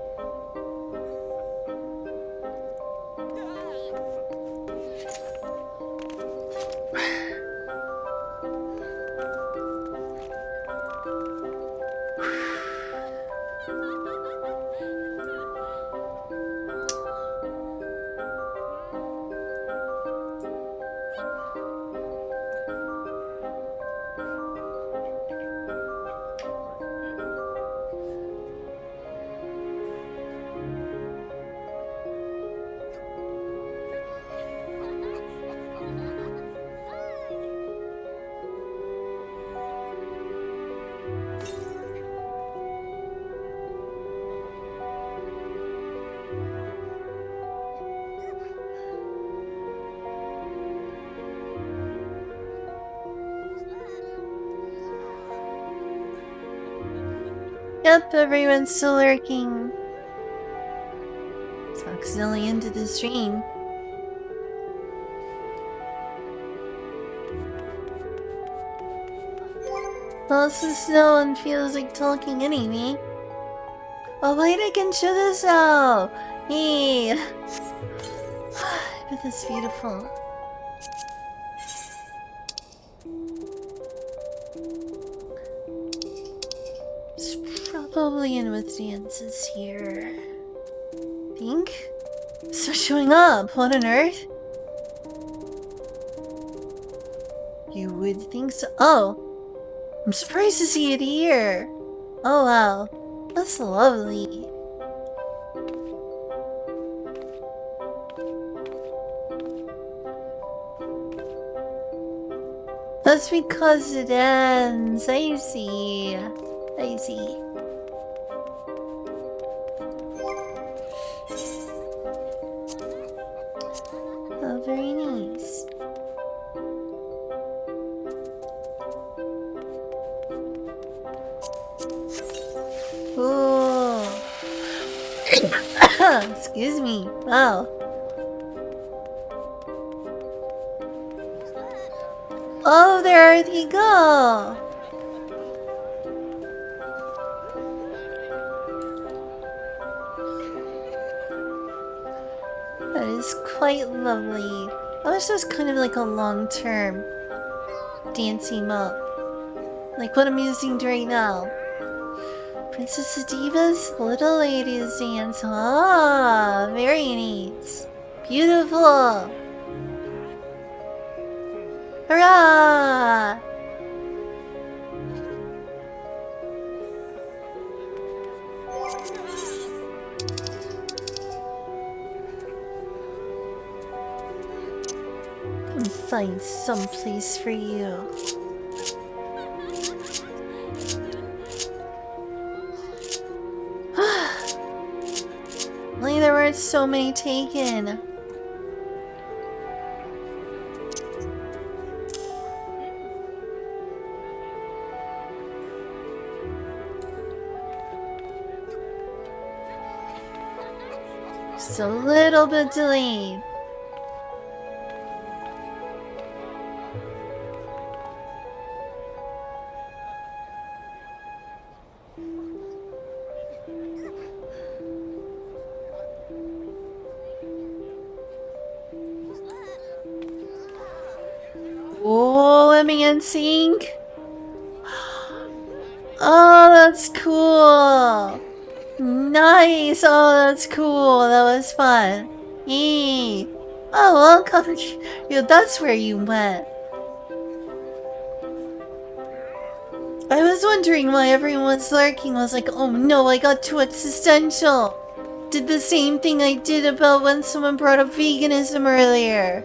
Yep, everyone's still lurking. It's accidentally into the stream. Well, since no one feels like talking anyway. Oh wait, I can show this out! Hey! But that's beautiful. It's probably in with dances here. Think? So showing up, what on earth? You would think so. Oh! I'm surprised to see it here! Oh wow, that's lovely. That's because it ends. I see. I see. Oh, very nice. Ooh. Excuse me. Wow. Oh, there you go. That is quite lovely. I wish there was kind of like a long-term dancing mode. Like what I'm using right now. Princess Diva's Little Ladies Dance. Ah, very neat. Beautiful. Hurrah! I'll find some place for you. Only there weren't so many taken. Just a little bit delayed. Oh, let me NSYNC. Oh, that's cool. Nice. Oh, that's cool. That was fun. Yay. Oh, welcome. Yeah, that's where you went. I was wondering why everyone was lurking. I was like, oh no, I got too existential. Did the same thing I did about when someone brought up veganism earlier.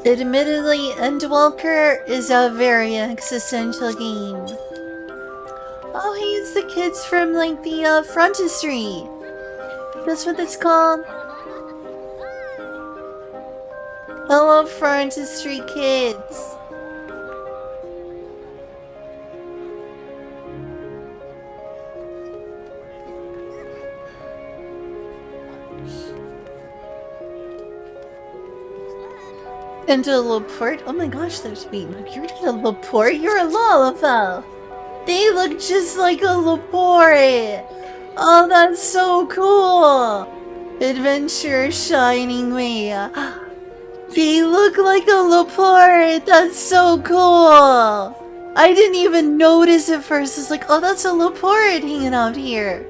Admittedly, Endwalker is a very existential game. Oh, hey, it's the kids from, like, the, frontistery. That's what it's called? Hello, frontistery kids. And a Laporte? Oh my gosh, there's me. You're not a Laporte, you're a Lalafell. They look just like a Laporte. Oh, that's so cool. Adventure shining way. They look like a Laporte. That's so cool. I didn't even notice at first. It's like, oh, that's a Laporte hanging out here.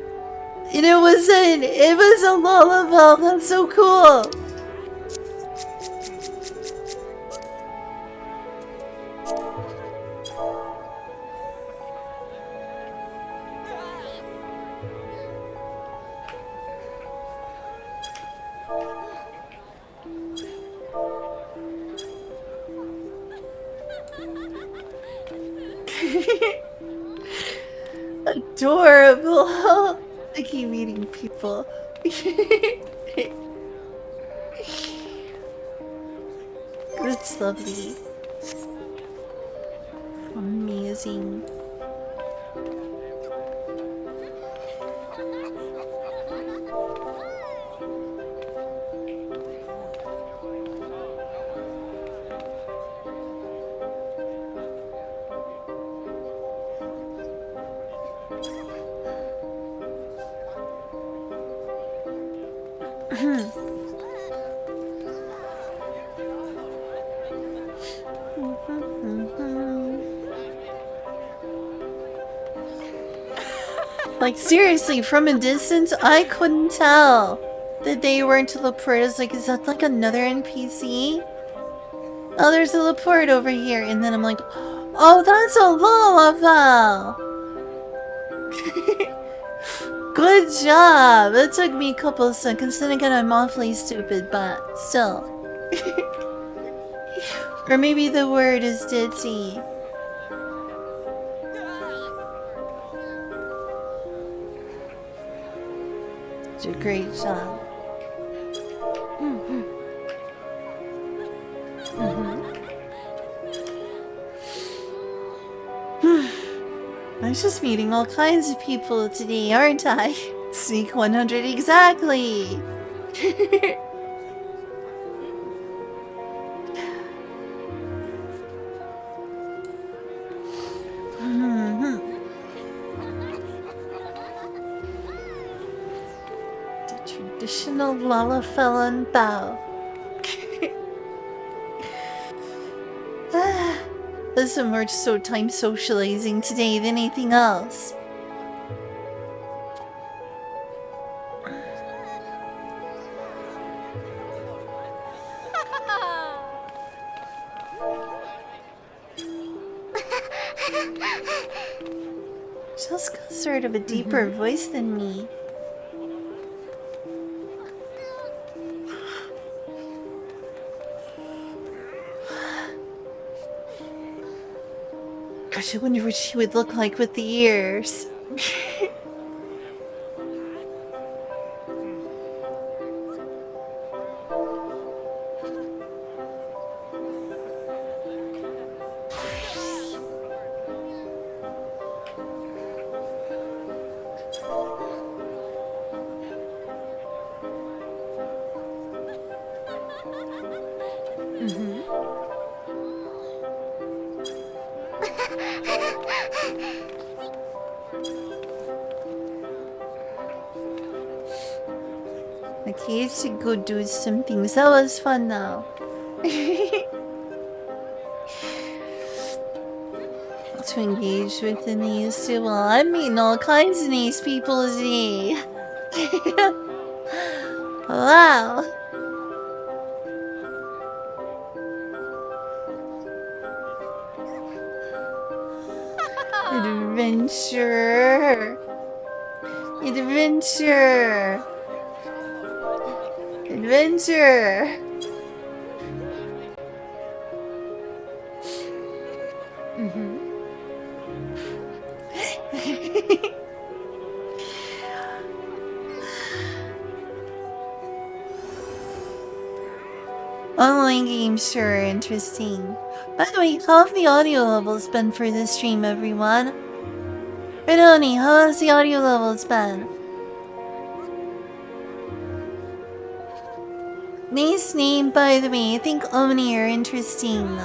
And it was a Lalafell. That's so cool. Adorable. I keep meeting people. That's lovely. Amazing. Like, seriously, from a distance, I couldn't tell that they weren't Laporte. I was like, is that like another NPC? Oh, there's a Laporte over here. And then I'm like, oh, that's a Lalafell. Good job. It took me a couple of seconds. Then again, I'm awfully stupid, but still. Or maybe the word is ditzy. A great job. I was just meeting all kinds of people today, aren't I? Sneak 100 exactly. Traditional Lalafells bow. Listen, we're just so time socializing today than anything else. She's got sort of a deeper voice than me. Gosh, I wonder what she would look like with the ears. Okay, I should go do some things. That was fun though. To engage with the nice. Well, I'm meeting all kinds of nice people today. Wow. Adventure. Adventure. adventure. Online games sure are interesting. By the way, how have the audio levels been for this stream, everyone? Renoni, how has the audio levels been? Nice name, by the way. I think Omni are interesting.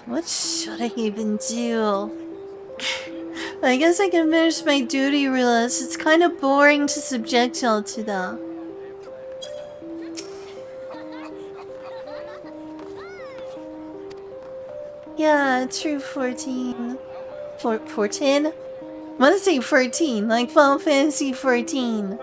What should I even do? I guess I can finish my duty list. It's kind of boring to subject y'all to that. Yeah, true, 14. 14? I want to say 14, like Final Fantasy 14.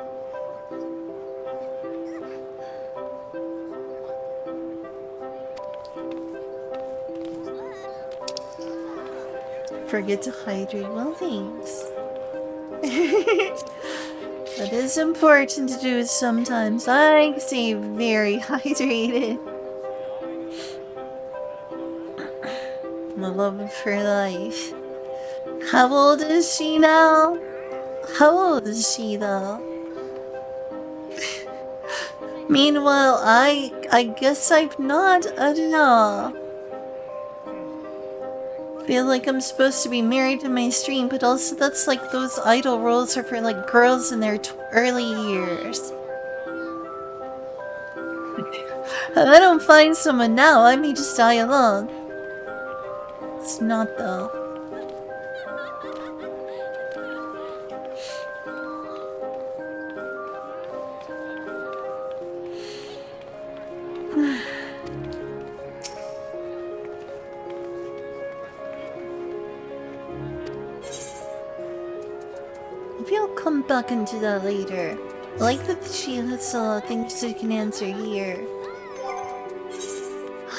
Forget to hydrate. Well, thanks. That is important to do sometimes. I stay very hydrated. My love for life. How old is she now? How old is she though? Meanwhile, I guess I'm not at all. Feel like I'm supposed to be married to my stream, but also that's like those idol roles are for like girls in their early years. If I don't find someone now, I may just die alone. It's not though. Maybe I'll come back into that later. I like that she has things you can answer here.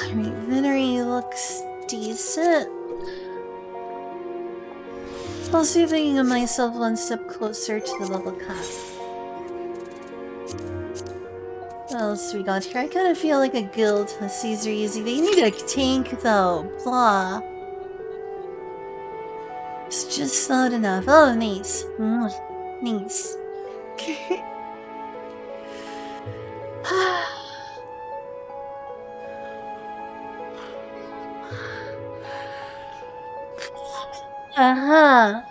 Alright, Venery looks decent. I'll see if I can get myself one step closer to the level cap. What else we got here? I kind of feel like a guild. Caesar easy. They need a tank though. Blah. It's just not enough. Oh, nice. Nice. Uh-huh.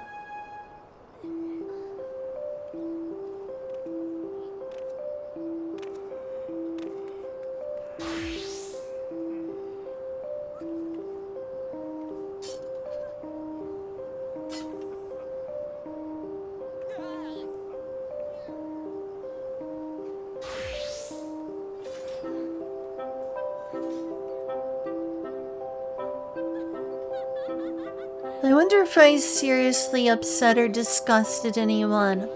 I wonder if I seriously upset or disgusted anyone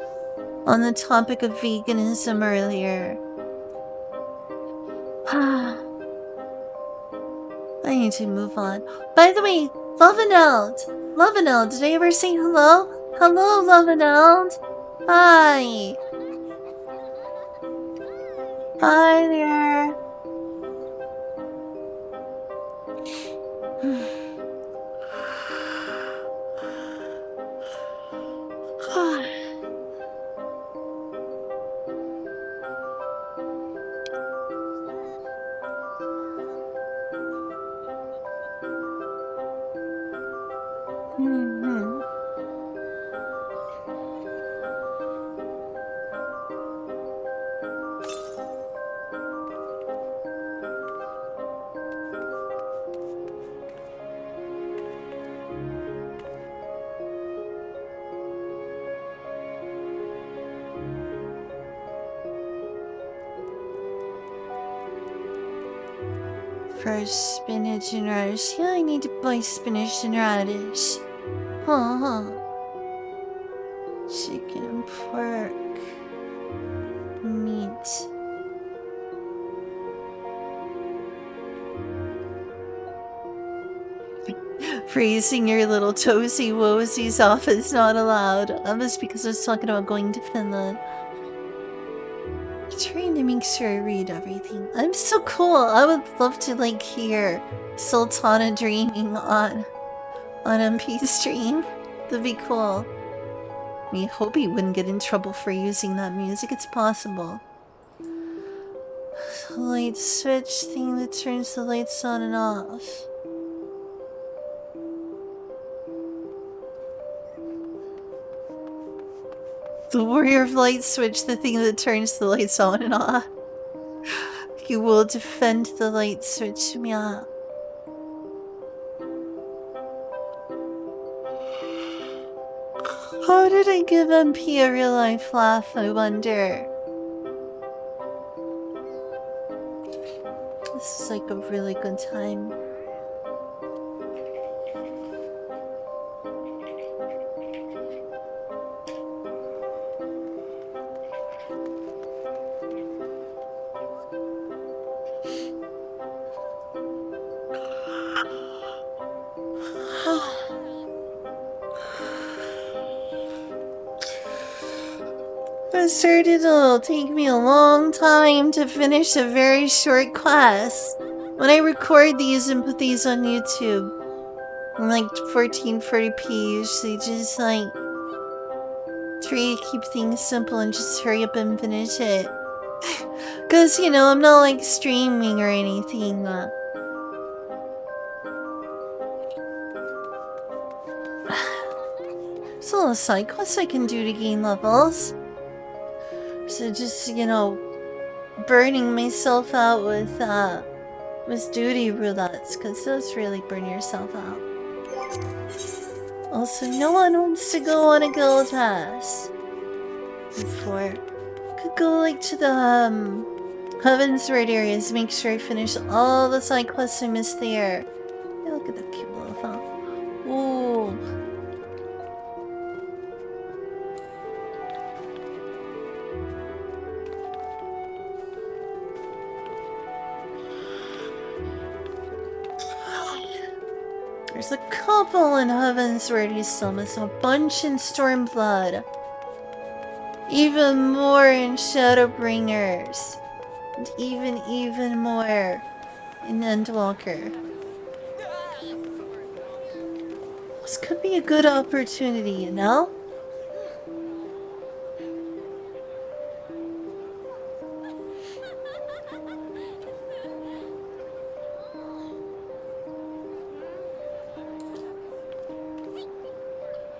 on the topic of veganism earlier. I need to move on. By the way, Loveneld! Loveneld, did I ever say hello? Hello, Loveneld! Hi! Hi there! Fresh spinach and radish. Yeah, I need to buy spinach and radish. Huh. Chicken, pork, meat. Freezing your little toesy woesies off is not allowed. That was because I was talking about going to Finland. I'm trying to make sure I read everything. I'm so cool. I would love to like hear Sultana dreaming on MP stream. That'd be cool. We hope he wouldn't get in trouble for using that music. It's possible. Light switch thing that turns the lights on and off. The warrior of light switch, the thing that turns the lights on and off. You will defend the light switch, yeah. How did I give MP a real life laugh, I wonder? This is like a really good time. It'll take me a long time to finish a very short quest. When I record these and put these on YouTube, I'm like 1440p, usually just like try to keep things simple and just hurry up and finish it. Cause you know, I'm not like streaming or anything. There's a little side quest I can do to gain levels. So just, you know, burning myself out with duty roulettes, because those really burn yourself out. Also, no one wants to go on a guild pass. Before, could go like to the Heaven's Word areas, make sure I finish all the side quests I missed there. Yeah, look at that cute little thing. Ooh. There's a couple in Heaven's Word still missing, a bunch in Stormblood. Even more in Shadowbringers. And even more in Endwalker. This could be a good opportunity, you know?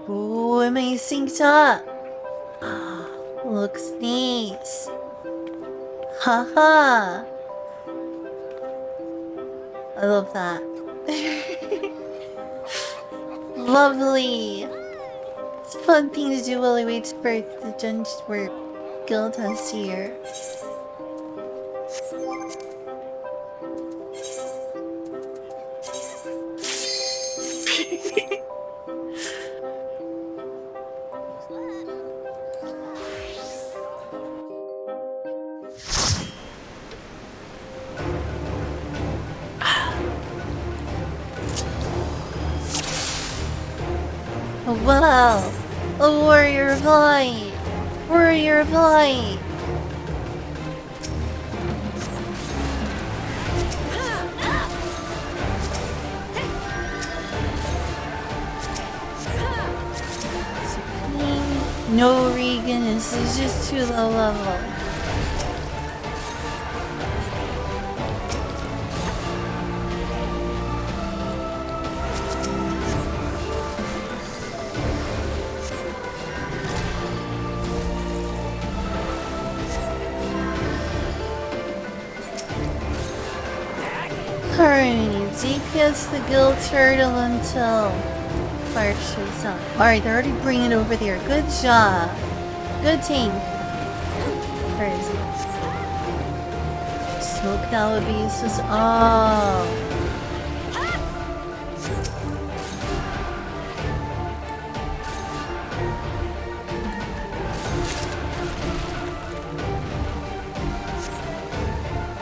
Ooh, am I synced up? Looks nice. Haha. I love that. Lovely. It's a fun thing to do while I wait for the dungeon where guild has here. Wow! A warrior of light! Warrior of light! No, Regan, this is just too low level. Alright, DPS the guild turtle until fire shows up. Alright, they're already bringing it over there. Good job. Good team. Where is it? Smoke now would be useless. Oh.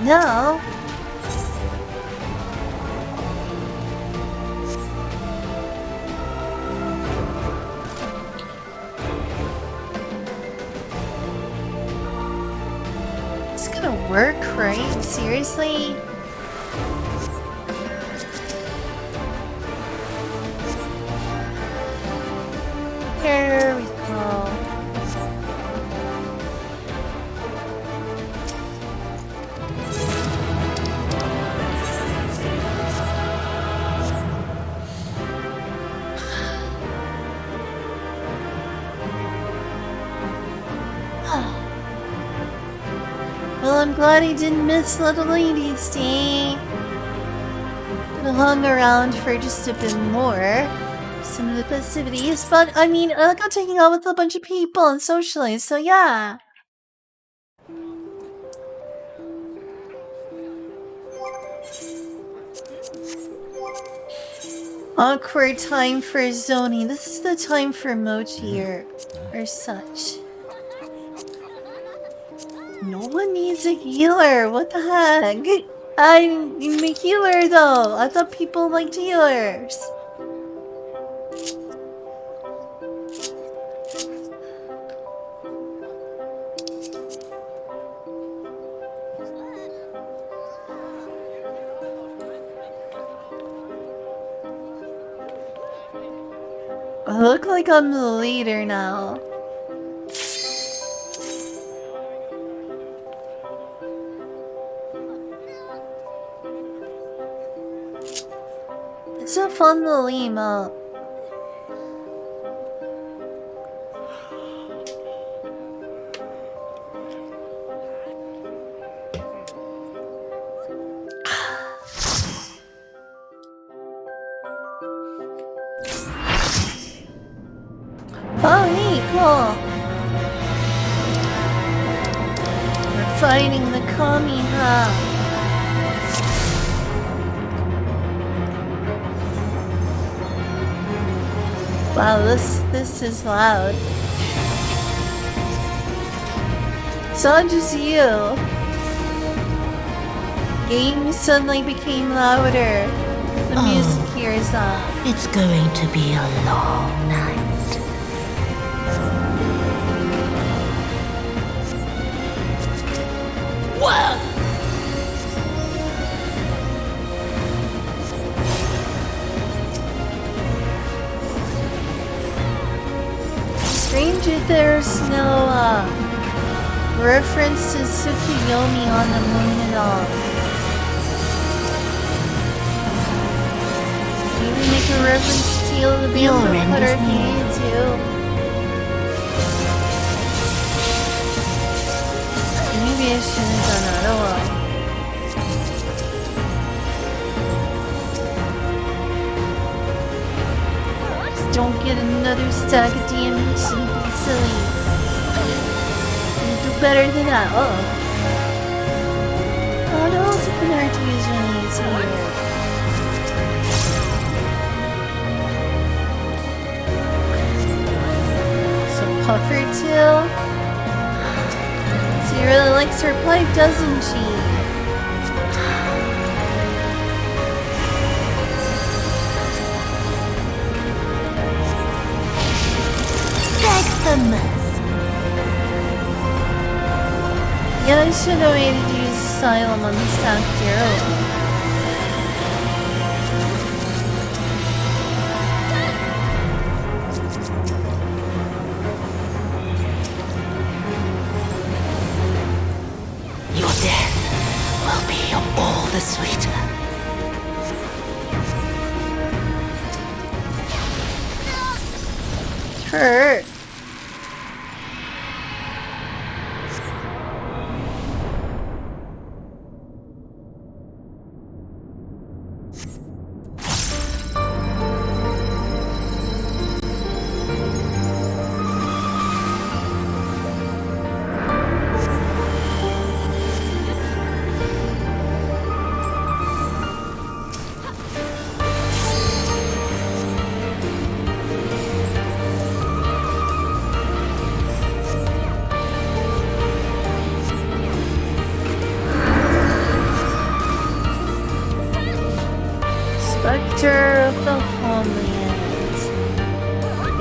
No. It's gonna work, right? Seriously? Here we go. Well, I'm glad he didn't miss Little Lady's Day. Could have hung around for just a bit more. Some of the festivities, but I mean, I got to hang out with a bunch of people and socialize, so yeah. Awkward time for zoning. This is the time for mochi or such. No one needs a healer. What the heck? I'm a healer though. I thought people liked healers. I look like I'm the leader now. It's so fun to Lima. Oh, hey, cool. We're fighting the commie, huh? Wow, this is loud. It's not just you. Game suddenly became louder. The music here is on. It's going to be a long night. Whoa! Stranger, there's no reference to Tsukuyomi on the moon at all. Maybe make a reference to Teal the Band of Arcade too. Maybe I should have done that. Oh well. Just don't get another stack of damage and be silly. You do better than that. Oh. God, I also put our use when he's here. So Puffer too. She really likes her pipe, doesn't she? Yeah, I should have waited to use Asylum on the South Hero. Your death will be all the sweeter. Hurt.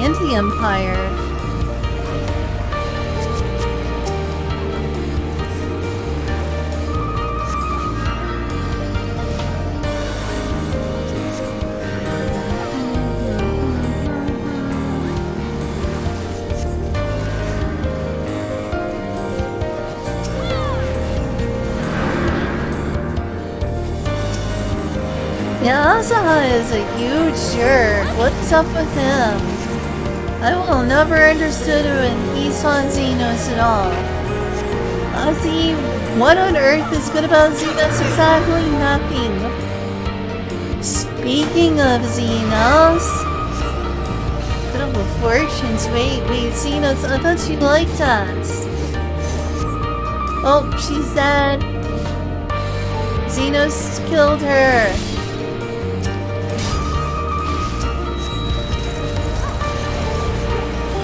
and the Empire. Yeah, Asaha is a huge jerk. What's up with him? I will never understood when he saw Xenos at all. Ozzy, what on earth is good about Xenos? Exactly nothing. Speaking of Xenos... Bit of a fortunes. Wait, Xenos, I thought she liked us. Oh, she's dead. Xenos killed her.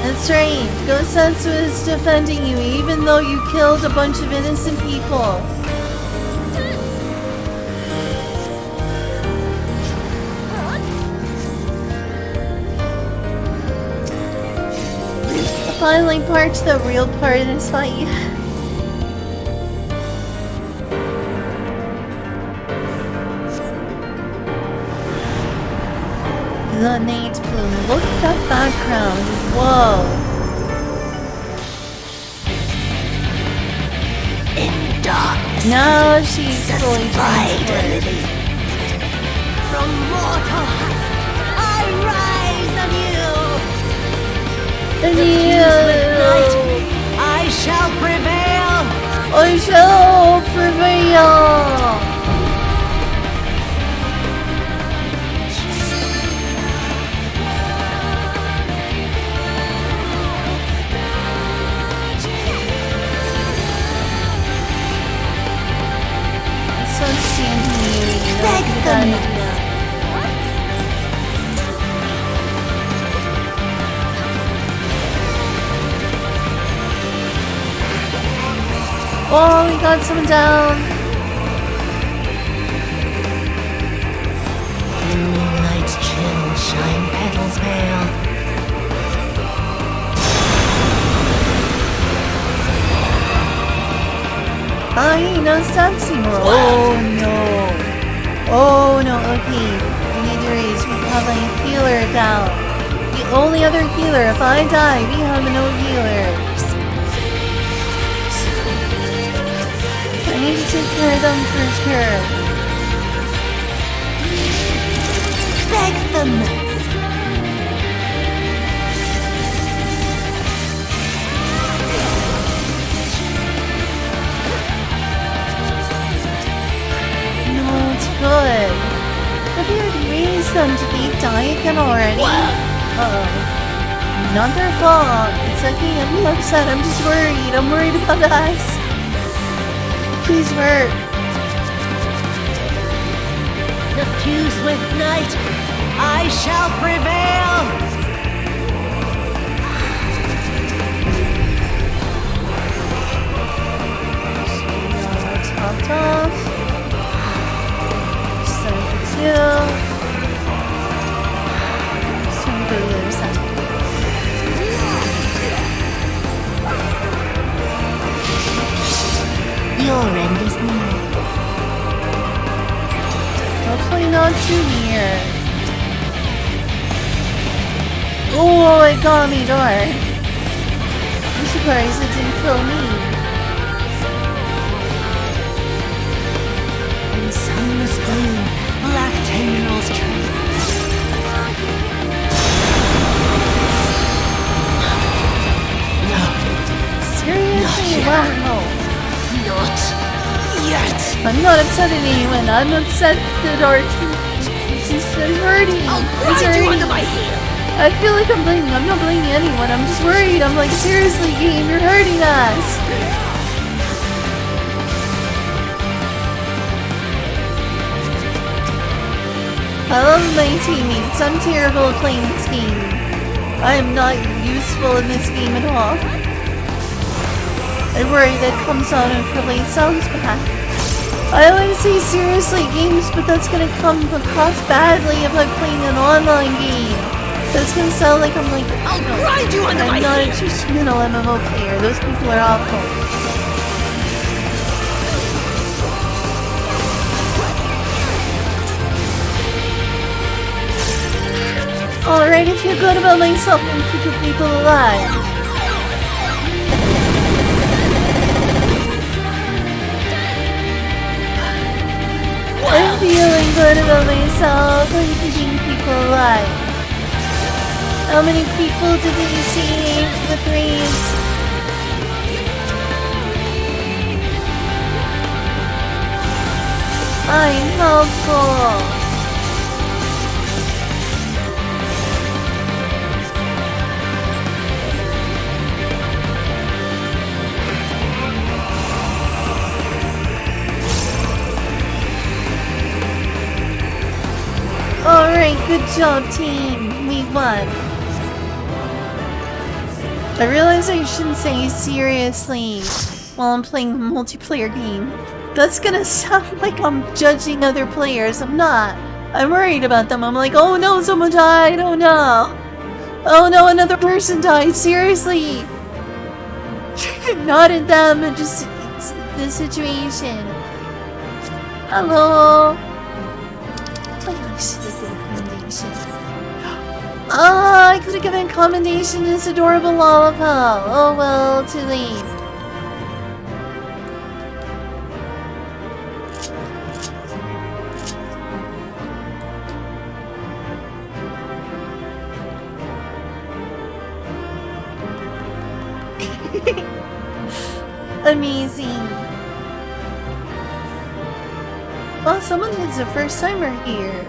That's right, Ghost Sensu is defending you even though you killed a bunch of innocent people. Finally part's the real part of this fight. The Nate Bloom. Look at that background. Whoa. In darkness. Now she's fully transformed. From mortal heights, I rise anew. Anew. I shall prevail. I shall prevail. Oh, we got someone down. Moonlight's chill, shine petals pale. No steps anymore. Oh no. Oh no, okay. We need to raise. We have a healer down. The only other healer. If I die, we have no healers. I need to take care of them for sure. Beg them. Good. Have you raised them to be die again already? Uh-oh. Not their fault. It's okay, I'm upset. I'm just worried. I'm worried about us. Please work. Suffused with night, I shall prevail. Topped off. Yeah. Just gonna go to the other side. Your end is near. Hopefully not too near. Oh, it got me dark. I'm surprised it didn't kill me. In sunless gloom, black tendrils trail. No. Seriously? Wow, no. Not yet. I'm not upset at anyone. I'm upset at Dark. It's just hurting. I'll It's grind you hurting. under my heel. I feel like I'm blaming. I'm not blaming anyone. I'm just worried. I'm like, seriously, game, you're hurting us. I love my teammates. I'm terrible at playing this game. I am not useful in this game at all. I worry that comes out and probably sounds bad. I always say seriously games, but that's gonna come across badly if I'm playing an online game. That's gonna sound like I'm like, I'll grind you under my I'm not a heel. traditional MMO player. Those people are awful. Alright, I feel good about myself and keeping people alive. I'm feeling good about myself and keeping people alive. How many people did we save with rays? I'm helpful. Alright, good job, team. We won. I realize I shouldn't say seriously while I'm playing a multiplayer game. That's gonna sound like I'm judging other players. I'm not. I'm worried about them. I'm like, oh no, someone died. Oh no. Oh no, another person died. Seriously. Not at them, just the situation. Hello. Oh, I could have given commendation to this adorable Lalafell. Oh well, too late. Amazing. Oh, someone is a first timer here.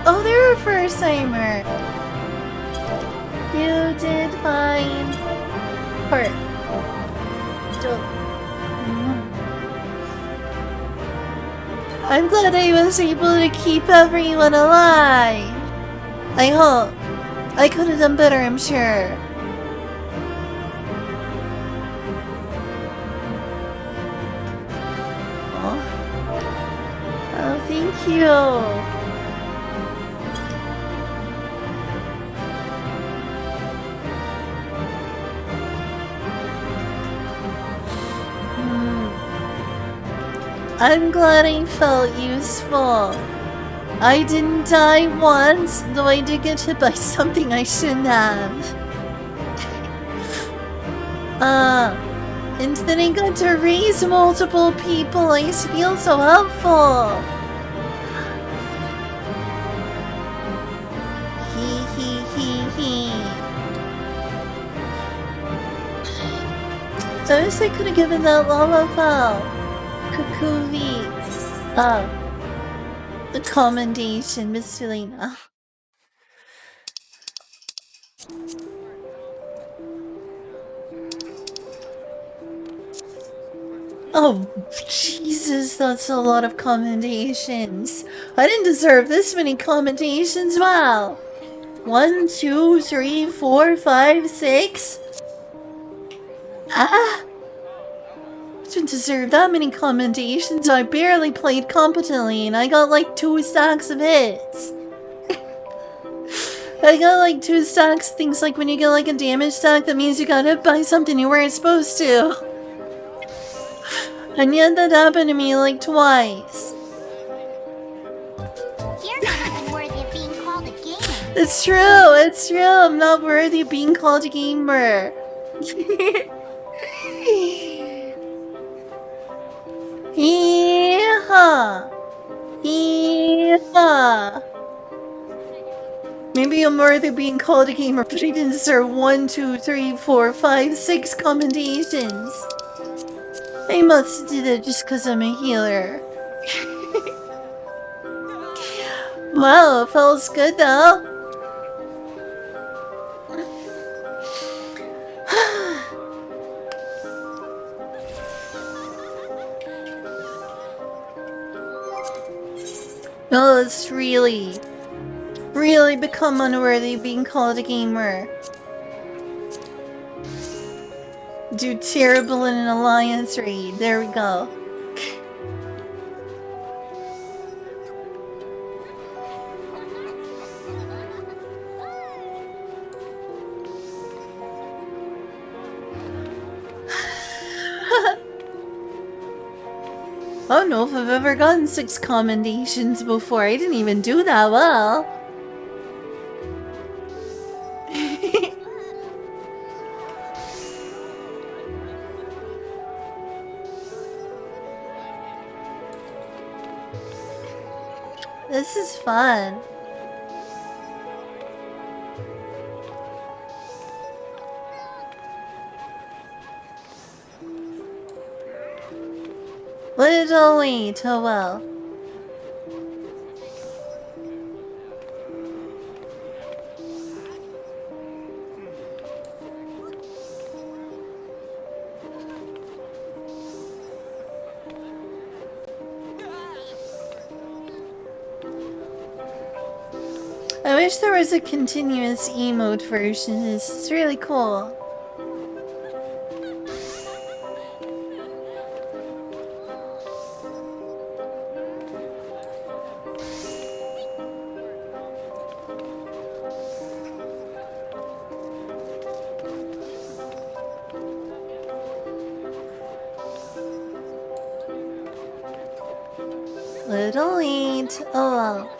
Oh, they're a first timer. You did fine. Part. I'm glad I was able to keep everyone alive. I hope. I could have done better, I'm sure. Oh, thank you. I'm glad I felt useful. I didn't die once, though I did get hit by something I shouldn't have. And then I got to raise multiple people. I feel so helpful. He. I wish I could have given that Lalafell. Kukuvi. The commendation, Miss Felina. Oh, Jesus, that's a lot of commendations. I didn't deserve this many commendations. Wow. 1, 2, 3, 4, 5, 6. I didn't deserve that many commendations. I barely played competently and I got like 2 stacks of hits. I got like 2 stacks. Things like when you get like a damage stack, that means you got hit by something you weren't supposed to. And yet that happened to me like twice. You're not even worthy of being called a gamer. It's true. I'm not worthy of being called a gamer. Yeehaw! Yeehaw! Maybe I'm worthy of being called a gamer, but I didn't deserve 1, 2, 3, 4, 5, 6 commendations. I must have did it just because I'm a healer. Wow, it feels good though. No, it's really become unworthy of being called a gamer. Do terrible in an alliance raid. There we go. I don't know if I've ever gotten 6 commendations before. I didn't even do that well. This is fun. Little wait, oh well. I wish there was a continuous emote version. This is really cool. Little late. Oh well.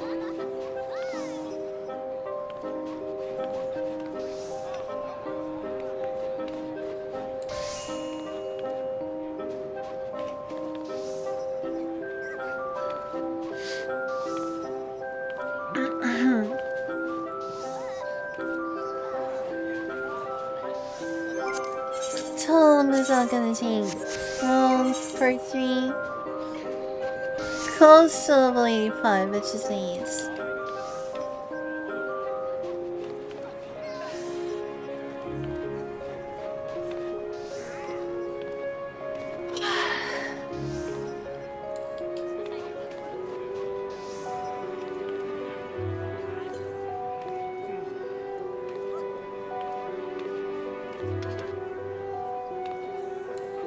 So how long is that gonna take? For 3. Close to level 85, which is nice.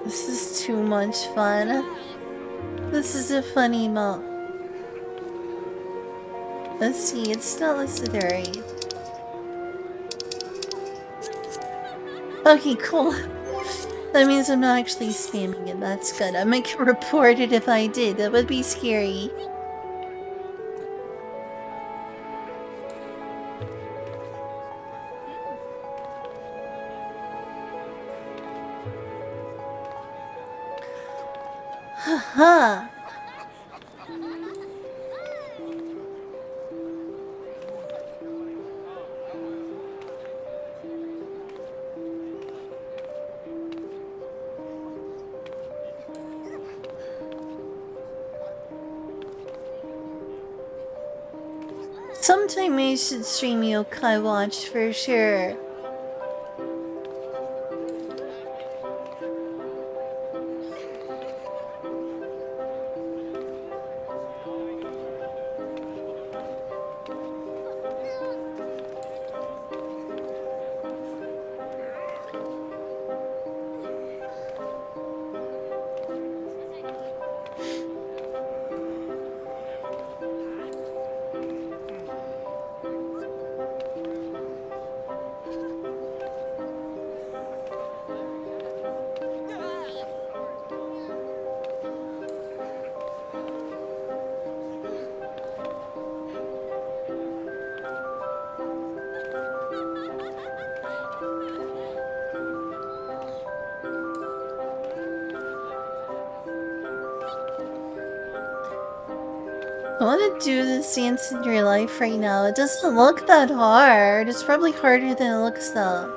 This is too much fun. This is a funny mo. Let's see, it's not listed right. Okay, cool. That means I'm not actually spamming it. That's good. I might get reported if I did. That would be scary. Haha. Sometime we should stream Yokai Watch for sure. I want to do this dance in real life right now. It doesn't look that hard. It's probably harder than it looks though.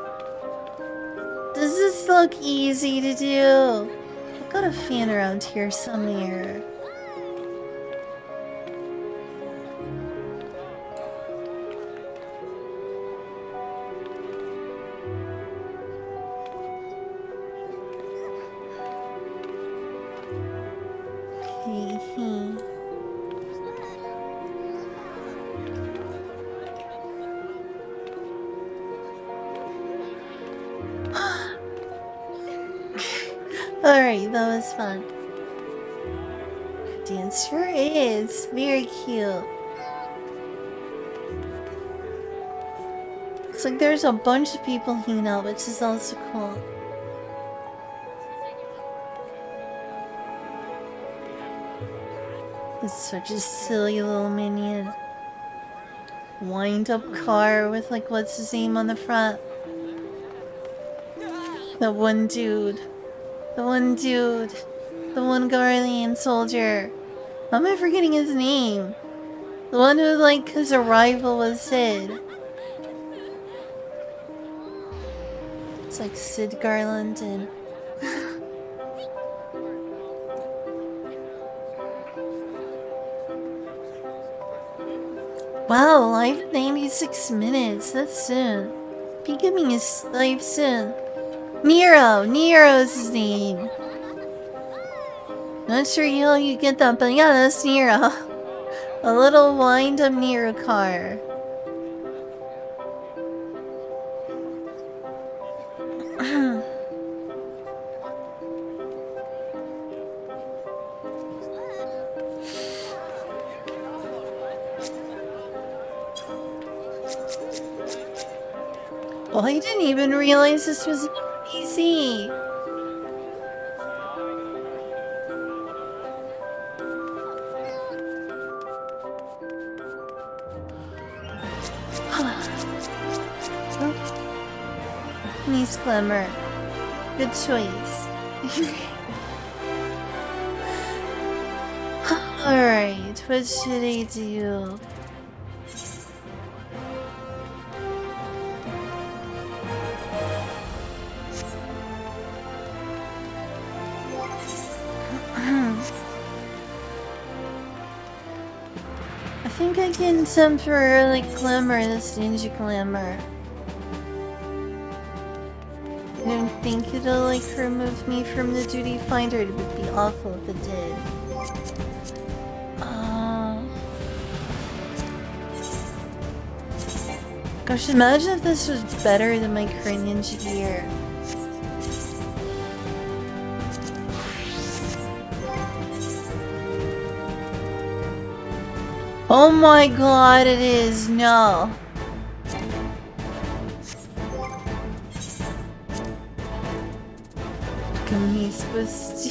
Does this look easy to do? I've got a fan around here somewhere. Okay. Alright, that was fun. Dance sure is. Very cute. Looks like there's a bunch of people hanging out, which is also cool. It's such a silly little minion. Wind-up car with, like, what's his name on the front? The one dude. The one dude. The one Guardian soldier. How am I forgetting his name? The one who, like, his arrival was Sid. It's like Sid Garland and... Wow, live 96 minutes. That's soon. Becoming is live soon. Nero! Nero's his name. Not sure how you get that, but yeah, that's Nero. A little wind-up Nero car. Well, I didn't even realize this was easy. Nice Glimmer. Good choice. Alright, what should I do? I think I can temporarily glimmer this ninja glimmer. I don't think it'll like remove me from the duty finder. It would be awful if it did. Gosh, imagine if this was better than my current ninja gear. Oh my god, it is. No. How am I supposed to...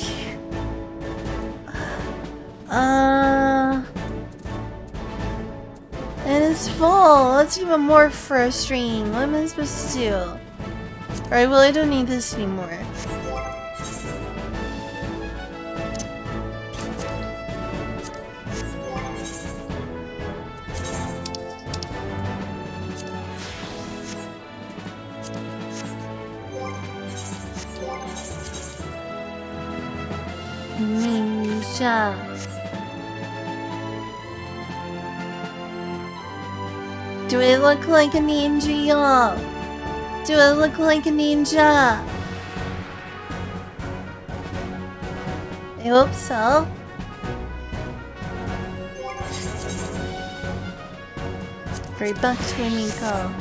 And it's full. That's even more frustrating. What am I supposed to do? Alright, well, I don't need this anymore. Ninja. Do I look like a ninja, y'all? Do I look like a ninja? I hope so. Right back to Nico.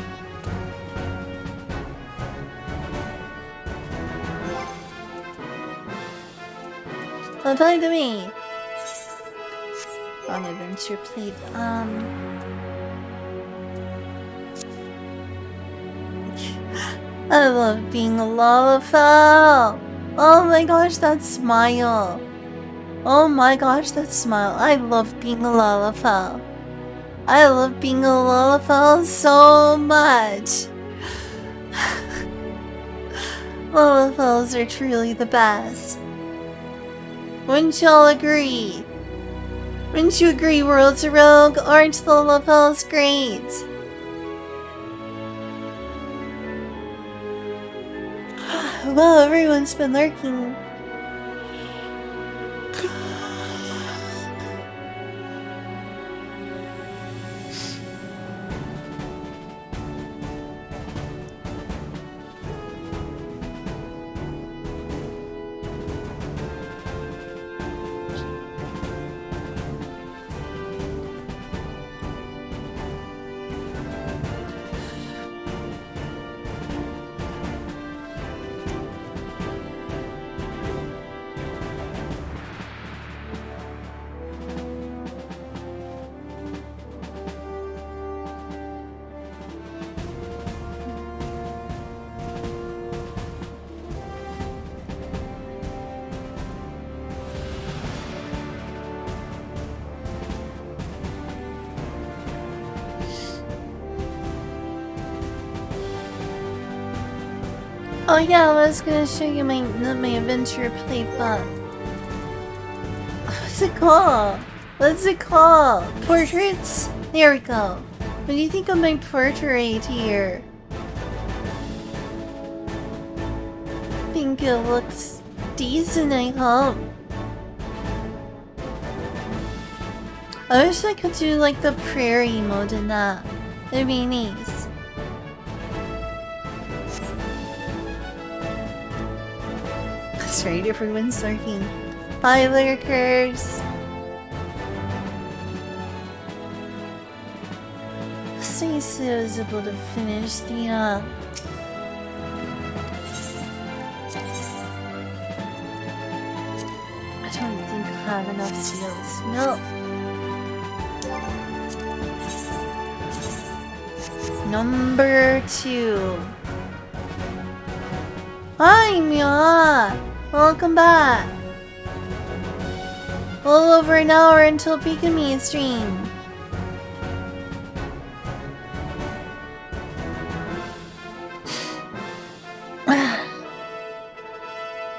Oh, by the way, Long Adventure played, I love being a Lalafell! Oh my gosh, that smile! Oh my gosh, that smile! I love being a Lalafell! I love being a Lalafell so much! Lalafells are truly the best. Wouldn't y'all agree? Wouldn't you agree, World's a Rogue? Aren't the Lalafells great? Well, everyone's been lurking. Oh yeah, I was gonna show you my adventure play book. What's it called? What's it called? Portraits? There we go. What do you think of my portrait here? I think it looks decent, I hope. I wish I could do like the prairie mode in that. It'd be nice. Sorry, everyone's lurking. Hi, lurkers. So I was able to finish the I don't think I have enough seals. No. Number 2. Hi, Mia! Welcome back! A little over an hour until Pikami stream.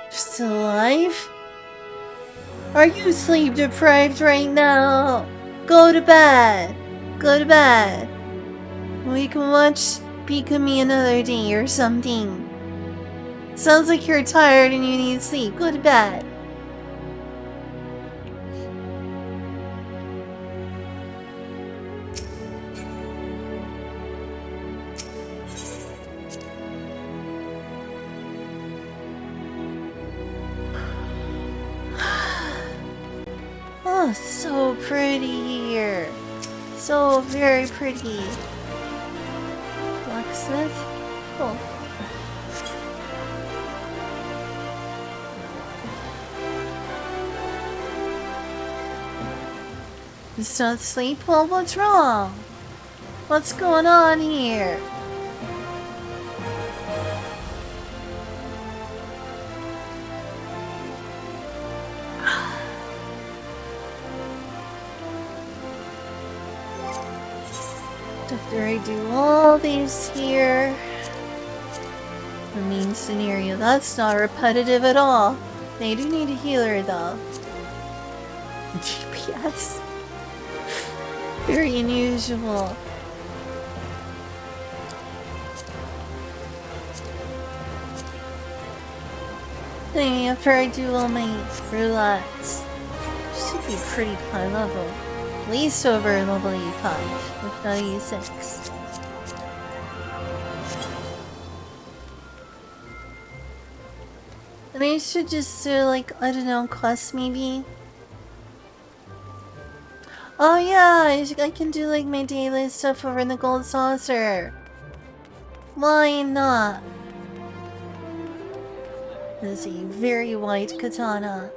Still alive? Are you sleep deprived right now? Go to bed! Go to bed! We can watch Pikami another day or something. Sounds like you're tired and you need sleep. Go to bed. Oh, so pretty here. So very pretty. Blacksmith? Oh. It's not sleep? Well, what's wrong? What's going on here? After I do all these here, the main scenario, that's not repetitive at all. They do need a healer though. DPS. Very unusual. Anyway, after I do all my roulettes, should be pretty high level. At least over level 85, if not 86. And I should just do like, I don't know, quests maybe? Oh yeah, I can do like my daily stuff over in the gold saucer. Why not? This is a very white katana.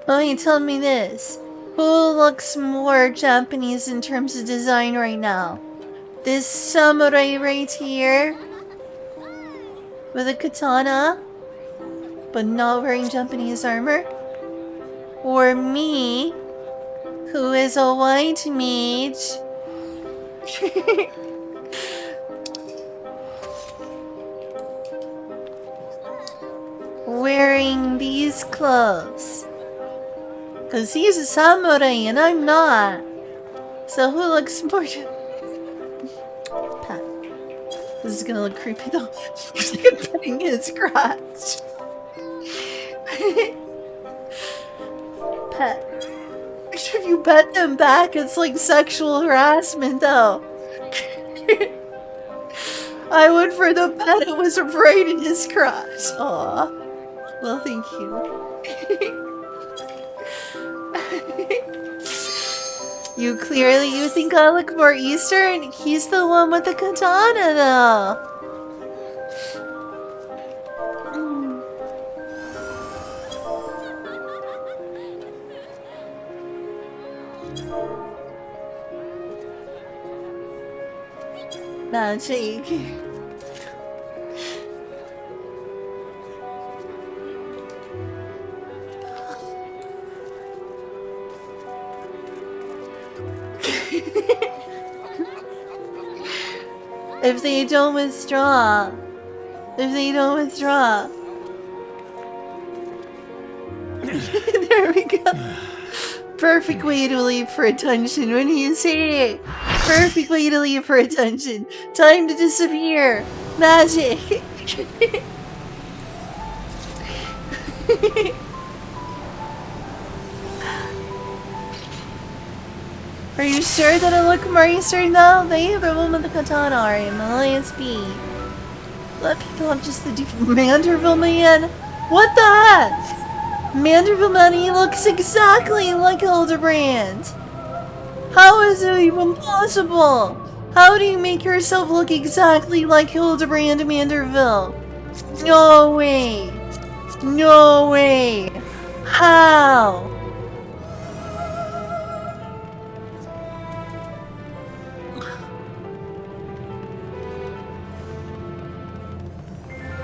Oh, you tell me this. Who looks more Japanese in terms of design right now? This samurai right here? With a katana? But not wearing Japanese armor? Or me, who is a white mage? Wearing these clothes. Cause he's a samurai and I'm not. So who looks more Pat. This is gonna look creepy though. He's like petting his crotch. Pet. If you pet them back, it's like sexual harassment though. I went for the pet, it was right in his crotch. Aw. Well, thank you. You think I look more Eastern? He's the one with the katana though. Magic. If they don't withdraw. If they don't withdraw. There we go. Perfect way to leave for attention. When you say it. Perfect way to leave for attention. Time to disappear. Magic. Are you sure that I look nicer now? They the woman with the katana are in the Alliance B. Let people have just the Manderville man? What the heck? Manderville man, he looks exactly like Hildebrand. How is it even possible? How do you make yourself look exactly like Hildebrand Manderville? No way. No way. How?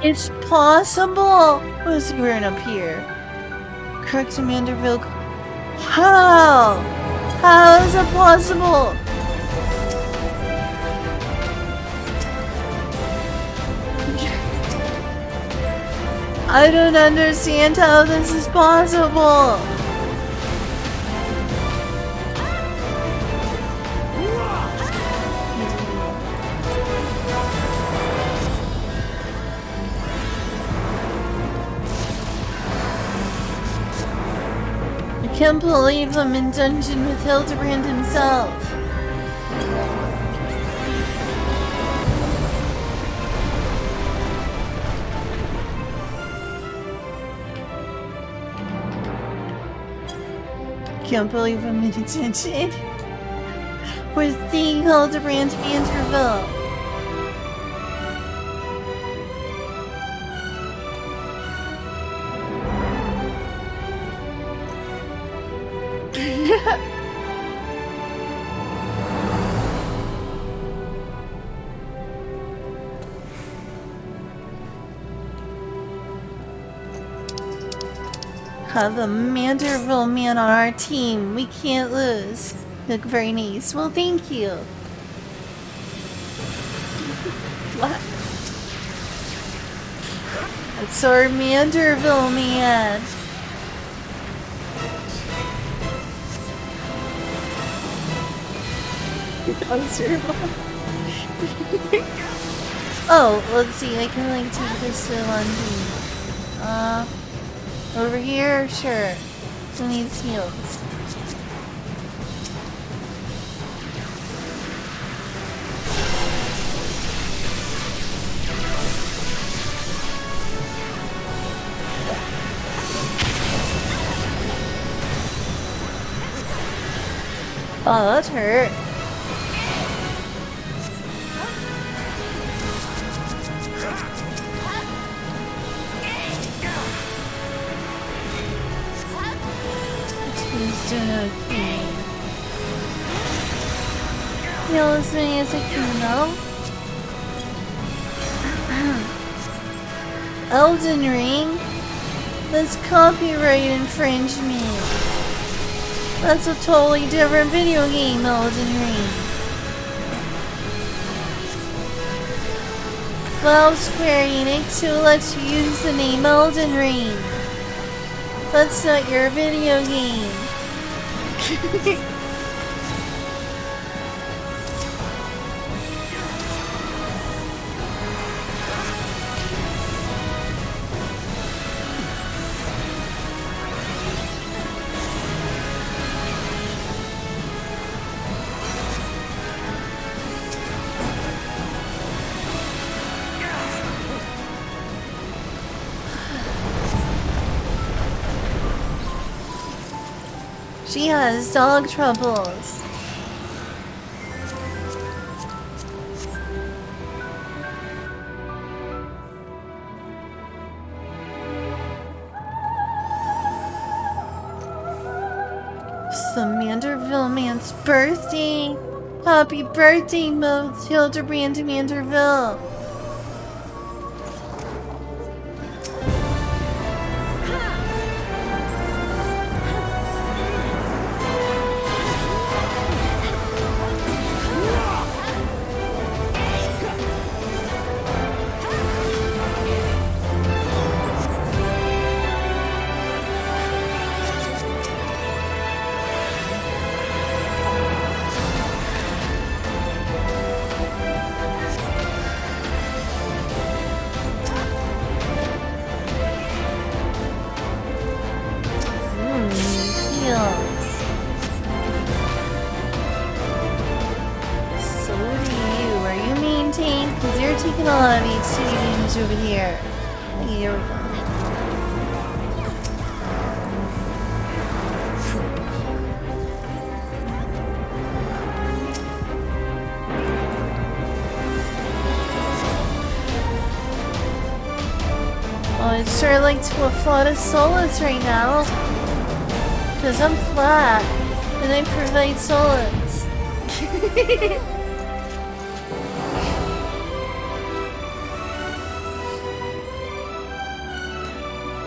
It's possible. What's wearing up here? Correct Manderville. How? How is it possible? I don't understand how this is possible. I can't believe I'm in dungeon with Hildebrand himself. Can't believe I'm in detention with the Hildebrand Manderville. Have the Manderville man on our team. We can't lose. Look very nice. Well, thank you. What? It's our Manderville man. Oh, let's see. I can like take this to London. Over here? Sure. Who needs heals? Oh, that hurt. He's doing okay. Heal as many as I can, though. Elden Ring? That's copyright infringement. That's a totally different video game, Elden Ring. Well, Square Enix, who lets you use the name Elden Ring? That's not your video game. She has dog troubles. It's the Manderville man's birthday. Happy birthday, Hildebrand Manderville. tank, because you're taking a lot of HP damage over here. Okay, here we go. Oh, I'd sure like to go flat as Solus right now. Because I'm flat, and I provide Solus.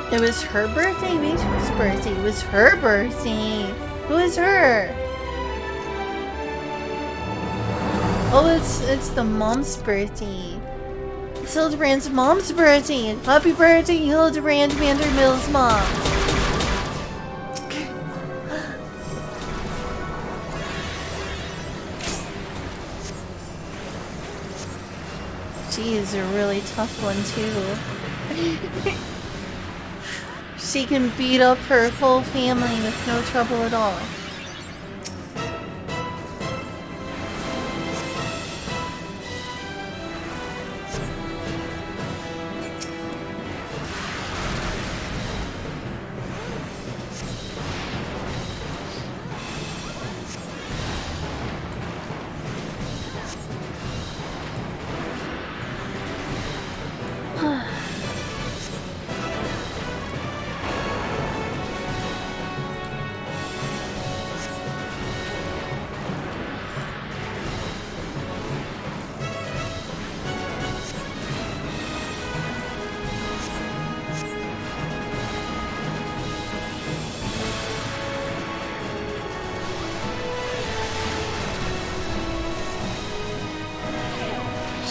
It was her birthday? Maybe whose birthday? It was her birthday. Who is her? Oh, it's the mom's birthday. It's Hildebrand's mom's birthday. Happy birthday, Hildebrand Vandermill's mom. She is a really tough one too. She can beat up her whole family with no trouble at all.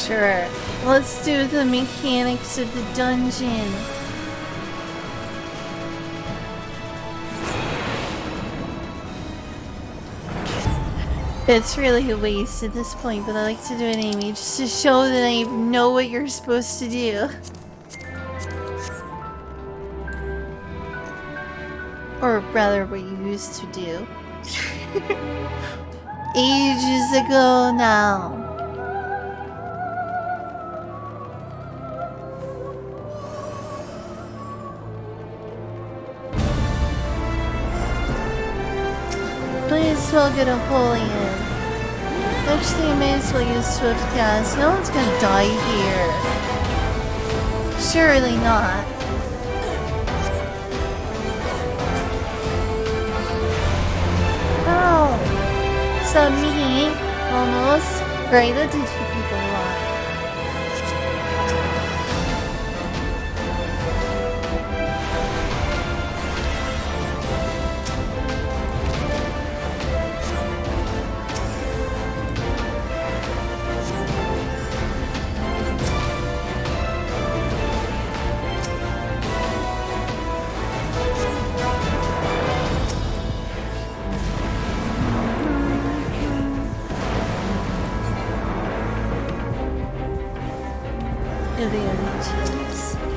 Sure. Let's do the mechanics of the dungeon. It's really a waste at this point, but I like to do it anyway, just to show that I know what you're supposed to do. Or rather, what you used to do. Ages ago now. Might as well get a holy in. Actually, I may as well use Swift Cast. No one's gonna die here. Surely not. Oh! Is that me? Almost. Right, that did two people a lot.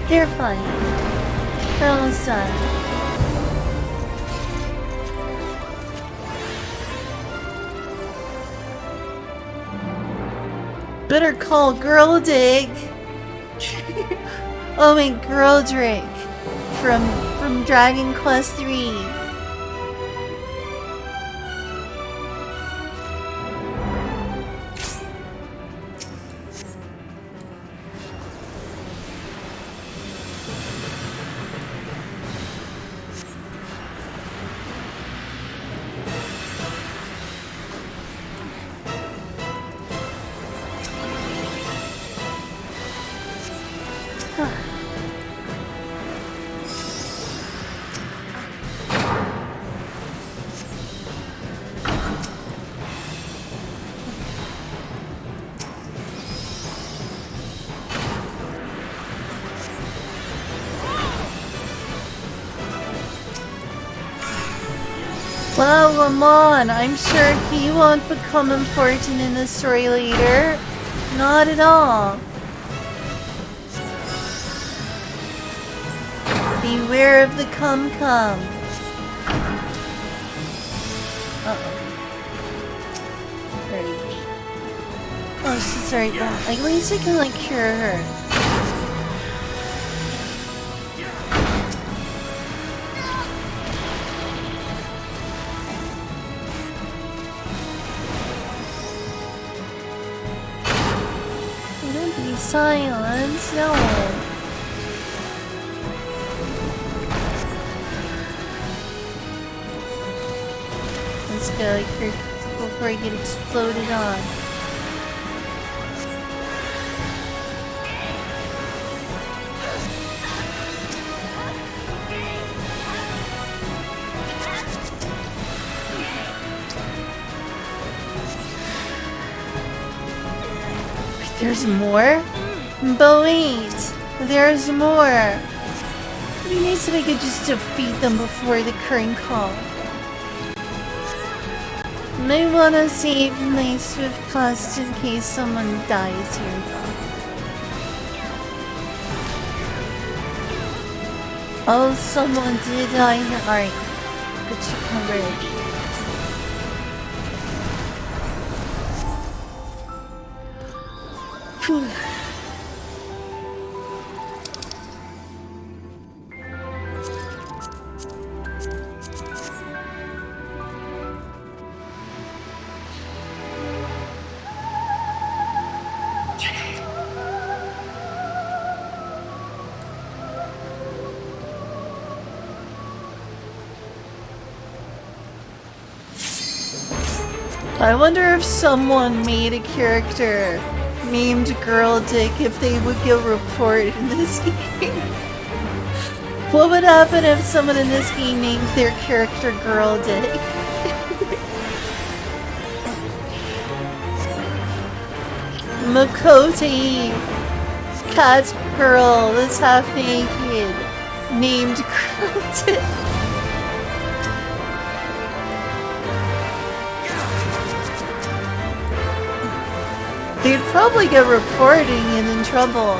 They're fine. They're almost done. Better call Girl Dig. Oh wait, Girl Drake from Dragon Quest III. Well, Lamont, I'm sure he won't become important in the story later. Not at all. Beware of the cum-cum. Uh-oh. Oh, she's right now. At least I can, like, cure her. Don't be silent, no. Let's go, like, before I get exploded on. There's more? But wait, there's more. It'd be nice if I could just defeat them before the current call. I wanna save my swift cost in case someone dies here though. Oh, someone did die here. Alright, good to cover. I wonder if someone made a character named Girl Dick if they would get reported in this game. What would happen if someone in this game named their character Girl Dick? Makote, cat girl that's half naked, named Girl Dick. They'd probably get reporting and in trouble.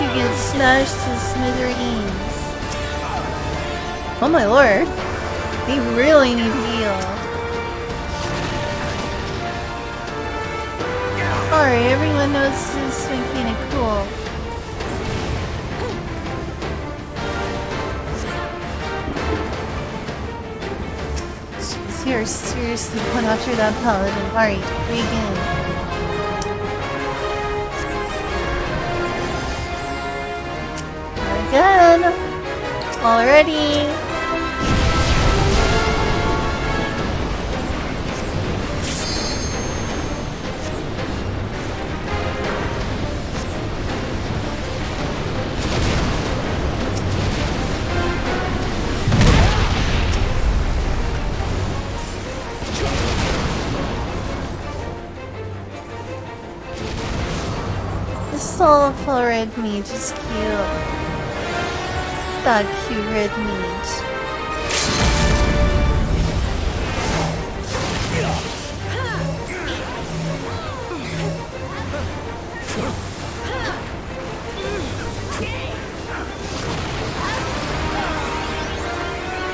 You get smashed to smithereens. Oh my lord. They really need heal. Alright, everyone knows this is kinda cool. Jeez, you're seriously going after that paladin. Alright, begin. Again! Already! This Lalafells red mage is cute. That cute red mage.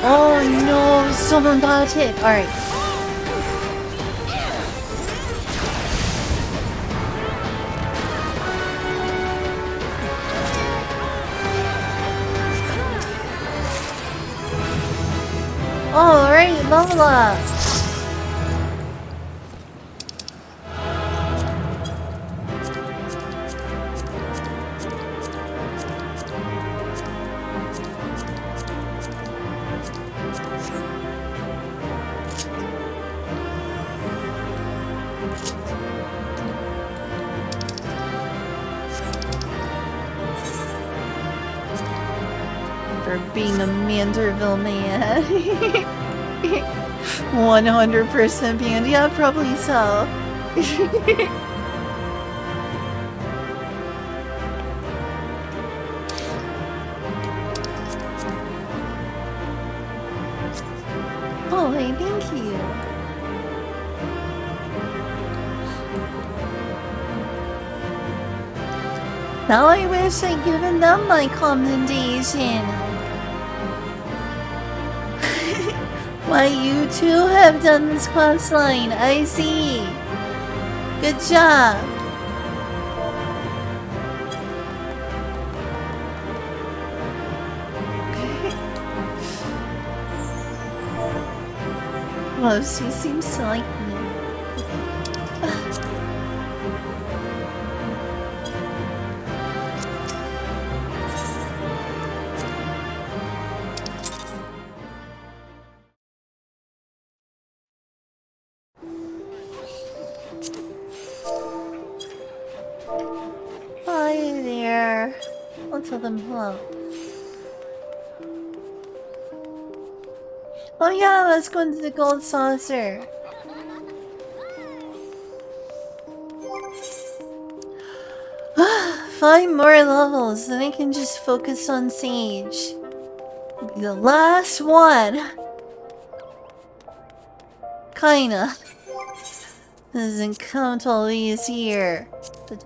Oh no, someone got hit. Alright. Alright, level up! For being a Manderville man. 100% banned. Yeah, probably so. Oh, hey, thank you. Now I wish I'd given them my commendation. Why, you two have done this quest line. I see. Good job. Well, she seems to like me. Hi there. I'll tell them hello. Oh yeah, let's go into the gold saucer. Five more levels, then I can just focus on Sage. Be the last one. Kinda. Doesn't count all these here. But,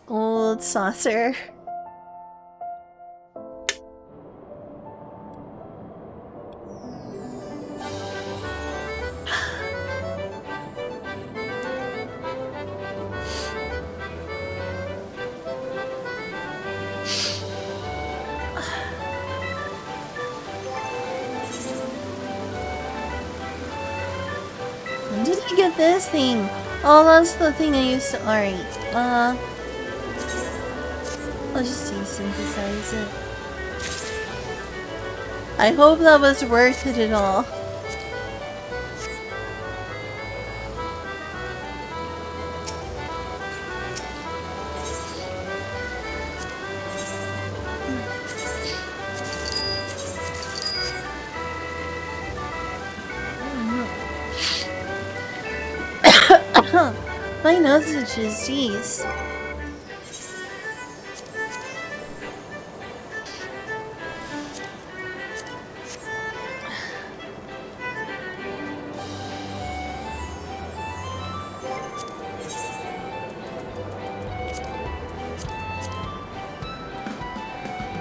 Old saucer. When did I get this thing? Oh, that's the thing I used to. Alright, I'll just desynthesize it. I hope that was worth it at all. My nose itches, jeez.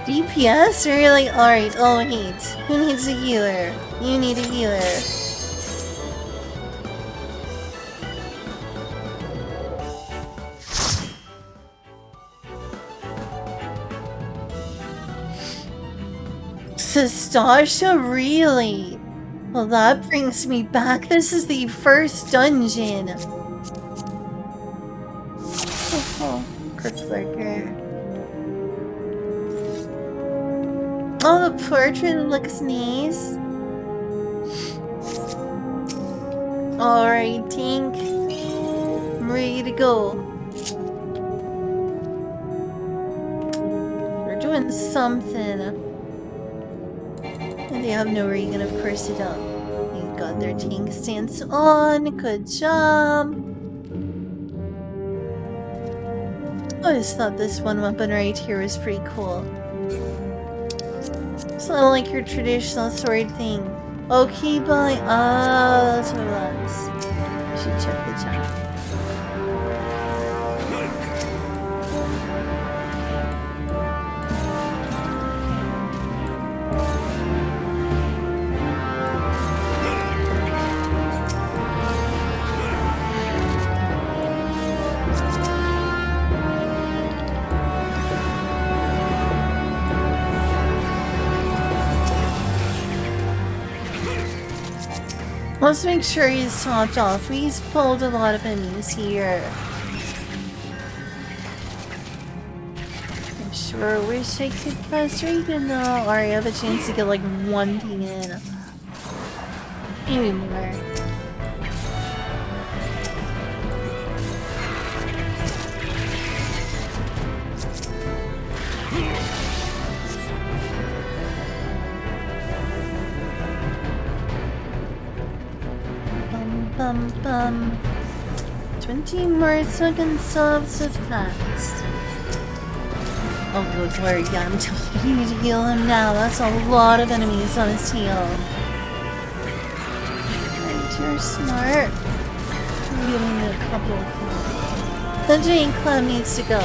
DPS? Really? Alright, oh wait. Who needs a healer? You need a healer. Sastasha, really? Well, that brings me back. This is the first dungeon. Oh, Clicker. Oh, the portrait looks nice. Alright, Tink. I'm ready to go. We're doing something. And they have no reason, of course they don't. You got their tank stance on. Good job. I always thought this one weapon right here was pretty cool. It's not like your traditional sword thing. Okay, bye. Ah, that's what it was. I should check the chat. Let's make sure he's topped off. He's pulled a lot of enemies here. Or wish I could press Regan though, or I have a chance to get like one thing in. Maybe more. Bum bum. 20 more seconds have passed. Oh good lord, yeah, I'm totally need to heal him now. That's a lot of enemies on his heal. And you're smart. I'm giving you a couple of them. The Jane Club needs to go.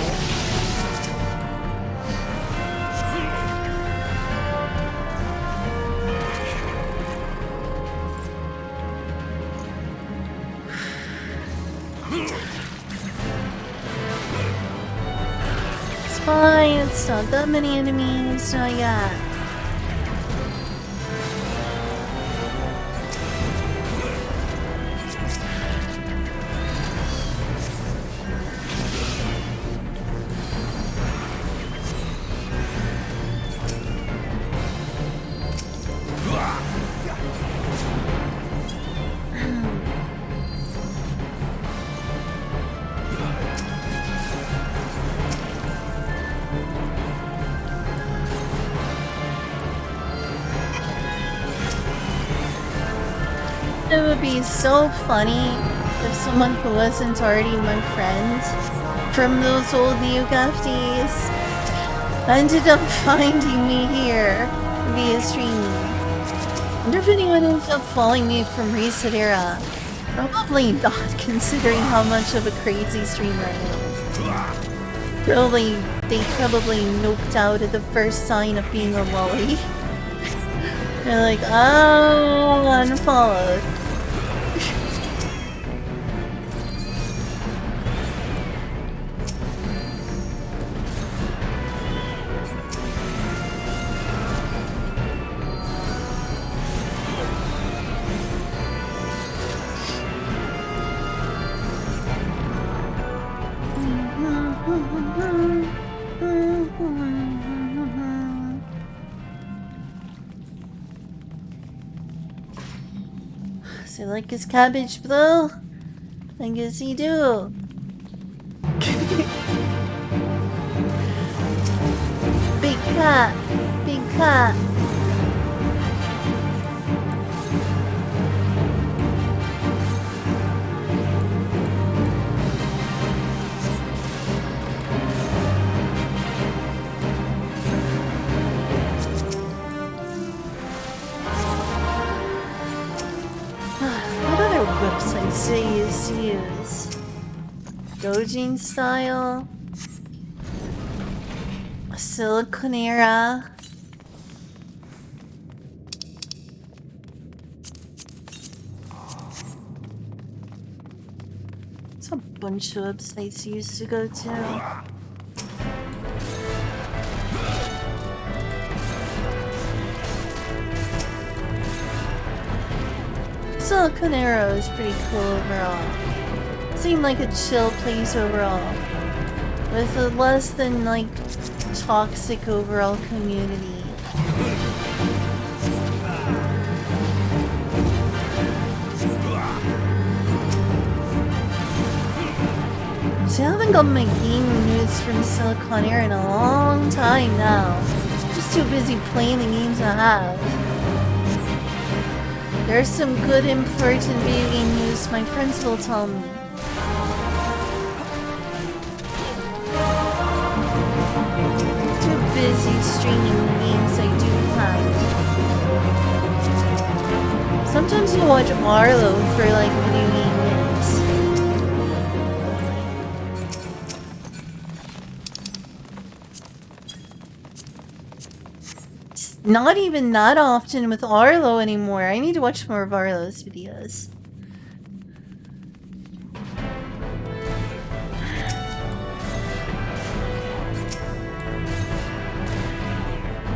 Fine, it's not that many enemies, not yet. It would be so funny if someone who wasn't already my friend from those old Newgaf days ended up finding me here via streaming. I wonder if anyone ended up following me from Reset Era. Probably not, considering how much of a crazy streamer I am. They probably noped out at the first sign of being a lolly. They're like, oh, unfollowed. So you like his cabbage blue? I guess he do. Big cat, big cat. Websites they used to use. Dojin style. Siliconera. It's a bunch of websites you used to go to. Siliconera is pretty cool overall. Seemed like a chill place overall. With a less than, like, toxic overall community. See, I haven't got my game news from Siliconera in a long time now. Just too busy playing the games I have. There's some good important video game news my friends will tell me. Too busy streaming the games I do have. Sometimes you watch Arlo for like video game news. Not even that often with Arlo anymore. I need to watch more of Arlo's videos.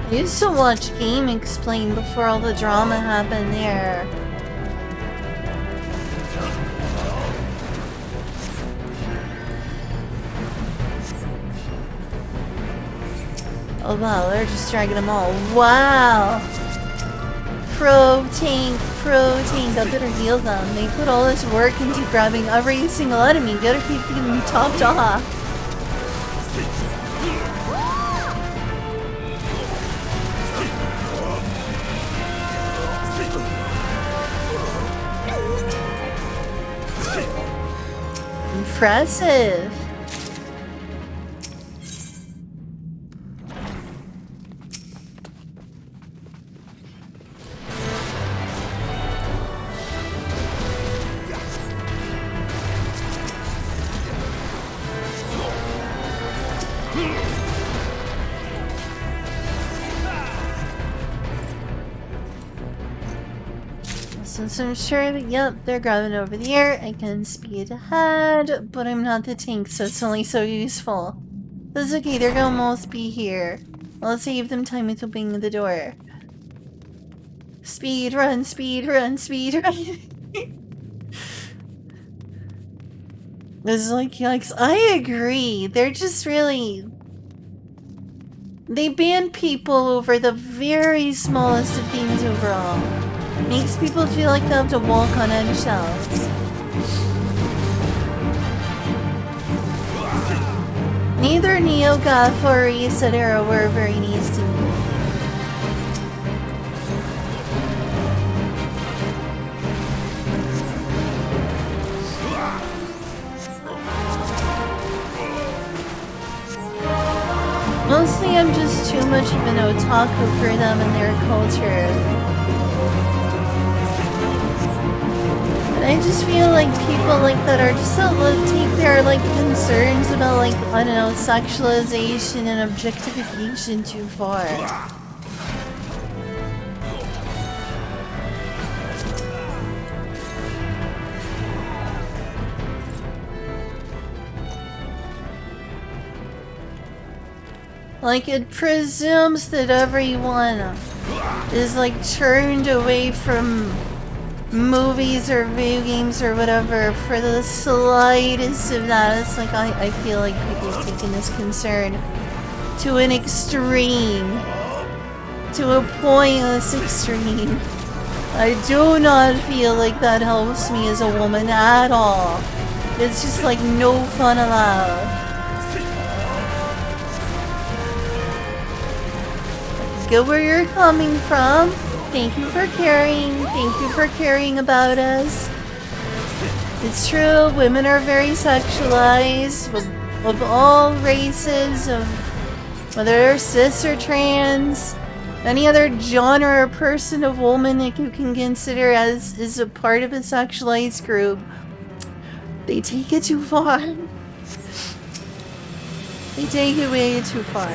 I used to watch Game Explain before all the drama happened there. Oh wow, they're just dragging them all. Wow! Pro tank, pro tank. I better heal them. They put all this work into grabbing every single enemy. Gotta keep them topped off. Impressive. Since I'm sure that, yep, they're grabbing over there, I can speed ahead, but I'm not the tank, so it's only so useful. That's okay, they're gonna almost be here. I'll save them time with opening the door. Speed run, speed run, speed run. It's like, yikes. I agree. They're just really... They ban people over the very smallest of things overall. Makes people feel like they have to walk on eggshells. Neither NeoGAF or Reset Era were very nice to me. Mostly I'm just too much of an otaku for them and their culture. I just feel like people like that are just take their like concerns about like, I don't know, sexualization and objectification too far. Like it presumes that everyone is like turned away from movies or video games or whatever for the slightest of that. It's like I feel like people are taking this concern to an extreme, to a pointless extreme. I do not feel like that helps me as a woman at all. It's just like no fun allowed. Get where you're coming from. Thank you for caring. Thank you for caring about us. It's true, women are very sexualized of all races, of whether they're cis or trans, any other genre or person of woman that you can consider as is a part of a sexualized group. They take it too far. They take it way too far.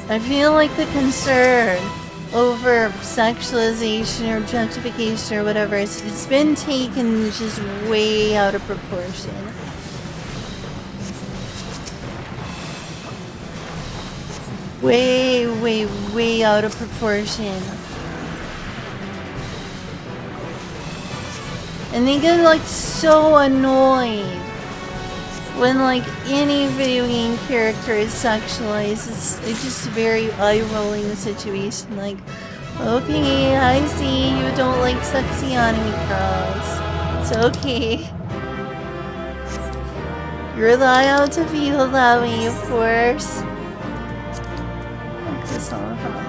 I feel like the concern over sexualization or objectification or whatever, it's been taken just way out of proportion. Way, way, way out of proportion. And they get like so annoyed when like any video game character is sexualized. It's just a very eye-rolling situation. Like, okay, I see you don't like sexy anime girls. It's okay. You're allowed to feel that way, of course. Like this song, come on.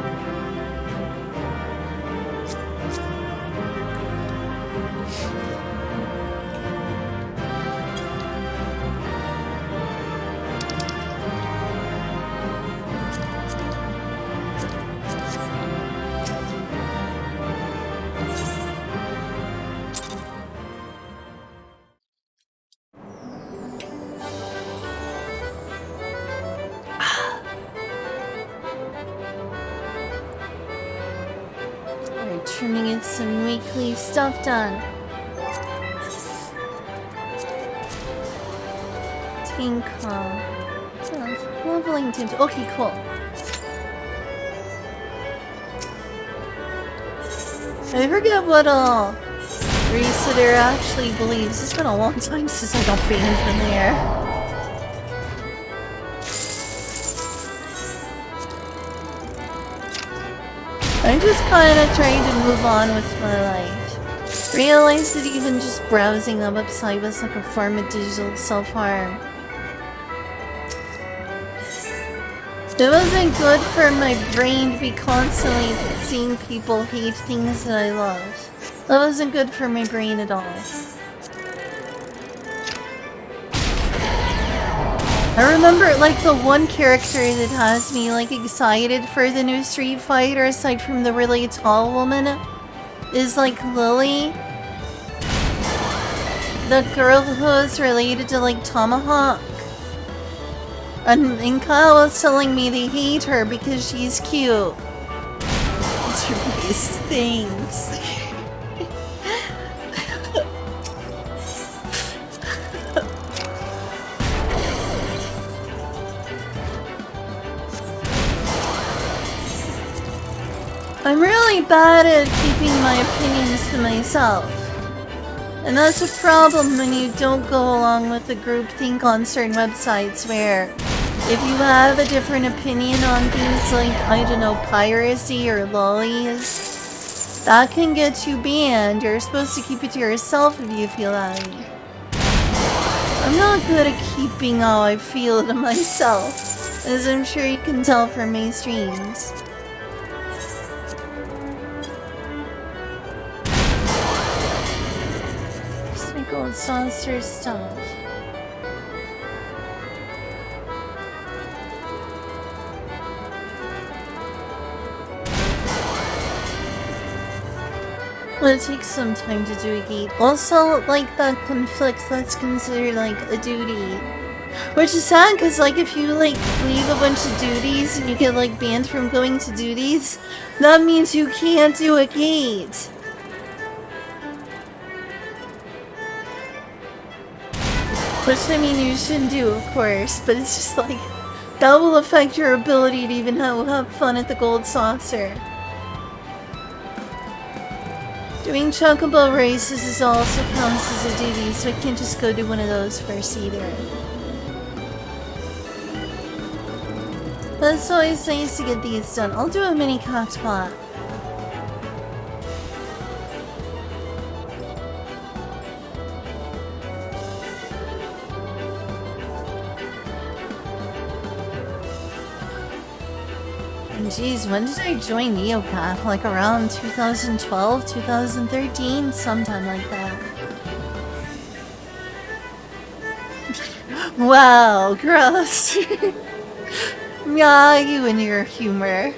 Trying to get some weekly stuff done. Tank leveling teams. Okay, cool. I forget what all Resitter actually believes. It's been a long time since I got banned from there. I'm just kind of trying to move on with my life. Realized that even just browsing the website was like a form of digital self-harm. It wasn't good for my brain to be constantly seeing people hate things that I love. That wasn't good for my brain at all. I remember like the one character that has me like excited for the new Street Fighter aside from the really tall woman is like Lily. The girl who is related to like Tomahawk. And Kyle was telling me they hate her because she's cute. It's your biggest things. I'm really bad at keeping my opinions to myself. And that's a problem when you don't go along with the groupthink on certain websites where if you have a different opinion on things like, I don't know, piracy or lollies, that can get you banned. You're supposed to keep it to yourself if you feel that way. I'm not good at keeping how I feel to myself, as I'm sure you can tell from my streams. Just my gold saucer stuff. Well, it takes some time to do a gate. Also, like, that conflicts, that's considered, like, a duty. Which is sad, because, like, if you, like, leave a bunch of duties and you get, like, banned from going to duties, that means you can't do a gate. Which, I mean, you shouldn't do, of course, but it's just, like, that will affect your ability to even have fun at the gold saucer. Doing chocobo races is also counts as a duty, so I can't just go do one of those first either. But it's always nice to get these done. I'll do a mini cockpot. Jeez, when did I join Neopath? Like around 2012, 2013? Sometime like that. Wow, gross. Yeah, you and your humor.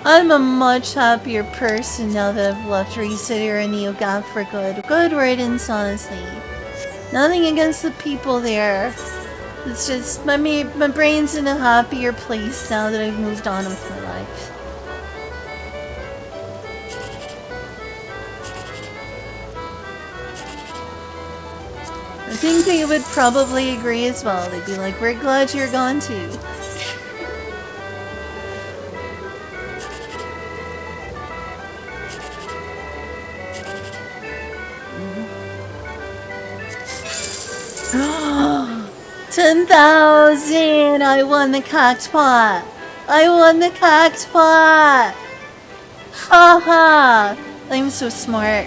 I'm a much happier person now that I've left Resitter and Neopath for good. Good riddance, honestly. Nothing against the people there. It's just, my brain's in a happier place now that I've moved on with my life. I think they would probably agree as well. They'd be like, we're glad you're gone too. Oh. 10,000! I won the cockpot! I won the cockpot! Haha! I'm so smart.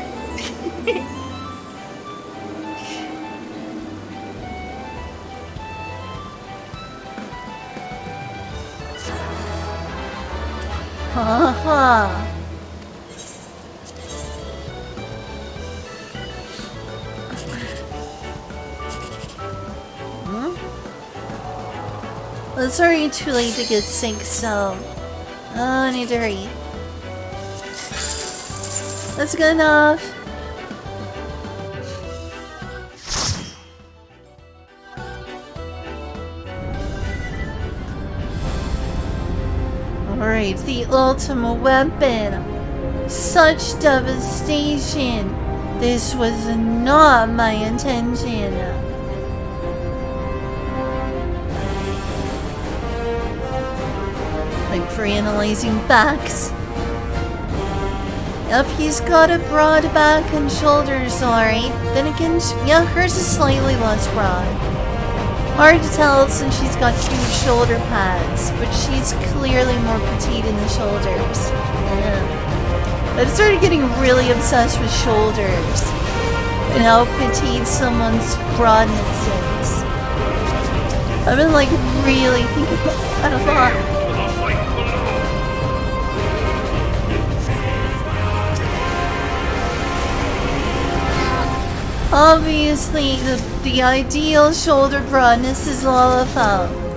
Haha! Well, it's already too late to get synced, so... Oh, I need to hurry. That's good enough. Alright, the ultimate weapon. Such devastation. This was not my intention. Like pre-analyzing backs. Yep, he's got a broad back and shoulders, alright. Then again, yeah, hers is slightly less broad. Hard to tell since she's got huge shoulder pads, but she's clearly more petite in the shoulders. Yeah. I started getting really obsessed with shoulders and how petite someone's broadness is. I've been like really thinking about that a lot. Obviously, the ideal shoulder broadness is Lalafells.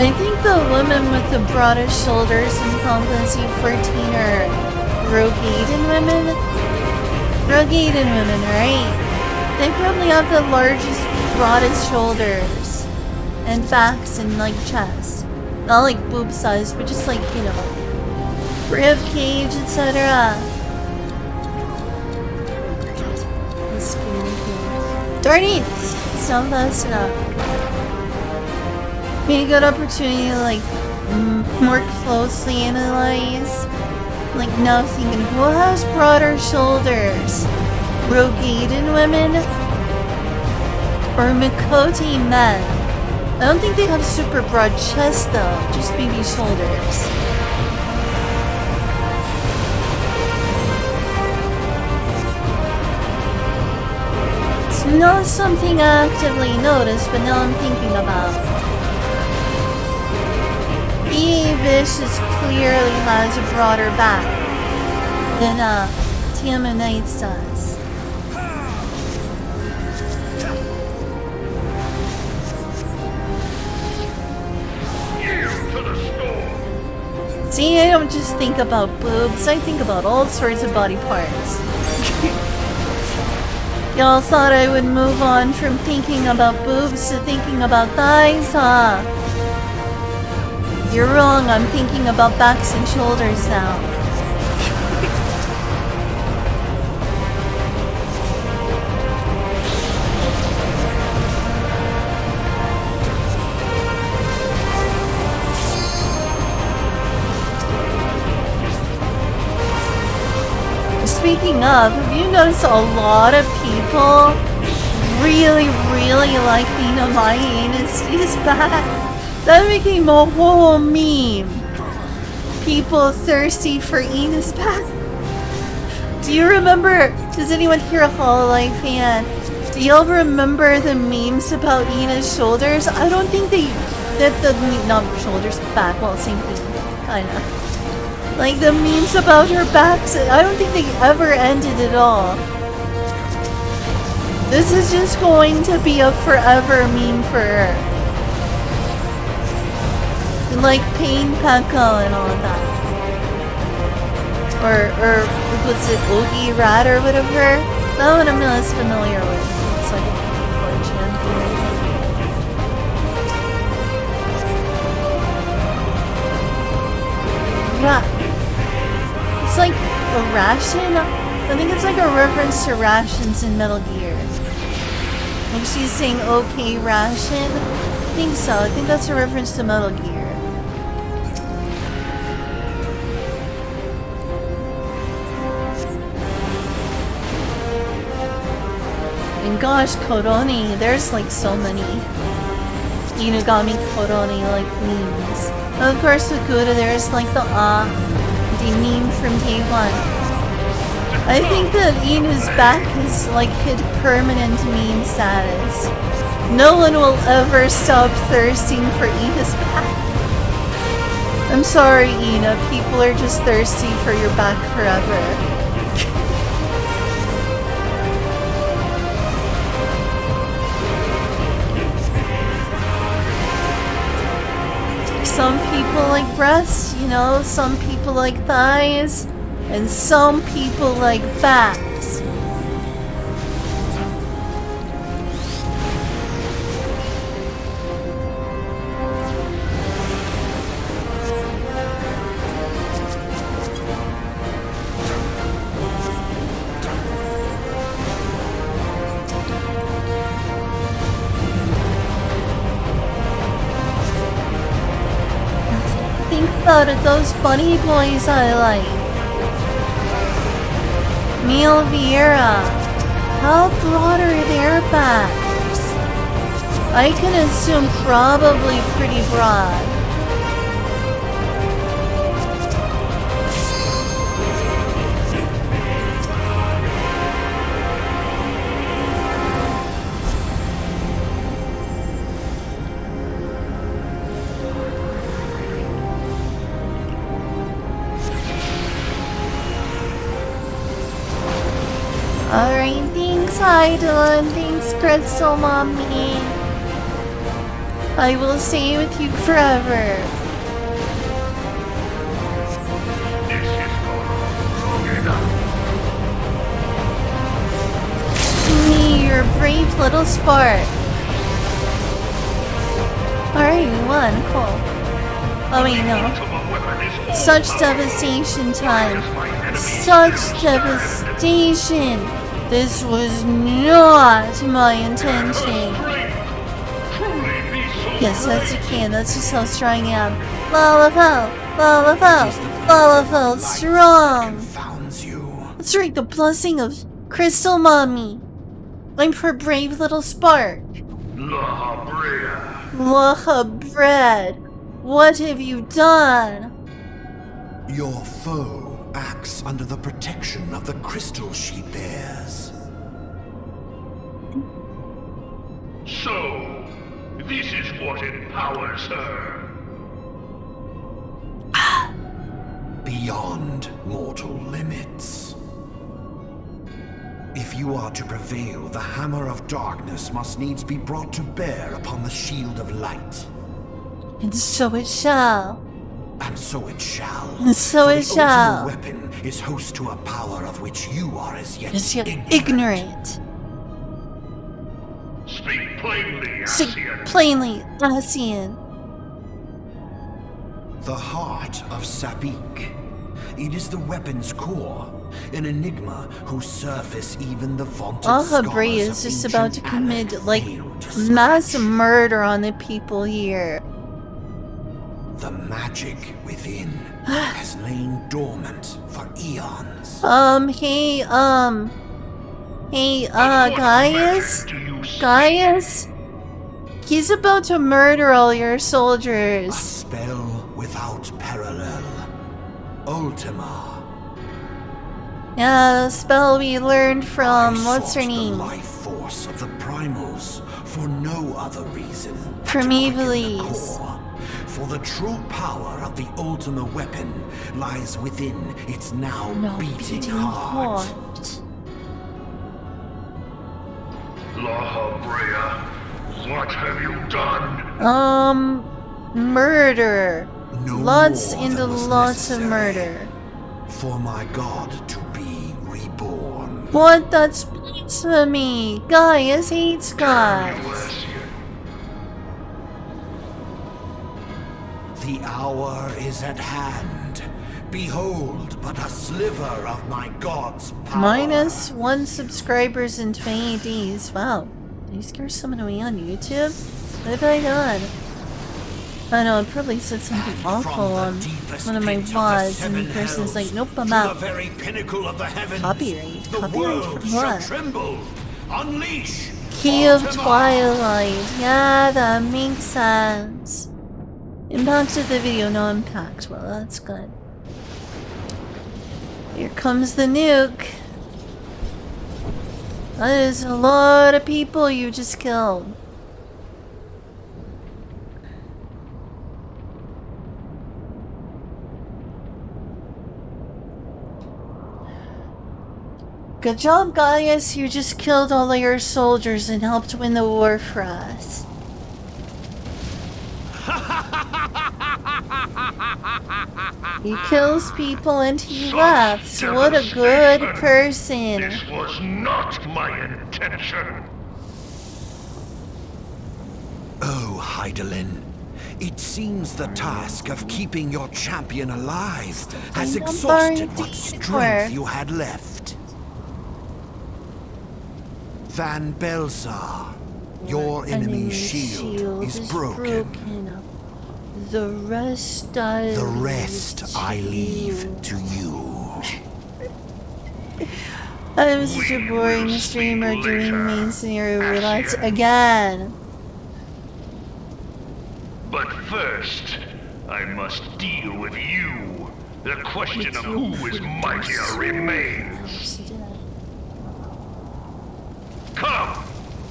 I think the women with the broadest shoulders in Competency 14 are Rogue Aiden women? Rogue Aiden women, right? They probably have the largest, broadest shoulders and backs and like chest. Not like boob size, but just like, you know, rib cage, etc. Darn it! It's not fast enough. Maybe a good opportunity to like more closely analyze. Like now thinking, who has broader shoulders? Rogue Aiden women? Or Mikote men? I don't think they have super broad chests though, just maybe shoulders. It's not something I actively noticed, but now I'm thinking about. Vicious clearly has a broader back than Tiamat Knights does. See, I don't just think about boobs, I think about all sorts of body parts. Y'all thought I would move on from thinking about boobs to thinking about thighs, huh? You're wrong, I'm thinking about backs and shoulders now. Speaking of, have you noticed a lot of people really like Nina my anus is back? That became a whole meme. People thirsty for Enos back. Do you remember? Does anyone here a Hololive fan? Do y'all remember the memes about Ina's shoulders? I don't think they not shoulders, back. Well, same thing, kinda. Like the memes about her backs. I don't think they ever ended at all. This is just going to be a forever meme for her. Like Pain Pekka and all of that. Or was it Oogie Rat or whatever? That one I'm not as familiar with. It's like unfortunate. Yeah. It's like a ration? I think it's like a reference to rations in Metal Gear. Like she's saying okay ration? I think so. I think that's a reference to Metal Gear. And gosh, Koroni, there's like so many Inugami Koroni like memes. Of course with Gouda there's like the meme from day one. I think that Inu's back is like hit permanent meme status. No one will ever stop thirsting for Inu's back. I'm sorry Ina, people are just thirsty for your back forever. Some people like breasts, you know, some people like thighs, and some people like backs. Think about it, those bunny boys I like. Neil Vieira. How broad are their backs? I can assume probably pretty broad. Alright, thanks Idol, and thanks Crystal Mommy. I will stay with you forever. Me, your brave little spark. Alright, you won, cool. Oh wait, no. Such devastation time. Such devastation. This was not my intention. Yes, that's a can. That's just how strong I am. Lalafell, Lalafell, Lalafell, strong. That's right, the blessing of Crystal Mommy. I'm her brave little spark. Laha bread. What have you done? Your foe acts under the protection of the crystal she bears. So, this is what empowers her. Beyond mortal limits. If you are to prevail, the hammer of darkness must needs be brought to bear upon the shield of light. And so it shall. And so it shall. And so For it the shall. ultimate weapon is host to a power of which you are as yet Ignorant. Speak plainly, Speak Asian. plainly, Asian. The heart of Sabik. It is the weapon's core. An enigma whose surface even the vaunted Alhabri scholars is of just about to ancient commit, Anak like, failed to mass scratch. murder on the people here. The magic within has lain dormant for eons. Hey, Gaius? Gaius? He's about to murder all your A soldiers. spell without parallel. Ultima. Yeah, the spell we learned from, I what's her sought name? The life force of the primals for no other reason. but to From quicken the Evilise. core. For the true power of the Ultima weapon lies within its now No, beating heart. Laha Brea, what have you done? Murder. No Lots more into than was lots of necessary murder. For my god to be reborn. What? That's blasphemy. Gaius hates gods. Asian. The hour is at hand. Behold but a sliver of my god's power. -1 subscribers in 28 days. Wow. Did you scare someone away on YouTube? What have I done? I know, I probably said something awful on one of my VODs, and the person's like, nope, I'm out. Copyright? Copyright for what? Tremble. Unleash. Key of Ultima. Twilight. Yeah, that makes sense. Impact of the video, no impact. Well, that's good. Here comes the nuke. That is a lot of people you just killed. Good job, Gaius. You just killed all of your soldiers and helped win the war for us. He kills people and he Such laughs. What a good devastation. person. This was not my intention. Oh, Heidelin. It seems the task of keeping your champion alive has I'm exhausted born what to strength keep you had left. Van Belsar, your enemy's shield is broken. The rest I leave to you. I'm such a boring will streamer speak doing later, main scenario robots Ascian. again. But first, I must deal with you. The question of who is mightier remains. Come,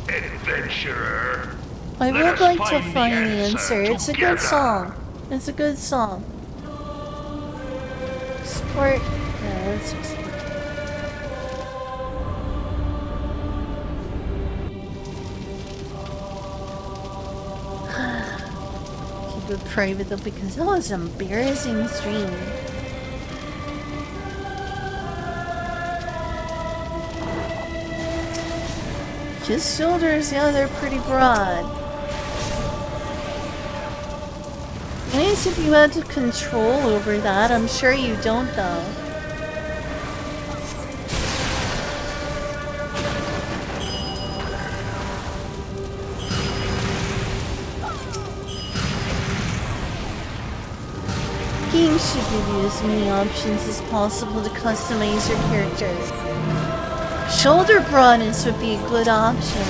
adventurer. I Let would us like to find find the the answer. answer It's a good together. song. It's a good song. Sport. Yeah, let's explore. Keep it private though because that was an embarrassing stream. His shoulders, yeah, they're pretty broad. Nice if you had control over that. I'm sure you don't, though. Games should give you as many options as possible to customize your character. Shoulder broadness would be a good option.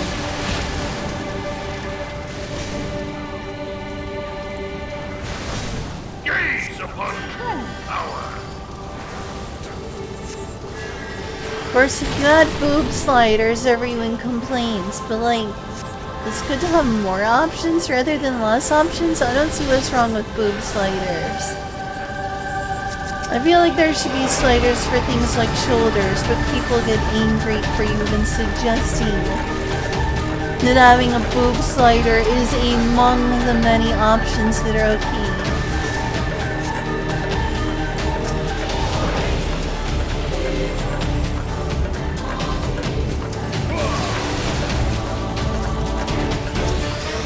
Gaze upon true power. Of course, if you had boob sliders, everyone complains, but like, it's good to have more options rather than less options. I don't see what's wrong with boob sliders. I feel like there should be sliders for things like shoulders, but people get angry for even suggesting that having a boob slider is among the many options that are okay.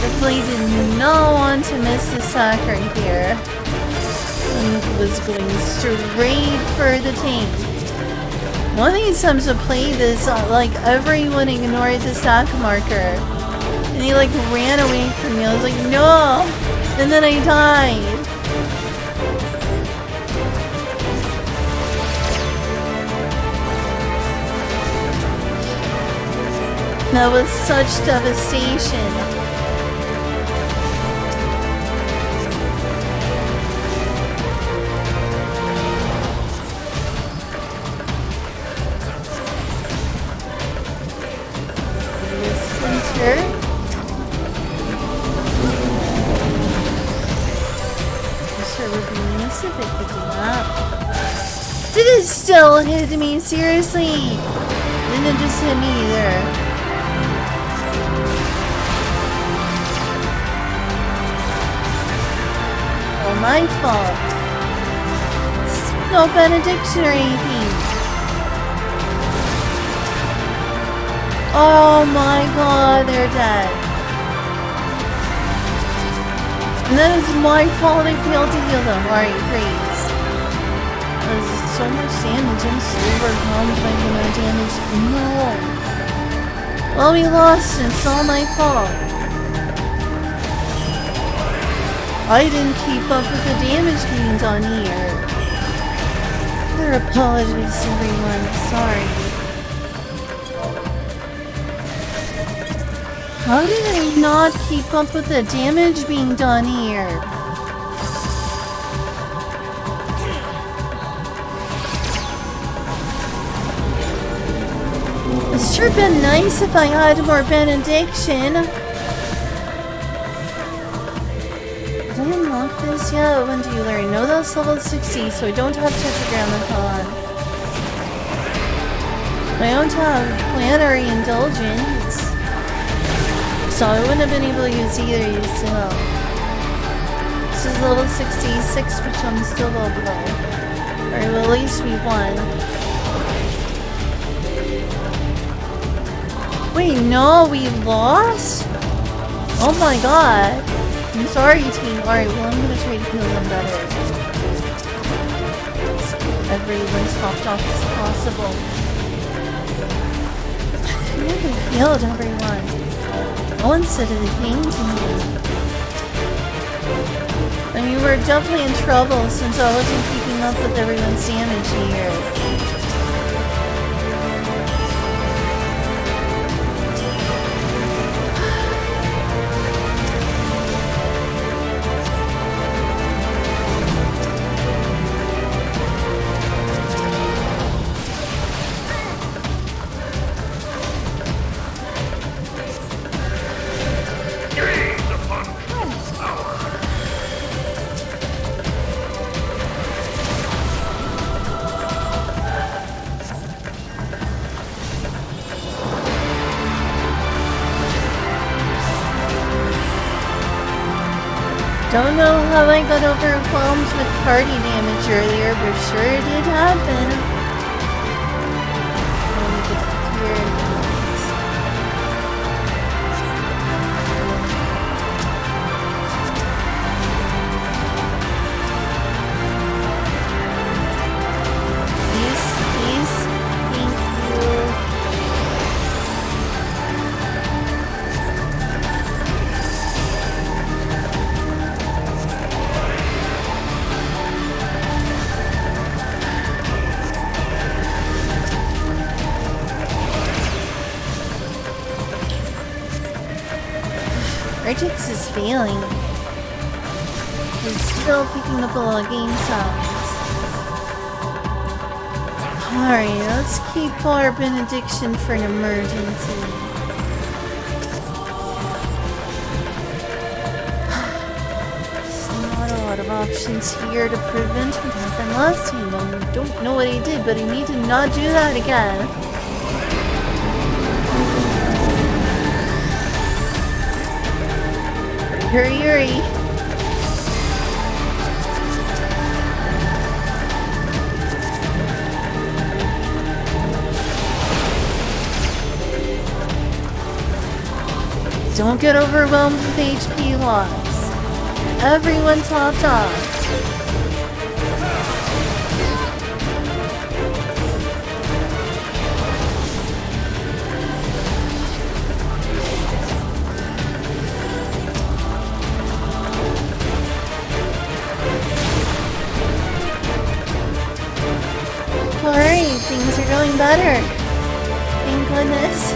Definitely did not want to miss the sack right here. And was going straight for the tank. One of these times I played this, like everyone ignored the sack marker. And he like ran away from me. I was like, no! And then I died. That was such devastation. Did it still hit me? Seriously? Didn't just hit me either. Oh, my fault. It's no benediction or anything. Oh my god, they're dead. And that is my fault I failed to heal them. Alright, great. There's just so much damage. I'm so overwhelmed by the amount of damage in the roll. Well, we lost and it's all my fault. I didn't keep up with the damage being done here. Their apologies, everyone. Sorry. How did I not keep up with the damage being done here? It's sure been nice if I had more benediction. Did I unlock this yet? When do you learn? No, that's level 60, so I don't have Tetragrammaton. I don't have Planetary Indulgence. So I wouldn't have been able to use either of these still. This is level 66, which I'm still well below. Or well, at least we won. Wait, no, we lost? Oh my god. I'm sorry, team. Alright, well, I'm gonna try to heal them better. Everyone's topped off as possible. I haven't healed everyone. No one said anything to me. I mean, we're definitely in trouble since I wasn't keeping up with everyone's damage here. Don't know how I got overwhelmed with party damage earlier, but sure it did happen. Let me get here and please, thank you. Regix is failing. He's still picking up a lot of game sounds. Alright, let's keep our benediction for an emergency. There's not a lot of options here to prevent what happened last time. I don't know what he did, but he need to not do that again. Hurry, hurry. Don't get overwhelmed with HP loss. Everyone topped off. Alright, things are going better. Thank goodness.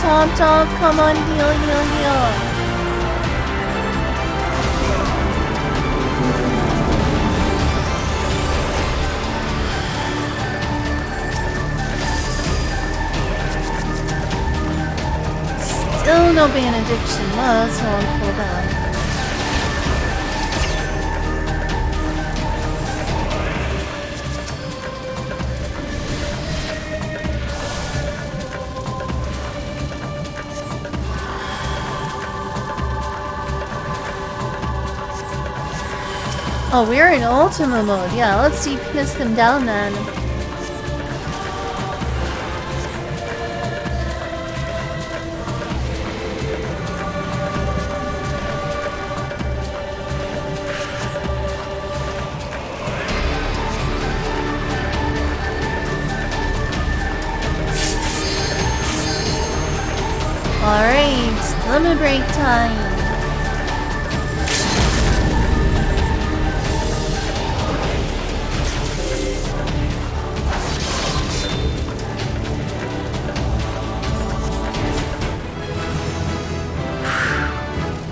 Topped off, come on, heal, heal, heal. Still no benediction, well, that's a long cooldown. Oh, we're in Ultima mode. Yeah, let's DPS them down then. break time.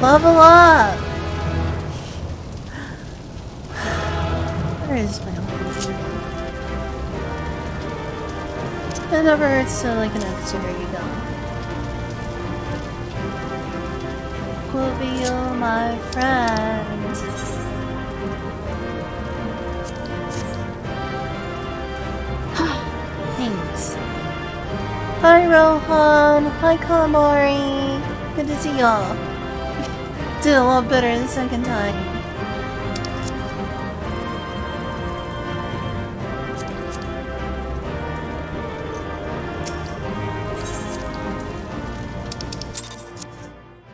Level up! Where is my home? It never hurts to like an extra. There you go. Will be you, my friend. Thanks. Hi Rohan. Hi Kalamari. Good to see y'all. Did a lot better the second time.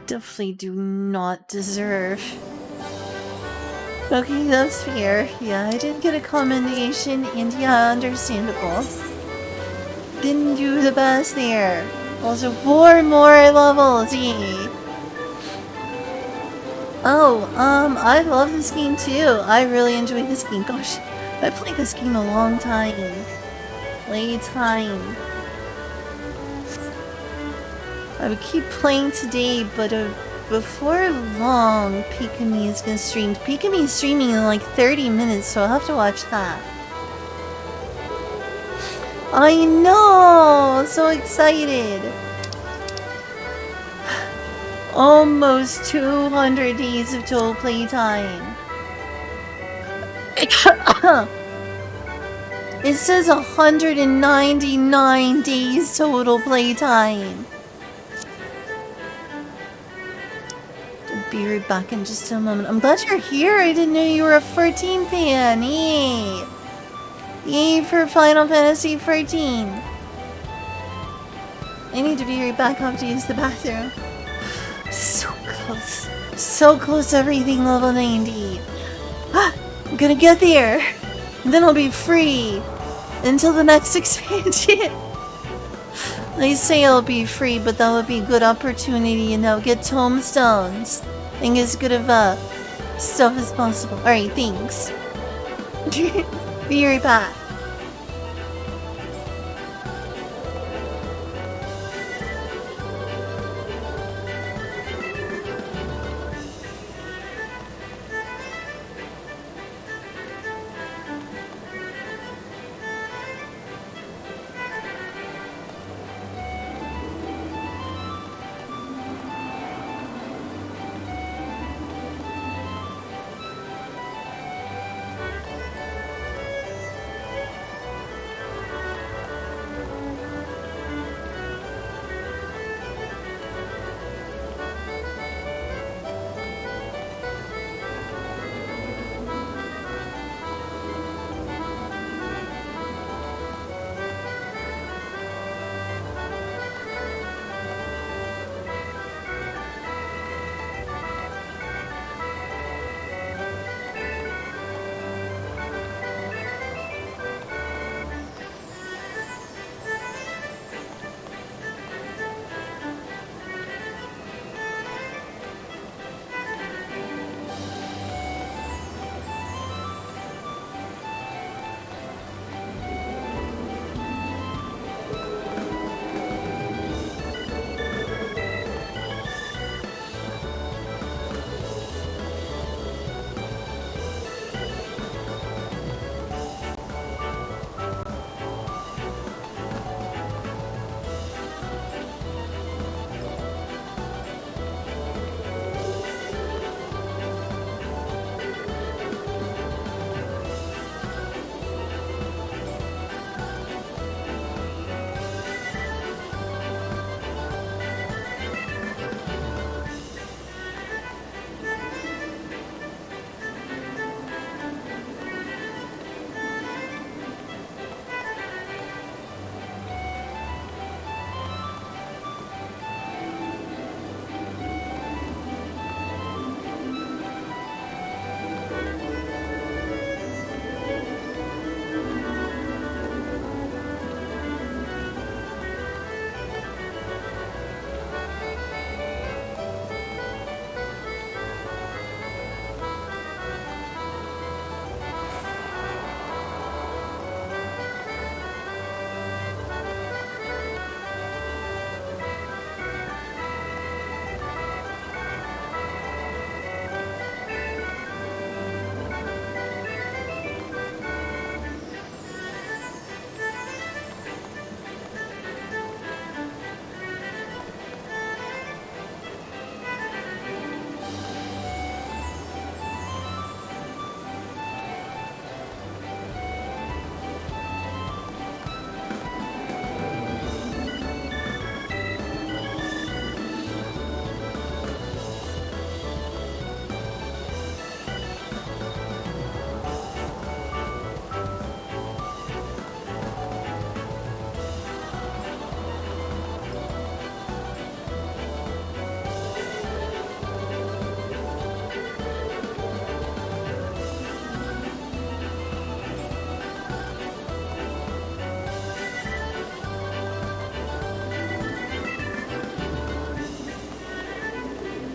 Definitely do not deserve. Okay, that's fair. Yeah, I did get a commendation, and yeah, understandable. Didn't do the best there. Also, 4 more levels, yay! Oh, I love this game too. I really enjoy this game. Gosh, I played this game a long time. Playtime. I would keep playing today, but before long, Pikami is gonna stream. Pikami is streaming in like 30 minutes, so I'll have to watch that. I know! So excited! Almost 200 days of total playtime. It says 199 days total playtime. I'll be right back in just a moment. I'm glad you're here. I didn't know you were a 14 fan. Yay! Yay for Final Fantasy 14. I need to be right back. I have to use the bathroom. So close. So close to everything level 90. Ah, I'm gonna get there. And then I'll be free. Until the next expansion. They say I'll be free, but that would be a good opportunity, you know, get tombstones. And get as good of stuff as possible. Alright, thanks. Be right back.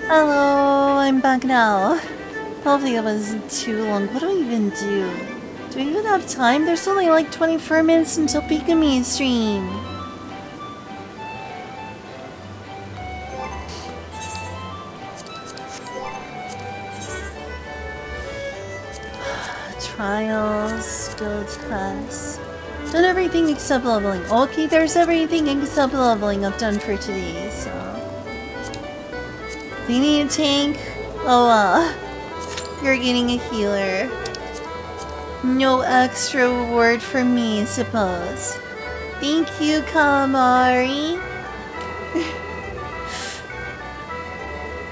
Hello, I'm back now. Hopefully it wasn't too long. What do I even do? Do I even have time? There's only like 24 minutes until Pikami's stream. Trials, skill tests. Done everything except leveling. Okay, there's everything except leveling I've done for today, so. Do you need a tank? Oh, you're getting a healer. No extra reward for me, I suppose. Thank you, Calamari.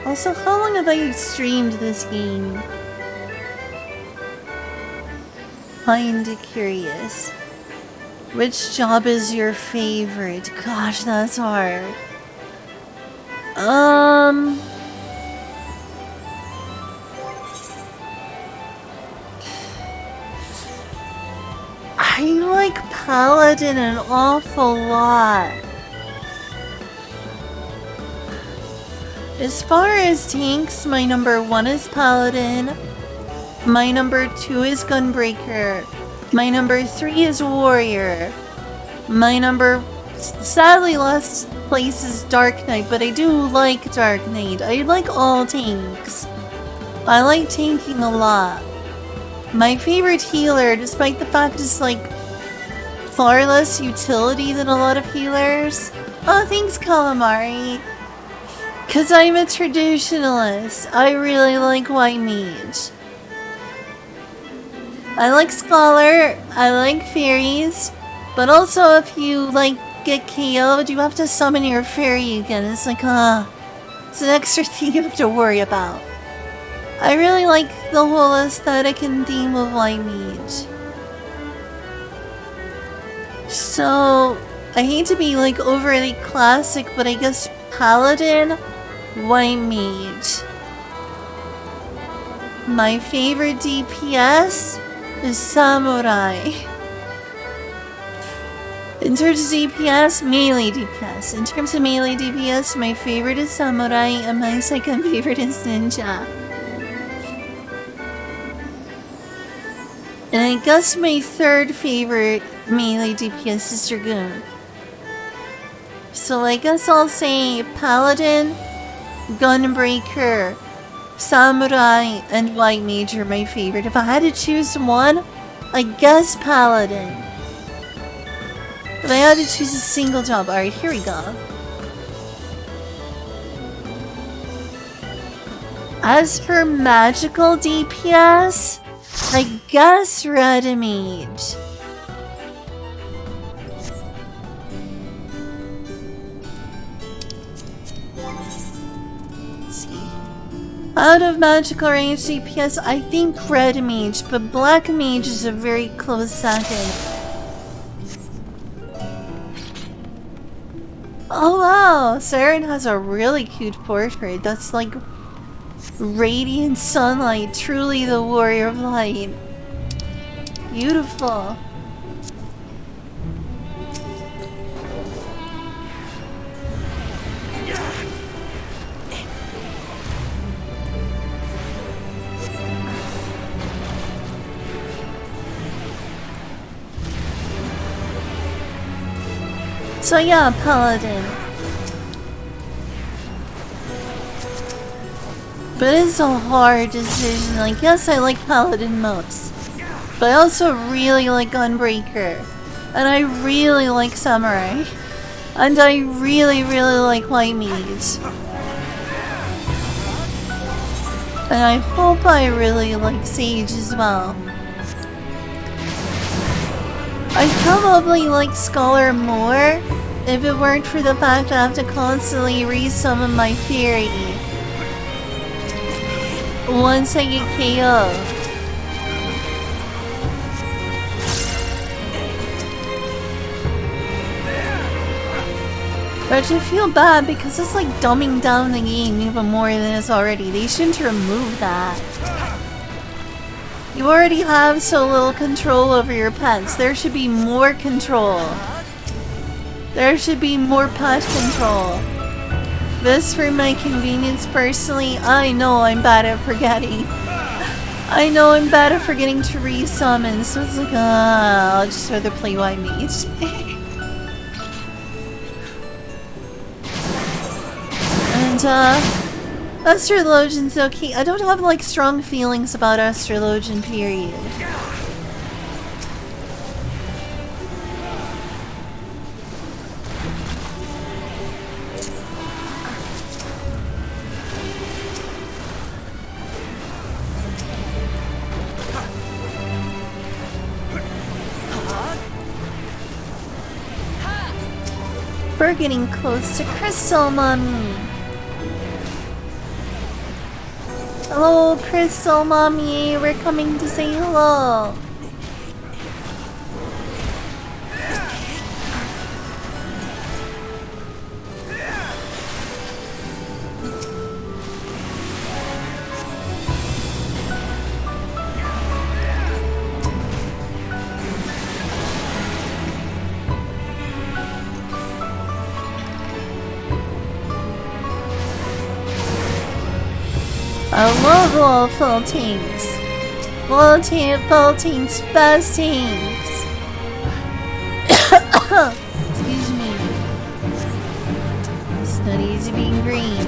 Also, how long have I streamed this game? Kinda curious. Which job is your favorite? Gosh, that's hard. I like Paladin an awful lot. As far as tanks, my number 1 is Paladin. My number 2 is Gunbreaker. My number 3 is Warrior. My sadly last place is Dark Knight, but I do like Dark Knight. I like all tanks. I like tanking a lot. My favorite healer, despite the fact it's like far less utility than a lot of healers. Oh, thanks, Calamari. Cause I'm a traditionalist. I really like White Mage. I like Scholar, I like Fairies, but also if you like get KO'd, you have to summon your Fairy again. It's like, it's an extra thing you have to worry about. I really like the whole aesthetic and theme of White Mage. So, I hate to be like overly classic, but I guess Paladin, White Mage. My favorite DPS is Samurai. In terms of DPS, melee DPS. In terms of melee DPS, my favorite is Samurai and my second favorite is Ninja. And I guess my third favorite melee DPS is Dragoon. So I guess I'll say Paladin, Gunbreaker, Samurai, and White Mage are my favorite. If I had to choose one, I guess Paladin. If I had to choose a single job, alright, here we go. As for magical DPS, I guess Red Mage. Out of magical range DPS, I think Red Mage, but Black Mage is a very close second. Oh wow, Saren has a really cute portrait. That's like radiant sunlight, truly the warrior of light. Beautiful. So yeah, Paladin. But it's a hard decision. Like, yes, I like Paladin most. But I also really like Gunbreaker. And I really like Samurai. And I really, really like White Mage. And I hope I really like Sage as well. I'd probably like Scholar more if it weren't for the fact I have to constantly resummon my Fairy once I get KO'd. But I feel bad because it's like dumbing down the game even more than it's already. They shouldn't remove that. You already have so little control over your pets. There should be more control. There should be more pet control. This for my convenience personally. I know I'm bad at forgetting. I know I'm bad at forgetting to resummon, so it's like, I'll just rather play White Mage. And, Astrologian's okay. I don't have, like, strong feelings about Astrologian, period. We're getting close to Crystal Mommy. Hello, Crystal Mommy. We're coming to say hello. I love Lalafells tanks. Lalafells best tanks. Excuse me. It's not easy being green.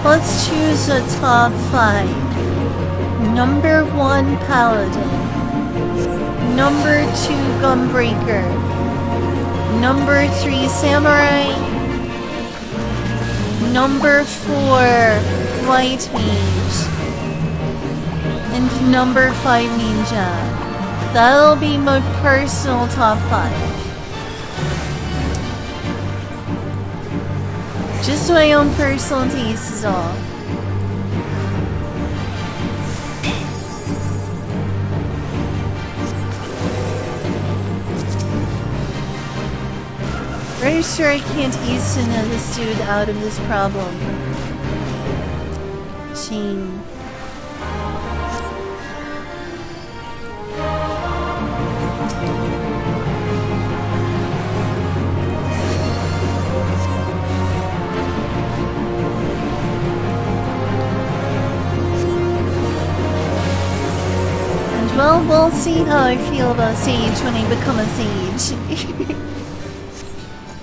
Let's choose a top 5. Number 1, Paladin. Number 2, Gunbreaker. Number 3, Samurai. Number 4, White Mage. And number 5, Ninja. That'll be my personal top 5. Just my own personal taste is all. Very sure I can't ease this dude out of this problem. Shame. Well, we'll see how I feel about Sage when I become a Sage.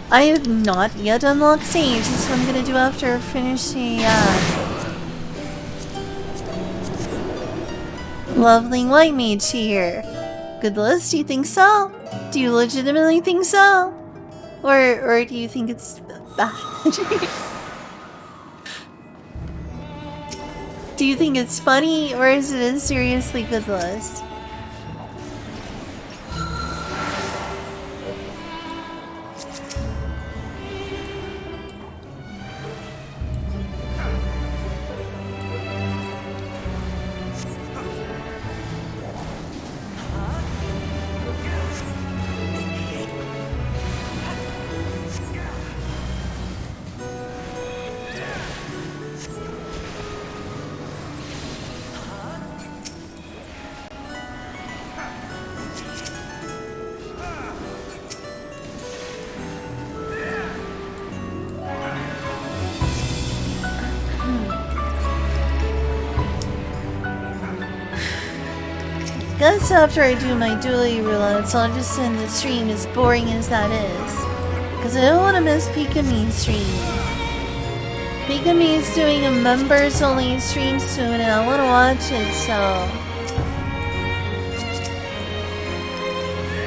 I have not yet unlocked Sage, that's what I'm gonna do after finishing Lovely White Mage here. Good list, do you think so? Do you legitimately think so? Or do you think it's bad? Do you think it's funny, or is it a seriously good list? Guess after I do my dually roulettes, I'll just end the stream as boring as that is. Because I don't want to miss Pikame's stream. Pikame's doing a members only stream soon and I want to watch it, so...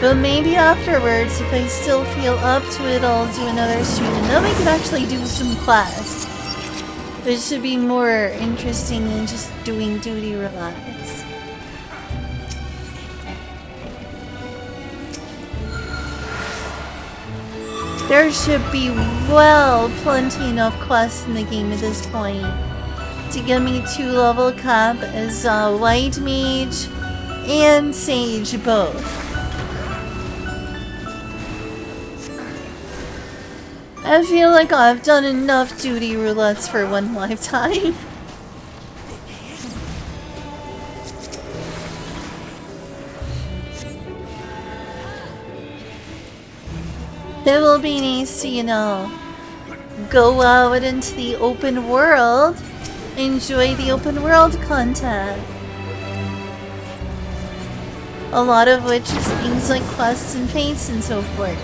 But maybe afterwards, if I still feel up to it, I'll do another stream and then we can actually do some class. It should be more interesting than just doing duty roulettes. There should be plenty enough quests in the game at this point to get me 2-level cap as White Mage and Sage both. I feel like I've done enough duty roulettes for one lifetime. It will be nice to, you know, go out into the open world, enjoy the open world content. A lot of which is things like quests and fates and so forth.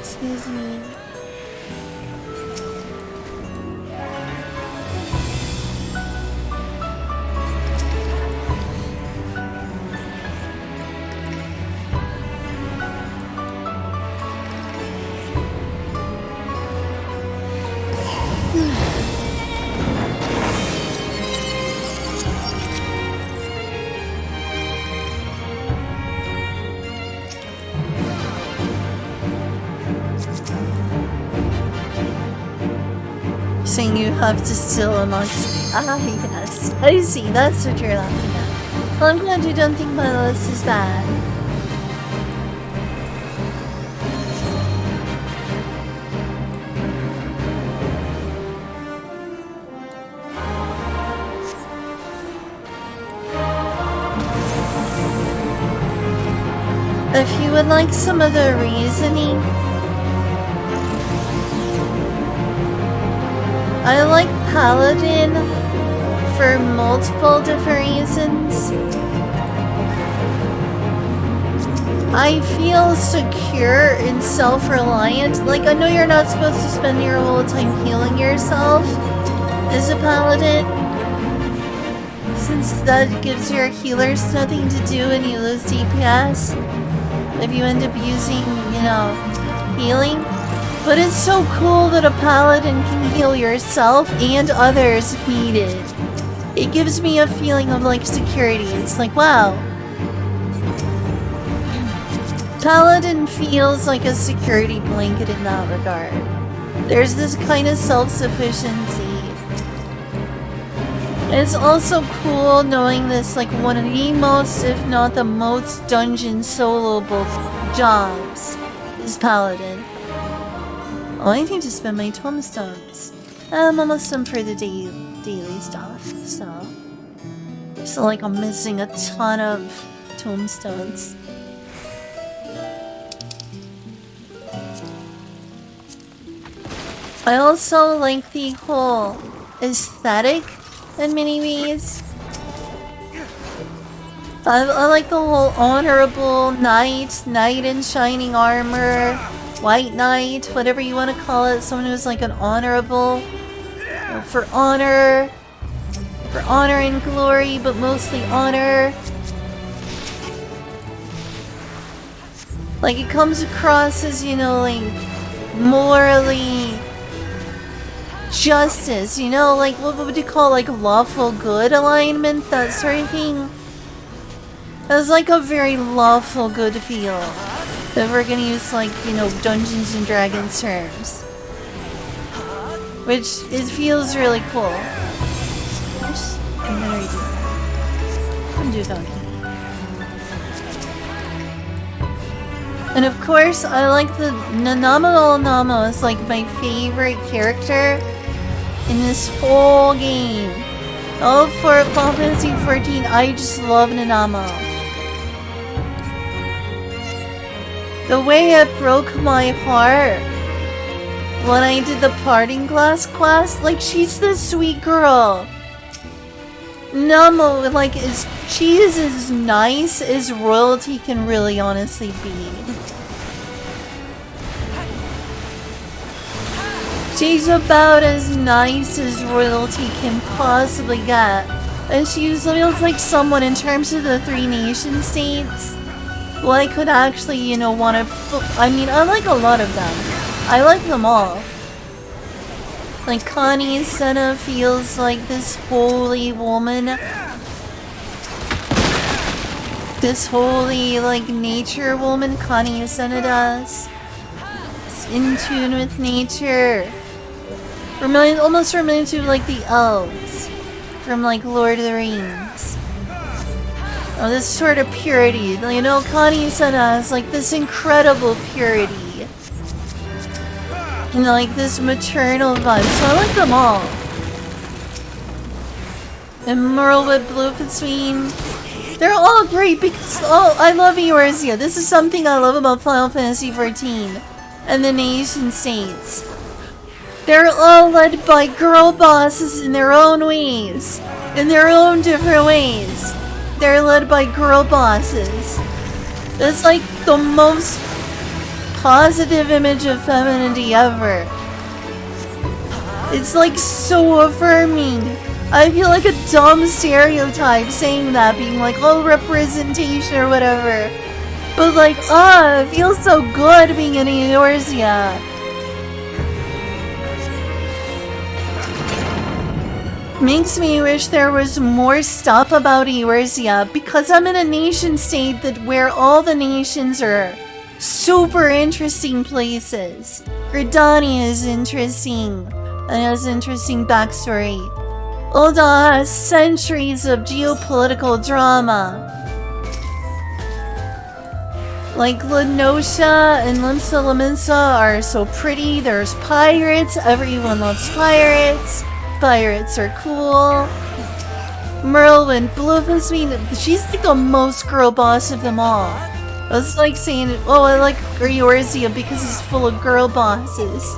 Excuse me. Saying you have to still amongst. Ah, yes. I see, that's what you're laughing at. Well, I'm glad you don't think my list is bad. If you would like some of the reasoning, I like Paladin for multiple different reasons. I feel secure and self-reliant. Like, I know you're not supposed to spend your whole time healing yourself as a Paladin, since that gives your healers nothing to do and you lose DPS if you end up using, you know, healing. But it's so cool that a Paladin can heal yourself and others if needed. It gives me a feeling of, like, security. It's like, wow. Paladin feels like a security blanket in that regard. There's this kind of self-sufficiency. It's also cool knowing this, like, one of the most, if not the most dungeon soloable jobs is Paladin. Oh, I need to spend my tombstones. I'm almost done for the daily stuff, so like I'm missing a ton of tombstones. I also like the whole aesthetic in many ways. I like the whole honorable knight in shining armor, white knight, whatever you want to call it. Someone who's like an honorable, for honor and glory, but mostly honor. Like, it comes across as, you know, like, morally justice, you know, like, what would you call, like, lawful good alignment, that sort of thing. That's like a very lawful good feel. If we're gonna use, like, you know, Dungeons and Dragons terms. Which, it feels really cool. I'm gonna redo that. I'm do donkey. And of course, I like the Nanamo is like my favorite character in this whole game. Oh, for Final Fantasy XIV, I just love Nanamo. The way it broke my heart when I did the parting glass quest, like, she's this sweet girl. Namo, like, she is as nice as royalty can really honestly be. She's about as nice as royalty can possibly get. And she feels like someone in terms of the 3 nation states. Well, I could actually, you know, want to... I mean, I like a lot of them. I like them all. Like, Connie Senna feels like this holy woman. This holy, like, nature woman Connie Senna does. It's in tune with nature. Almost reminds you of, like, the elves from, like, Lord of the Rings. Oh, this sort of purity. You know, Connie Senna has, like, this incredible purity. And, like, this maternal vibe. So I like them all. And Merlewood Bluefitsween. They're all great because, oh, I love Eorzea. This is something I love about Final Fantasy XIV and the nation states. They're all led by girl bosses in their own ways. In their own different ways. They're led by girl bosses. It's like the most positive image of femininity ever. It's like so affirming. I feel like a dumb stereotype saying that, being like, oh, representation or whatever. But like, it feels so good being in Eorzea. Makes me wish there was more stuff about Eorzea, because I'm in a nation state where all the nations are super interesting places. Gridania is interesting and has interesting backstory. Ul'dah has centuries of geopolitical drama. Like Lenosha and Limsa Lominsa are so pretty. There's pirates. Everyone loves pirates. Pirates are cool. Merlin, Bluefitsween, she's like the most girl boss of them all. It's like saying, oh, I like Eorzea because it's full of girl bosses.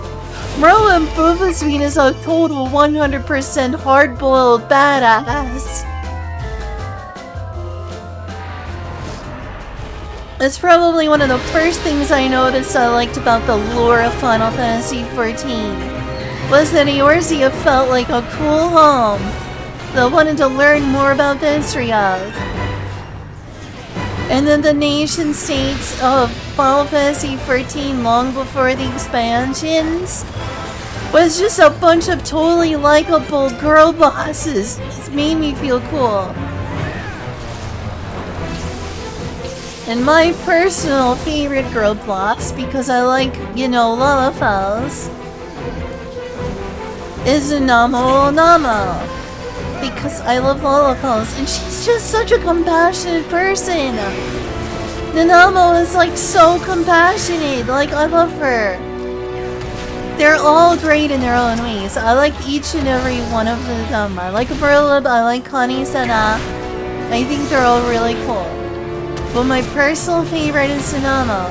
Merlin Bluefitsween is a total 100% hard-boiled badass. It's probably one of the first things I noticed I liked about the lore of Final Fantasy XIV. Was that Eorzea felt like a cool home that I wanted to learn more about the history of. And then the nation states of Final Fantasy XIV, long before the expansions, was just a bunch of totally likable girl bosses. It made me feel cool. And my personal favorite girl boss, because I like, you know, Lalafells, is Namo. Because I love Lalafells, and she's just such a compassionate person. Nanamo is like so compassionate, like I love her. They're all great in their own ways. I like each and every one of them. I like Berlib, I like Connie Senna. I think they're all really cool. But my personal favorite is Nanamo.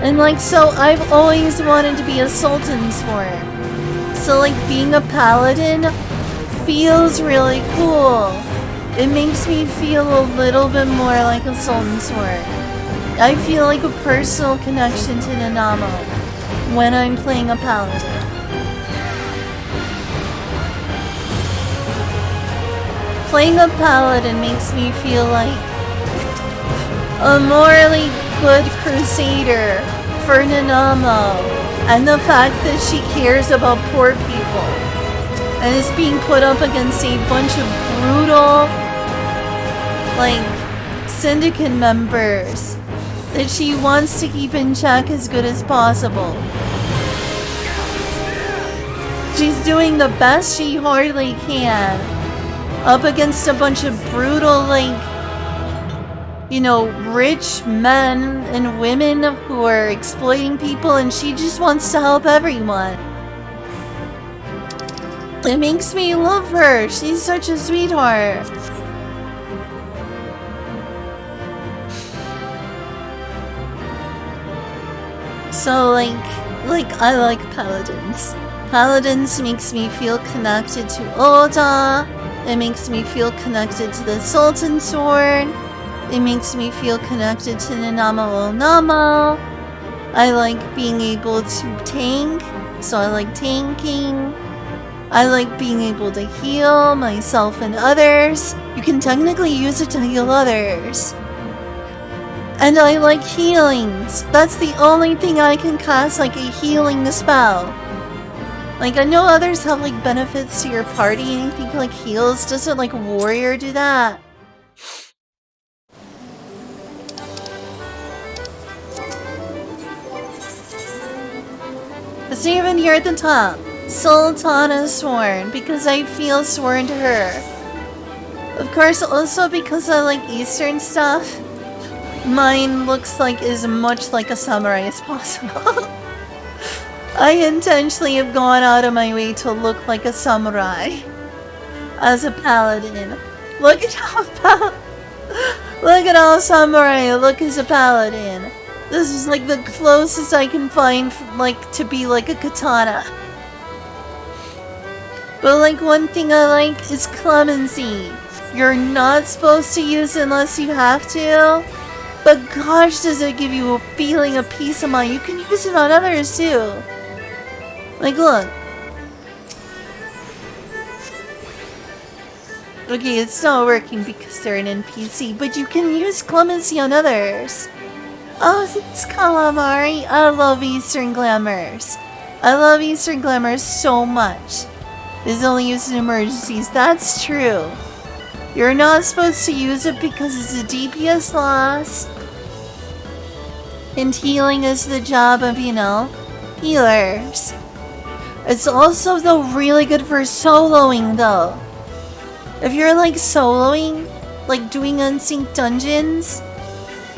And like, so I've always wanted to be a Sultan Sword. So like being a paladin feels really cool. It makes me feel a little bit more like a Sultan Sword. I feel like a personal connection to Nanamo when I'm playing a paladin. Playing a paladin makes me feel like a morally good crusader for Nanamo, and the fact that she cares about poor people and is being put up against a bunch of brutal, like, syndicate members that she wants to keep in check as good as possible. She's doing the best she hardly can up against a bunch of brutal, like, you know, rich men and women who are exploiting people, and she just wants to help everyone. It makes me love her. She's such a sweetheart. So, like I like paladins. Paladins makes me feel connected to Ul'dah. It makes me feel connected to the Sultan Sword. It makes me feel connected to Namo. I like being able to tank, so I like tanking. I like being able to heal myself and others. You can technically use it to heal others. And I like healings. That's the only thing I can cast, like a healing spell. Like, I know others have, like, benefits to your party and anything like heals. Doesn't, like, Warrior do that? It's even here at the top. Sultana Sworn, because I feel sworn to her. Of course, also because I like Eastern stuff. Mine looks like as much like a samurai as possible. I intentionally have gone out of my way to look like a samurai as a paladin. Look at how samurai look as a paladin. This is like the closest I can find, like, to be like a katana. But like one thing I like is clemency. You're not supposed to use it unless you have to. But gosh, does it give you a feeling of peace of mind. You can use it on others too. Like, look. Okay, it's not working because they're an NPC, but you can use clemency on others. Oh, thanks, Calamari. I love Eastern Glamours. I love Eastern Glamours so much. It's only used in emergencies. That's true. You're not supposed to use it because it's a DPS loss. And healing is the job of, you know, healers. It's also, though, really good for soloing, though. If you're, like, soloing, like doing unsynced dungeons,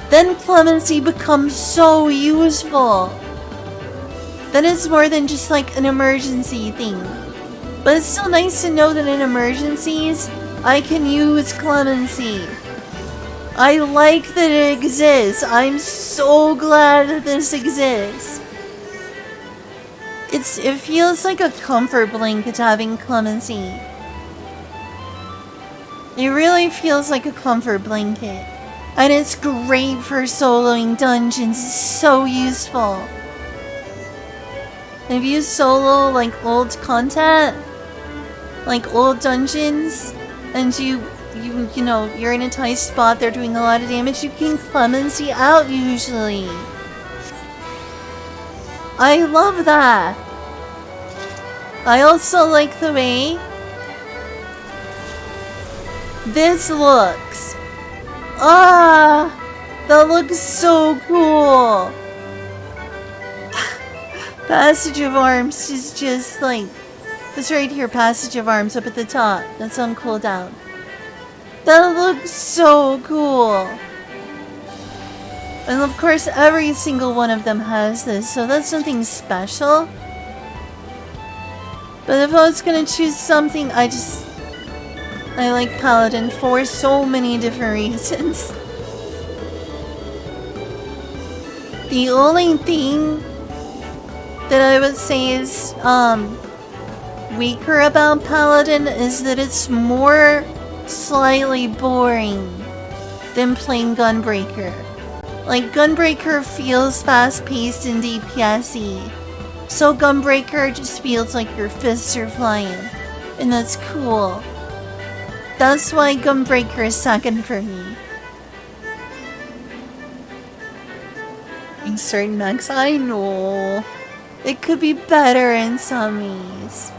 then clemency becomes so useful. Then it's more than just, like, an emergency thing. But it's still nice to know that in emergencies, I can use clemency. I like that it exists. I'm so glad that this exists. It feels like a comfort blanket having clemency. It really feels like a comfort blanket. And it's great for soloing dungeons. It's so useful. If you solo like old content, like old dungeons, and you know, you're in a tight spot, they're doing a lot of damage, you can clemency out usually. I love that. I also like the way this looks. Ah, that looks so cool. Passage of Arms is just like, this right here, Passage of Arms up at the top. That's on cooldown. That looks so cool. And of course, every single one of them has this, so that's something special. But if I was gonna choose something, I like Paladin for so many different reasons. The only thing that I would say is weaker about Paladin is that it's more slightly boring than playing Gunbreaker. Like, Gunbreaker feels fast-paced and DPS-y. So Gunbreaker just feels like your fists are flying. And that's cool. That's why Gunbreaker is second for me. In certain mechs, I know. It could be better in some ways.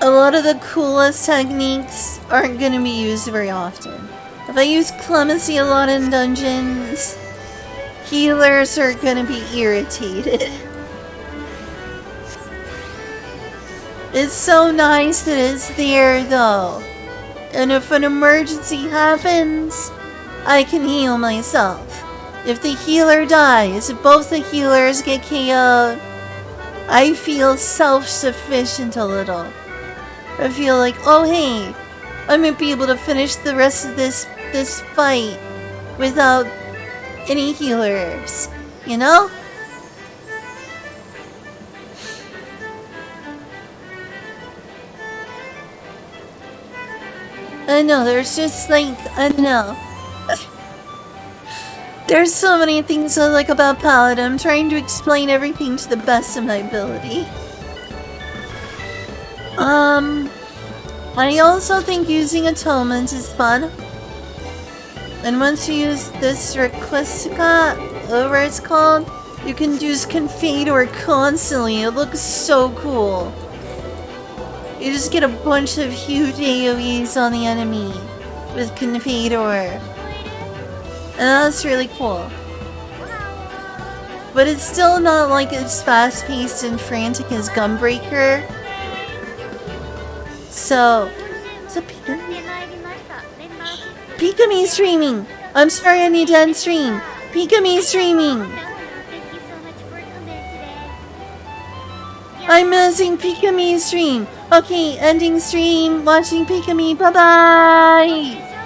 A lot of the coolest techniques aren't going to be used very often. If I use Clemency a lot in dungeons, healers are going to be irritated. It's so nice that it's there though. And if an emergency happens, I can heal myself. If the healer dies, if both the healers get KO'd, I feel self-sufficient a little. I feel like, oh hey, I might be able to finish the rest of this fight without any healers, you know? I know, there's just like, I don't know. There's so many things I like about Paladin. I'm trying to explain everything to the best of my ability. I also think using atonement is fun. And once you use this Requistica, whatever it's called, you can use Confador constantly. It looks so cool. You just get a bunch of huge AoEs on the enemy with Confador. And that's really cool. But it's still not like as fast-paced and frantic as Gunbreaker. So Pikami streaming! I'm sorry, I need to end stream. Pikami streaming! I'm missing Pikami stream. Okay, ending stream, watching Pikami. Bye-bye!